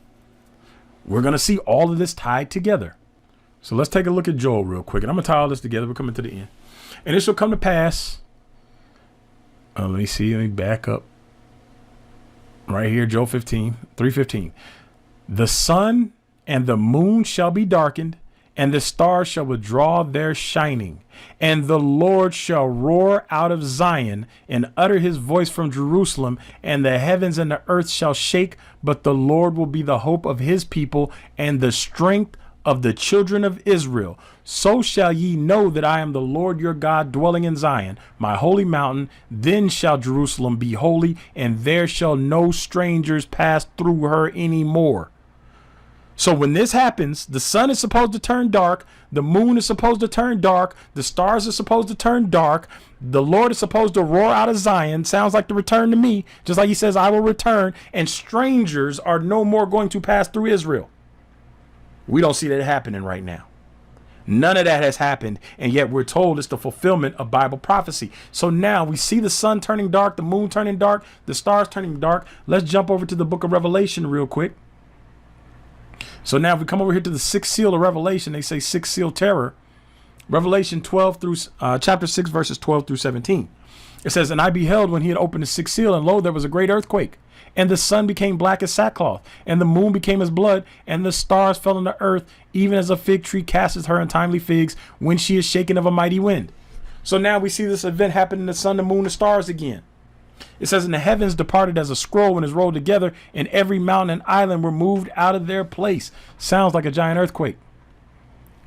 We're going to see all of this tied together. So let's take a look at Joel real quick, and I'm going to tie all this together. We're coming to the end. And it shall come to pass. Let me back up. Right here, Joel 3:15. The sun and the moon shall be darkened, and the stars shall withdraw their shining. And the Lord shall roar out of Zion and utter his voice from Jerusalem, and the heavens and the earth shall shake, but the Lord will be the hope of his people and the strength of the children of Israel. So shall ye know that I am the Lord your God, dwelling in Zion, my holy mountain. Then shall Jerusalem be holy, and there shall no strangers pass through her any more. So when this happens, the sun is supposed to turn dark. The moon is supposed to turn dark. The stars are supposed to turn dark. The Lord is supposed to roar out of Zion. Sounds like the return to me, just like he says, I will return. And strangers are no more going to pass through Israel. We don't see that happening right now. None of that has happened. And yet we're told it's the fulfillment of Bible prophecy. So now we see the sun turning dark, the moon turning dark, the stars turning dark. Let's jump over to the book of Revelation real quick. So now if we come over here to the sixth seal of Revelation, they say sixth seal terror. Revelation 12 through chapter 6, verses 12 through 17. It says, and I beheld when he had opened the sixth seal, and lo, there was a great earthquake. And the sun became black as sackcloth, and the moon became as blood, and the stars fell on the earth, even as a fig tree casteth her untimely figs when she is shaken of a mighty wind. So now we see this event happen in the sun, the moon, the stars again. It says, and the heavens departed as a scroll when it's rolled together, and every mountain and island were moved out of their place. Sounds like a giant earthquake.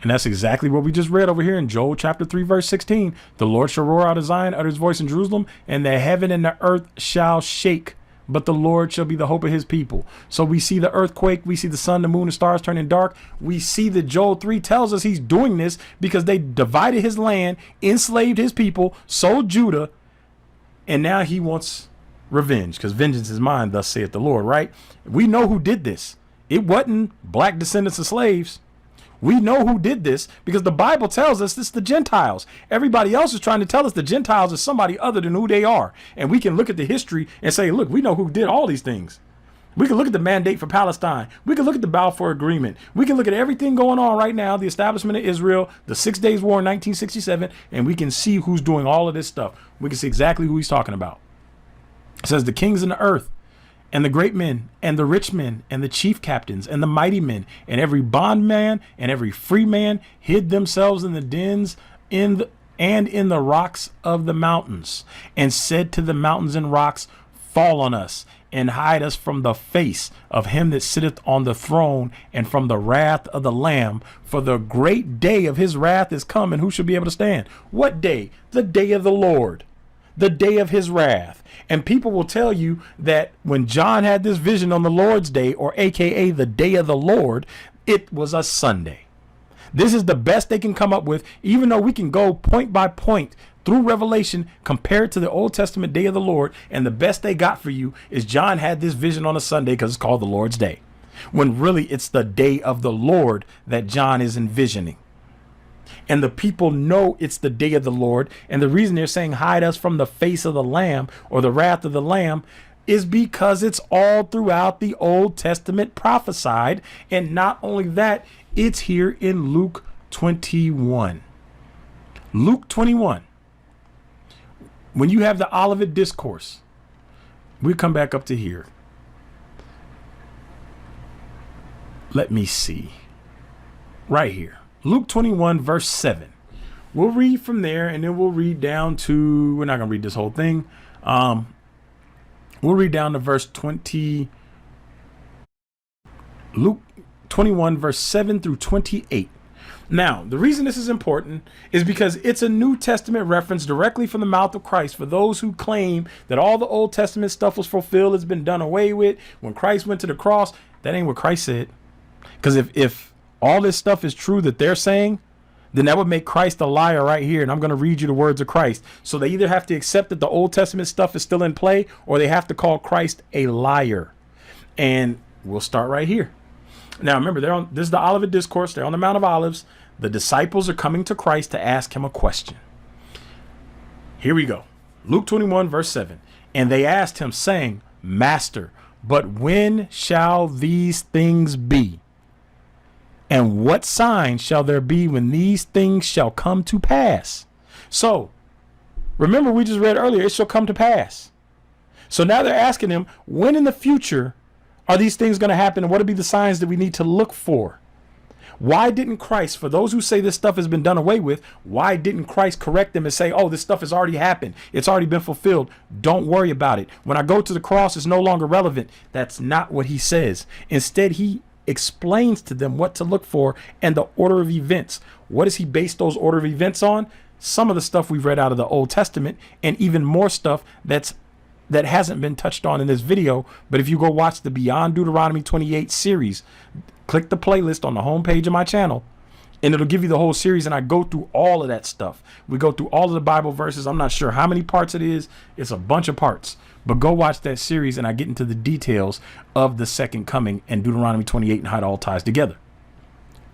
And that's exactly what we just read over here in Joel chapter 3, verse 16. The Lord shall roar out of Zion, utter his voice in Jerusalem, and the heaven and the earth shall shake. but the Lord shall be the hope of his people. So we see the earthquake, we see the sun, the moon, and stars turning dark. We see that Joel 3 tells us he's doing this because they divided his land, enslaved his people, sold Judah, and now he wants revenge because vengeance is mine, thus saith the Lord, right? We know who did this. It wasn't black descendants of slaves. We know who did this because the Bible tells us it's the Gentiles. Everybody else is trying to tell us the Gentiles is somebody other than who they are. And we can look at the history and say, look, we know who did all these things. We can look at the mandate for Palestine. We can look at the Balfour Agreement. We can look at everything going on right now, the establishment of Israel, the 6 Days War in 1967, and we can see who's doing all of this stuff. We can see exactly who he's talking about. It says the kings in the earth, and the great men, and the rich men, and the chief captains, and the mighty men, and every bondman, and every free man hid themselves in the dens in the rocks of the mountains, and said to the mountains and rocks, fall on us, and hide us from the face of him that sitteth on the throne, and from the wrath of the Lamb. For the great day of his wrath is come, and who shall be able to stand? What day? The day of the Lord, the day of his wrath. And people will tell you that when John had this vision on the Lord's day, or AKA the day of the Lord, it was a Sunday. This is the best they can come up with, even though we can go point by point through Revelation compared to the Old Testament day of the Lord. And the best they got for you is John had this vision on a Sunday because it's called the Lord's Day, when really it's the day of the Lord that John is envisioning. And the people know it's the day of the Lord. And the reason they're saying hide us from the face of the Lamb or the wrath of the Lamb is because it's all throughout the Old Testament prophesied. And not only that, it's here in Luke 21. Luke 21. When you have the Olivet Discourse, we come back up to here. Let me see. Right here. Luke 21, verse 7. We'll read from there, and then we'll read down to, we're not going to read this whole thing. We'll read down to verse 20. Luke 21, verse 7 through 28. Now, the reason this is important is because it's a New Testament reference directly from the mouth of Christ for those who claim that all the Old Testament stuff was fulfilled, it's been done away with. When Christ went to the cross, that ain't what Christ said. Because if all this stuff is true that they're saying, then that would make Christ a liar right here. And I'm going to read you the words of Christ. So they either have to accept that the Old Testament stuff is still in play, or they have to call Christ a liar. And we'll start right here. Now, remember, this is the Olivet Discourse. They're on the Mount of Olives. The disciples are coming to Christ to ask him a question. Here we go. Luke 21, verse 7. And they asked him, saying, Master, but when shall these things be? And what sign shall there be when these things shall come to pass? So, remember we just read earlier, it shall come to pass. So now they're asking him, when in the future are these things going to happen? And what would be the signs that we need to look for? Why didn't Christ, for those who say this stuff has been done away with, why didn't Christ correct them and say, oh, this stuff has already happened. It's already been fulfilled. Don't worry about it. When I go to the cross, it's no longer relevant. That's not what he says. Instead, he explains to them what to look for and the order of events. What does he base those order of events on? Some of the stuff we've read out of the Old Testament, and even more stuff that hasn't been touched on in this video. But if you go watch the Beyond Deuteronomy 28 series, click the playlist on the homepage of my channel, and it'll give you the whole series. And I go through all of that stuff. We go through all of the Bible verses. I'm not sure how many parts it is. It's a bunch of parts. But go watch that series, and I get into the details of the second coming and Deuteronomy 28 and how it all ties together.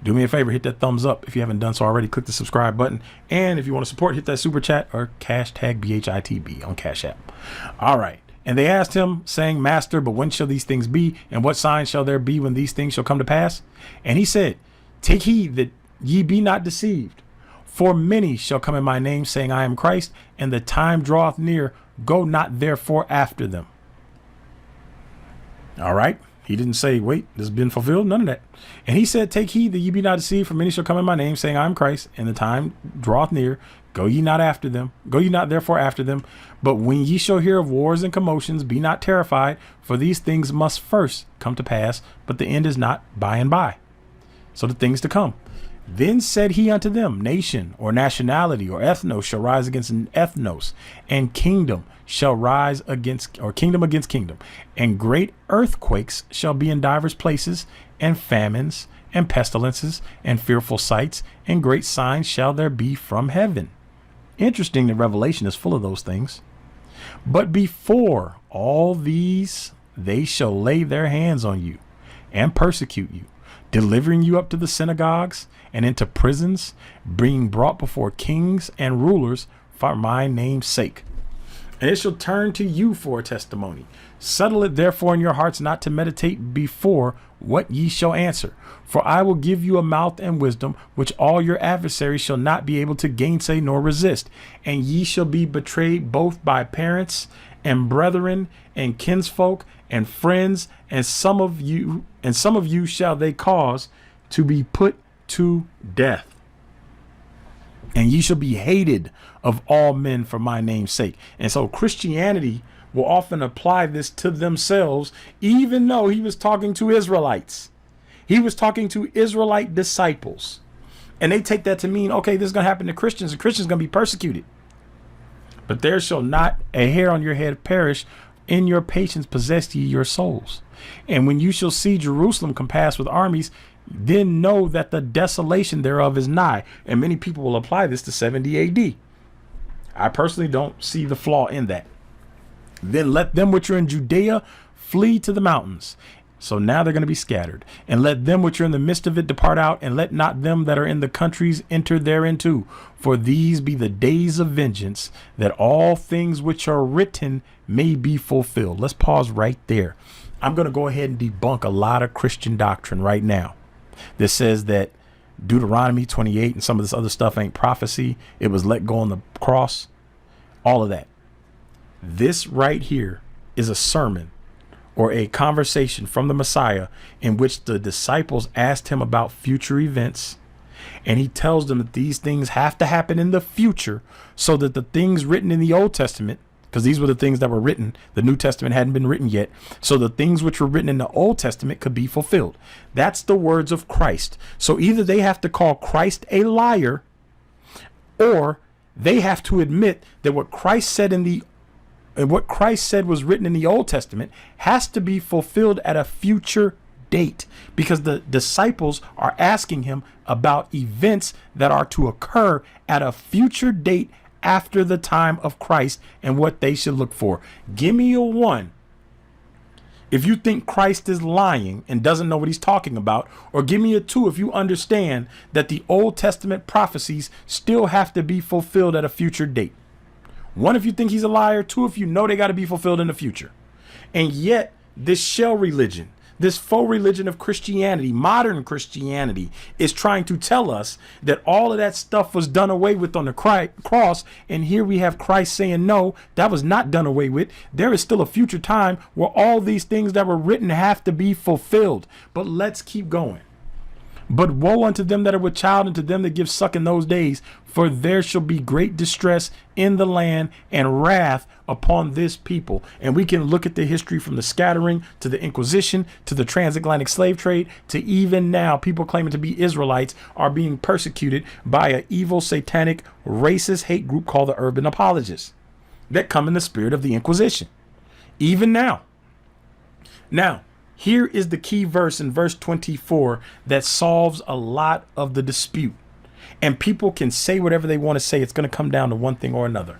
Do me a favor, hit that thumbs up if you haven't done so already. Click the subscribe button. And if you want to support, hit that super chat or hashtag BHITB on Cash App. All right. And they asked him, saying, Master, but when shall these things be? And what sign shall there be when these things shall come to pass? And he said, Take heed that ye be not deceived. For many shall come in my name, saying, I am Christ, and the time draweth near. Go not therefore after them. All right. He didn't say, wait, this has been fulfilled. None of that. And he said, Take heed that ye be not deceived, for many shall come in my name, saying, I am Christ, and the time draweth near. Go ye not after them. Go ye not therefore after them. But when ye shall hear of wars and commotions, be not terrified, for these things must first come to pass, but the end is not by and by. So the things to come. Then said he unto them, nation or nationality or ethnos shall rise against ethnos, and kingdom shall rise against, or kingdom against kingdom, and great earthquakes shall be in divers places, and famines and pestilences and fearful sights, and great signs shall there be from heaven. Interesting that Revelation is full of those things. But before all these, they shall lay their hands on you and persecute you, delivering you up to the synagogues and into prisons, being brought before kings and rulers for my name's sake. And it shall turn to you for a testimony. Settle it therefore in your hearts not to meditate before what ye shall answer. For I will give you a mouth and wisdom, which all your adversaries shall not be able to gainsay nor resist. And ye shall be betrayed both by parents and brethren and kinsfolk and friends, and some of you shall they cause to be put to death. And ye shall be hated of all men for my name's sake. And so Christianity will often apply this to themselves, even though he was talking to Israelites. He was talking to Israelite disciples. And they take that to mean, okay, this is going to happen to Christians, and Christians are going to be persecuted. But there shall not a hair on your head perish. In your patience possess ye your souls. And when you shall see Jerusalem compassed with armies, then know that the desolation thereof is nigh. And many people will apply this to 70 AD. I personally don't see the flaw in that. Then let them which are in Judea flee to the mountains. So now they're going to be scattered. And let them which are in the midst of it depart out, and let not them that are in the countries enter thereinto. For these be the days of vengeance, that all things which are written may be fulfilled. Let's pause right there. I'm going to go ahead and debunk a lot of Christian doctrine right now that says that Deuteronomy 28 and some of this other stuff ain't prophecy. It was let go on the cross. All of that. This right here is a sermon or a conversation from the Messiah in which the disciples asked him about future events. And he tells them that these things have to happen in the future so that the things written in the Old Testament, because these were the things that were written, the New Testament hadn't been written yet. So the things which were written in the Old Testament could be fulfilled. That's the words of Christ. So either they have to call Christ a liar, or they have to admit that what Christ said what Christ said was written in the Old Testament has to be fulfilled at a future date, because the disciples are asking him about events that are to occur at a future date after the time of Christ and what they should look for. Give me a 1 if you think Christ is lying and doesn't know what he's talking about, or give me a 2 if you understand that the Old Testament prophecies still have to be fulfilled at a future date. 1 if you think he's a liar, 2 if you know they got to be fulfilled in the future. And yet this shell religion, this faux religion of Christianity, modern Christianity, is trying to tell us that all of that stuff was done away with on the cross. And here we have Christ saying, no, that was not done away with. There is still a future time where all these things that were written have to be fulfilled. But let's keep going. But woe unto them that are with child, and to them that give suck in those days, for there shall be great distress in the land and wrath upon this people. And we can look at the history from the scattering to the Inquisition to the transatlantic slave trade to even now people claiming to be Israelites are being persecuted by an evil, satanic, racist hate group called the Urban Apologists that come in the spirit of the Inquisition. Even now. Now, here is the key verse in verse 24 that solves a lot of the dispute. And people can say whatever they want to say. It's going to come down to one thing or another.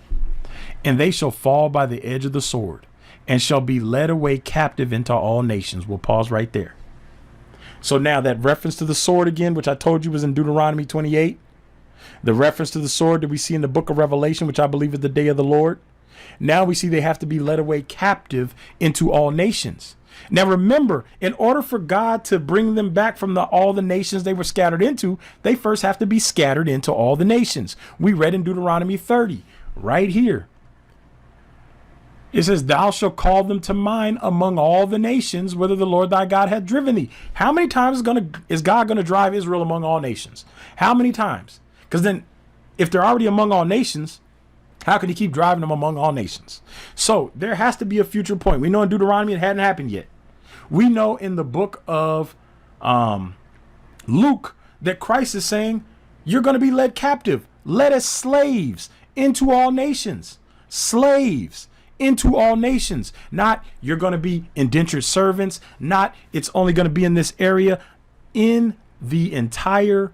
And they shall fall by the edge of the sword, and shall be led away captive into all nations. We'll pause right there. So now that reference to the sword again, which I told you was in Deuteronomy 28, the reference to the sword that we see in the book of Revelation, which I believe is the day of the Lord. Now we see they have to be led away captive into all nations. Now, remember, in order for God to bring them back from all the nations they were scattered into, they first have to be scattered into all the nations. We read in Deuteronomy 30 right here. It says, thou shalt call them to mind among all the nations, whither the Lord thy God hath driven thee. How many times is God going to drive Israel among all nations? How many times? Because then if they're already among all nations, how can he keep driving them among all nations? So there has to be a future point. We know in Deuteronomy it hadn't happened yet. We know in the book of Luke that Christ is saying, you're going to be led captive, led as slaves into all nations. Slaves into all nations. Not you're going to be indentured servants. Not it's only going to be in this area. In the entire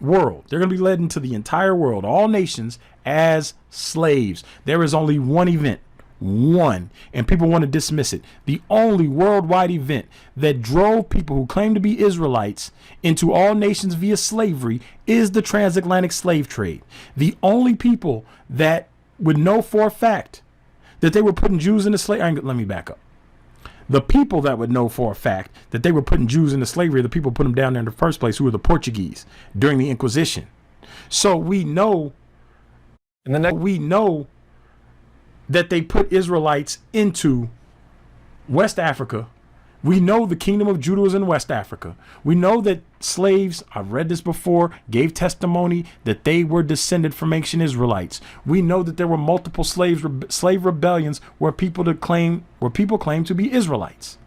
world. They're going to be led into the entire world, all nations, as slaves. There is only one event. One, and people want to dismiss it. The only worldwide event that drove people who claim to be Israelites into all nations via slavery is the transatlantic slave trade. The only people that would know for a fact that they were putting Jews into slavery. Let me back up. The people that would know for a fact that they were putting Jews into slavery are the people who put them down there in the first place, who were the Portuguese during the Inquisition. So we know, that they put Israelites into West Africa. We know the kingdom of Judah was in West Africa. We know that slaves, I've read this before, gave testimony that they were descended from ancient Israelites. We know that there were multiple slave rebellions where people claim to be Israelites.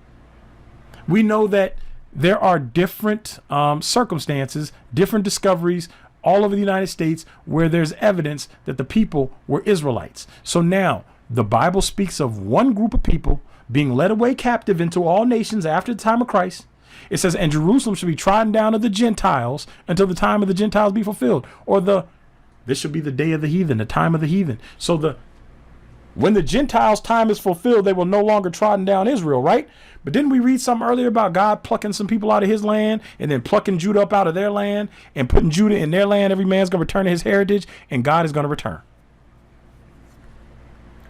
We know that there are different circumstances, different discoveries all over the United States where there's evidence that the people were Israelites. So now the Bible speaks of one group of people being led away captive into all nations after the time of Christ. It says, and Jerusalem should be trodden down of the Gentiles until the time of the Gentiles be fulfilled. Or this should be the day of the heathen, the time of the heathen. So when the Gentiles' time is fulfilled, they will no longer trodden down Israel, right? But didn't we read something earlier about God plucking some people out of his land and then plucking Judah up out of their land and putting Judah in their land? Every man's going to return to his heritage and God is going to return.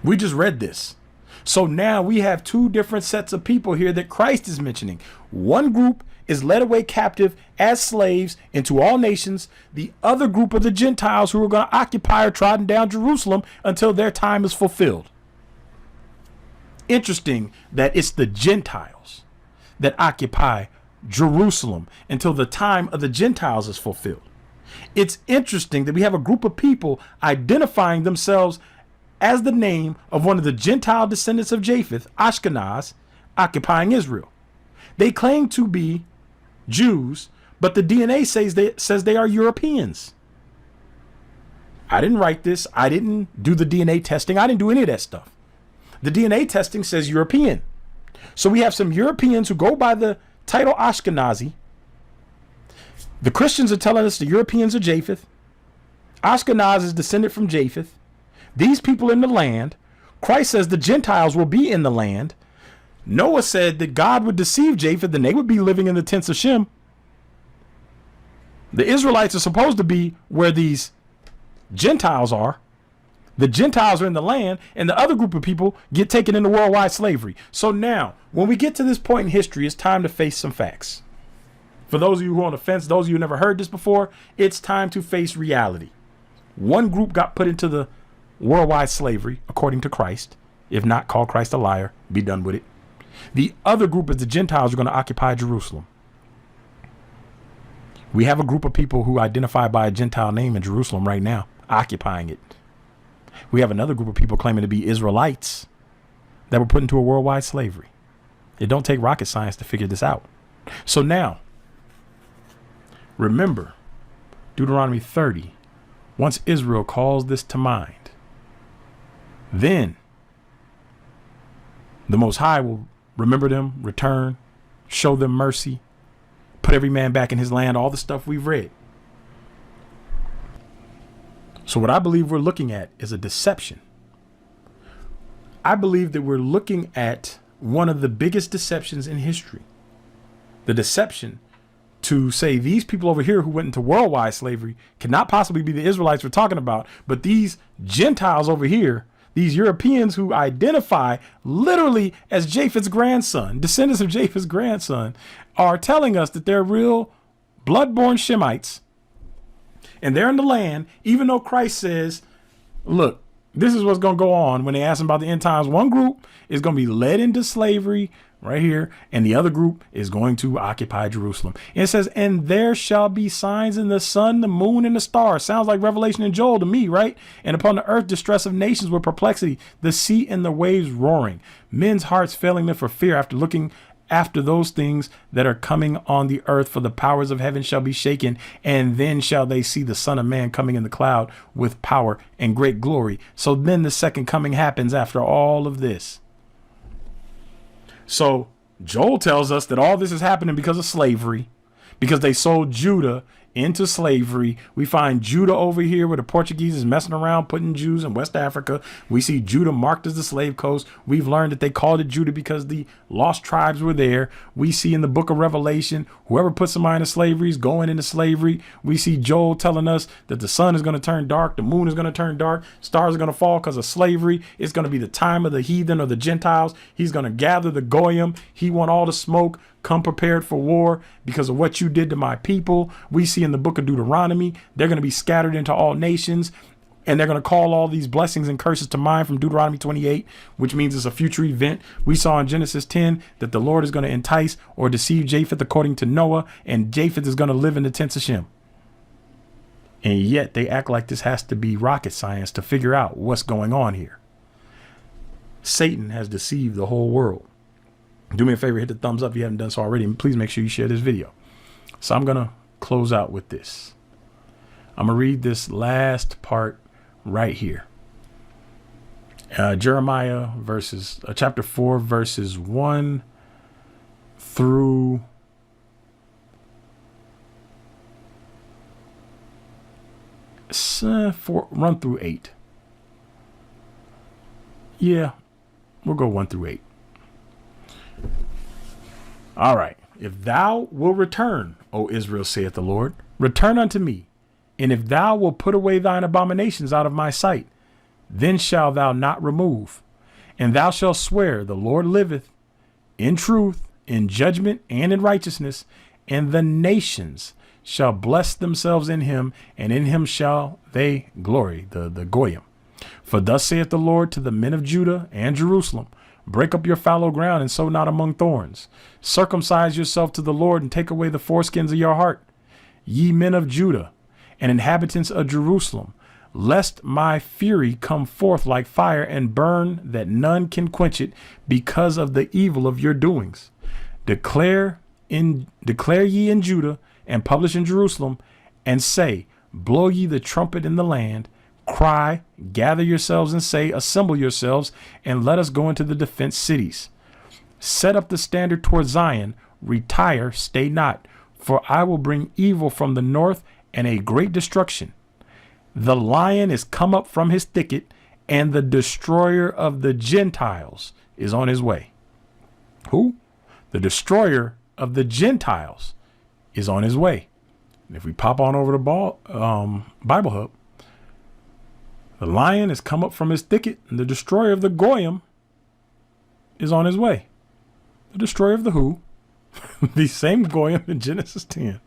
We just read this. So now we have two different sets of people here that Christ is mentioning. One group is led away captive as slaves into all nations. The other group of the Gentiles who are going to occupy or trodden down Jerusalem until their time is fulfilled. Interesting that it's the Gentiles that occupy Jerusalem until the time of the Gentiles is fulfilled. It's interesting that we have a group of people identifying themselves as the name of one of the Gentile descendants of Japheth, Ashkenaz, occupying Israel. They claim to be Jews, but the DNA says they are Europeans. I didn't write this. I didn't do the DNA testing. I didn't do any of that stuff. The DNA testing says European. So we have some Europeans who go by the title Ashkenazi. The Christians are telling us the Europeans are Japheth. Ashkenaz is descended from Japheth. These people in the land. Christ says the Gentiles will be in the land. Noah said that God would deceive Japheth and they would be living in the tents of Shem. The Israelites are supposed to be where these Gentiles are. The Gentiles are in the land and the other group of people get taken into worldwide slavery. So now, when we get to this point in history, it's time to face some facts. For those of you who are on the fence, those of you who never heard this before, it's time to face reality. One group got put into the worldwide slavery, according to Christ. If not, call Christ a liar. Be done with it. The other group is the Gentiles are going to occupy Jerusalem. We have a group of people who identify by a Gentile name in Jerusalem right now, occupying it. We have another group of people claiming to be Israelites that were put into a worldwide slavery. It don't take rocket science to figure this out. So now, remember Deuteronomy 30. Once Israel calls this to mind, then the Most High will remember them, return, show them mercy, put every man back in his land, all the stuff we've read. So what I believe we're looking at is a deception. I believe that we're looking at one of the biggest deceptions in history. The deception to say these people over here who went into worldwide slavery cannot possibly be the Israelites we're talking about, but these Gentiles over here, these Europeans who identify literally as Japheth's grandson, descendants of Japheth's grandson, are telling us that they're real blood-born Shemites. And they're in the land, even though Christ says, look, this is what's going to go on when they ask him about the end times. One group is going to be led into slavery right here, and the other group is going to occupy Jerusalem. And it says, and there shall be signs in the sun, the moon, and the stars. Sounds like Revelation and Joel to me, right? And upon the earth, distress of nations with perplexity, the sea and the waves roaring, men's hearts failing them for fear after looking after those things that are coming on the earth, for the powers of heaven shall be shaken, and then shall they see the Son of Man coming in the cloud with power and great glory. So then the second coming happens after all of this. So Joel tells us that all this is happening because of slavery, because they sold Judah into slavery. We find Judah over here where the Portuguese is messing around, putting Jews in West Africa. We see Judah marked as the slave coast. We've learned that they called it Judah because the lost tribes were there. We see in the book of Revelation, whoever puts somebody into slavery is going into slavery. We see Joel telling us that the sun is going to turn dark, the moon is going to turn dark, stars are going to fall because of slavery. It's going to be the time of the heathen or the Gentiles. He's going to gather the Goyim. He want all the smoke. Come prepared for war because of what you did to my people. We see in the book of Deuteronomy, they're going to be scattered into all nations, and they're going to call all these blessings and curses to mind from Deuteronomy 28, which means it's a future event. We saw in Genesis 10 that the Lord is going to entice or deceive Japheth according to Noah, and Japheth is going to live in the tents of Shem. And yet they act like this has to be rocket science to figure out what's going on here. Satan has deceived the whole world. Do me a favor, hit the thumbs up if you haven't done so already, and please make sure you share this video. So I'm going to close out with this. I'm going to read this last part right here. Jeremiah chapter 4, verses 1 through 1 through 8. Yeah, we'll go 1 through 8. All right. If thou wilt return, O Israel, saith the Lord, return unto me. And if thou wilt put away thine abominations out of my sight, then shalt thou not remove. And thou shalt swear, the Lord liveth, in truth, in judgment, and in righteousness. And the nations shall bless themselves in him, and in him shall they glory, the Goyim. For thus saith the Lord to the men of Judah and Jerusalem, break up your fallow ground and sow not among thorns. Circumcise yourself to the Lord and take away the foreskins of your heart. Ye men of Judah and inhabitants of Jerusalem, lest my fury come forth like fire and burn that none can quench it because of the evil of your doings. Declare ye in Judah and publish in Jerusalem and say, blow ye the trumpet in the land. Cry, gather yourselves and say, assemble yourselves, and let us go into the defense cities. Set up the standard toward Zion, retire, stay not, for I will bring evil from the north and a great destruction. The lion is come up from his thicket, and the destroyer of the Gentiles is on his way. Who? The destroyer of the Gentiles is on his way. And if we pop on over to Bible Hub, the lion has come up from his thicket, and the destroyer of the Goyim is on his way. The destroyer of the who? The same Goyim in Genesis 10.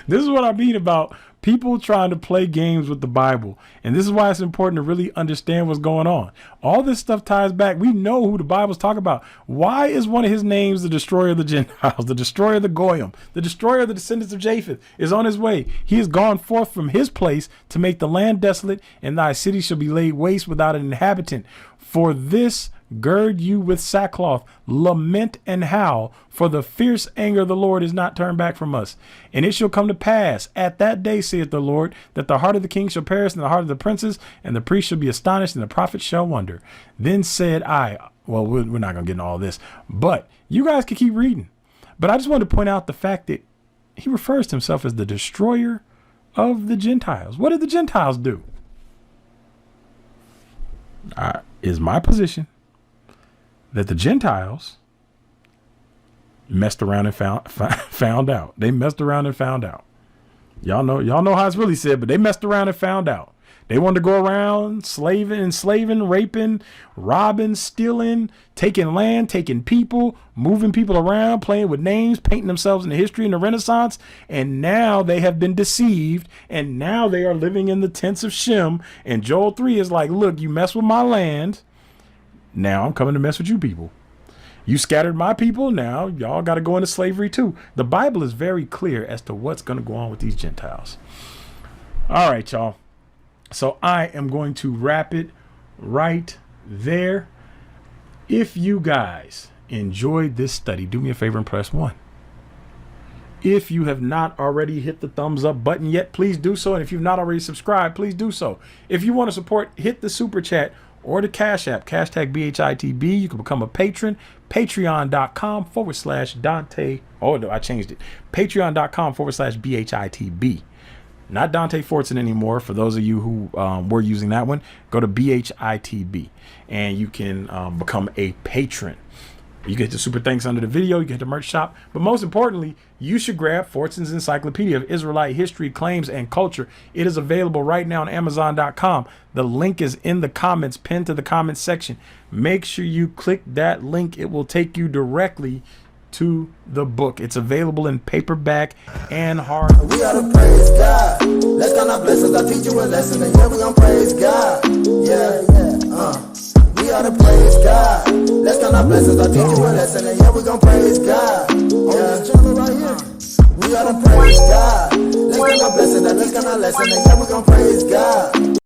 This is what I mean about people trying to play games with the Bible. And this is why it's important to really understand what's going on. All this stuff ties back. We know who the Bible's talking about. Why is one of his names the destroyer of the Gentiles, the destroyer of the Goyim, the destroyer of the descendants of Japheth is on his way. He has gone forth from his place to make the land desolate, and thy city shall be laid waste without an inhabitant. For this gird you with sackcloth, lament and howl, for the fierce anger of the Lord is not turned back from us. And it shall come to pass at that day, saith the Lord, that the heart of the king shall perish, and the heart of the princes, and the priest shall be astonished, and the prophets shall wonder. Then said I, well, we're not going to get into all this, but you guys can keep reading. But I just wanted to point out the fact that he refers to himself as the destroyer of the Gentiles. What did the Gentiles do? Is my position that the Gentiles messed around and found out. They messed around and found out. Y'all know how it's really said, but they messed around and found out. They wanted to go around enslaving, raping, robbing, stealing, taking land, taking people, moving people around, playing with names, painting themselves in the history in the Renaissance. And now they have been deceived. And now they are living in the tents of Shem. And Joel 3 is like, look, you mess with my land. Now I'm coming to mess with you people. You scattered my people. Now y'all got to go into slavery too. The Bible is very clear as to what's going to go on with these Gentiles. All right, y'all. So I am going to wrap it right there. If you guys enjoyed this study, do me a favor and press 1. If you have not already hit the thumbs up button yet, please do so. And if you've not already subscribed, please do so. If you want to support, hit the super chat or the Cash App, hashtag BHITB. You can become a patron, patreon.com/Dante. Oh, no, I changed it. Patreon.com/BHITB. Not Dante Fortson anymore. For those of you who were using that one, go to BHITB and you can become a patron. You get the super thanks under the video, you get the merch shop, but most importantly, you should grab Fortson's Encyclopedia of Israelite History, Claims, and Culture. It is available right now on Amazon.com. The link is in the comments, pinned to the comments section. Make sure you click that link. It will take you directly to the book. It's available in paperback and hard. We gotta praise God. Let's count our blessings. I teach you a lesson, and yeah, we gonna praise God. Yeah. We gotta praise God. Let's count our blessings. I teach you a lesson, and yeah, we gon' praise God. Yeah, right here. We gotta praise God. Let's count our blessings. Let's count our lesson, and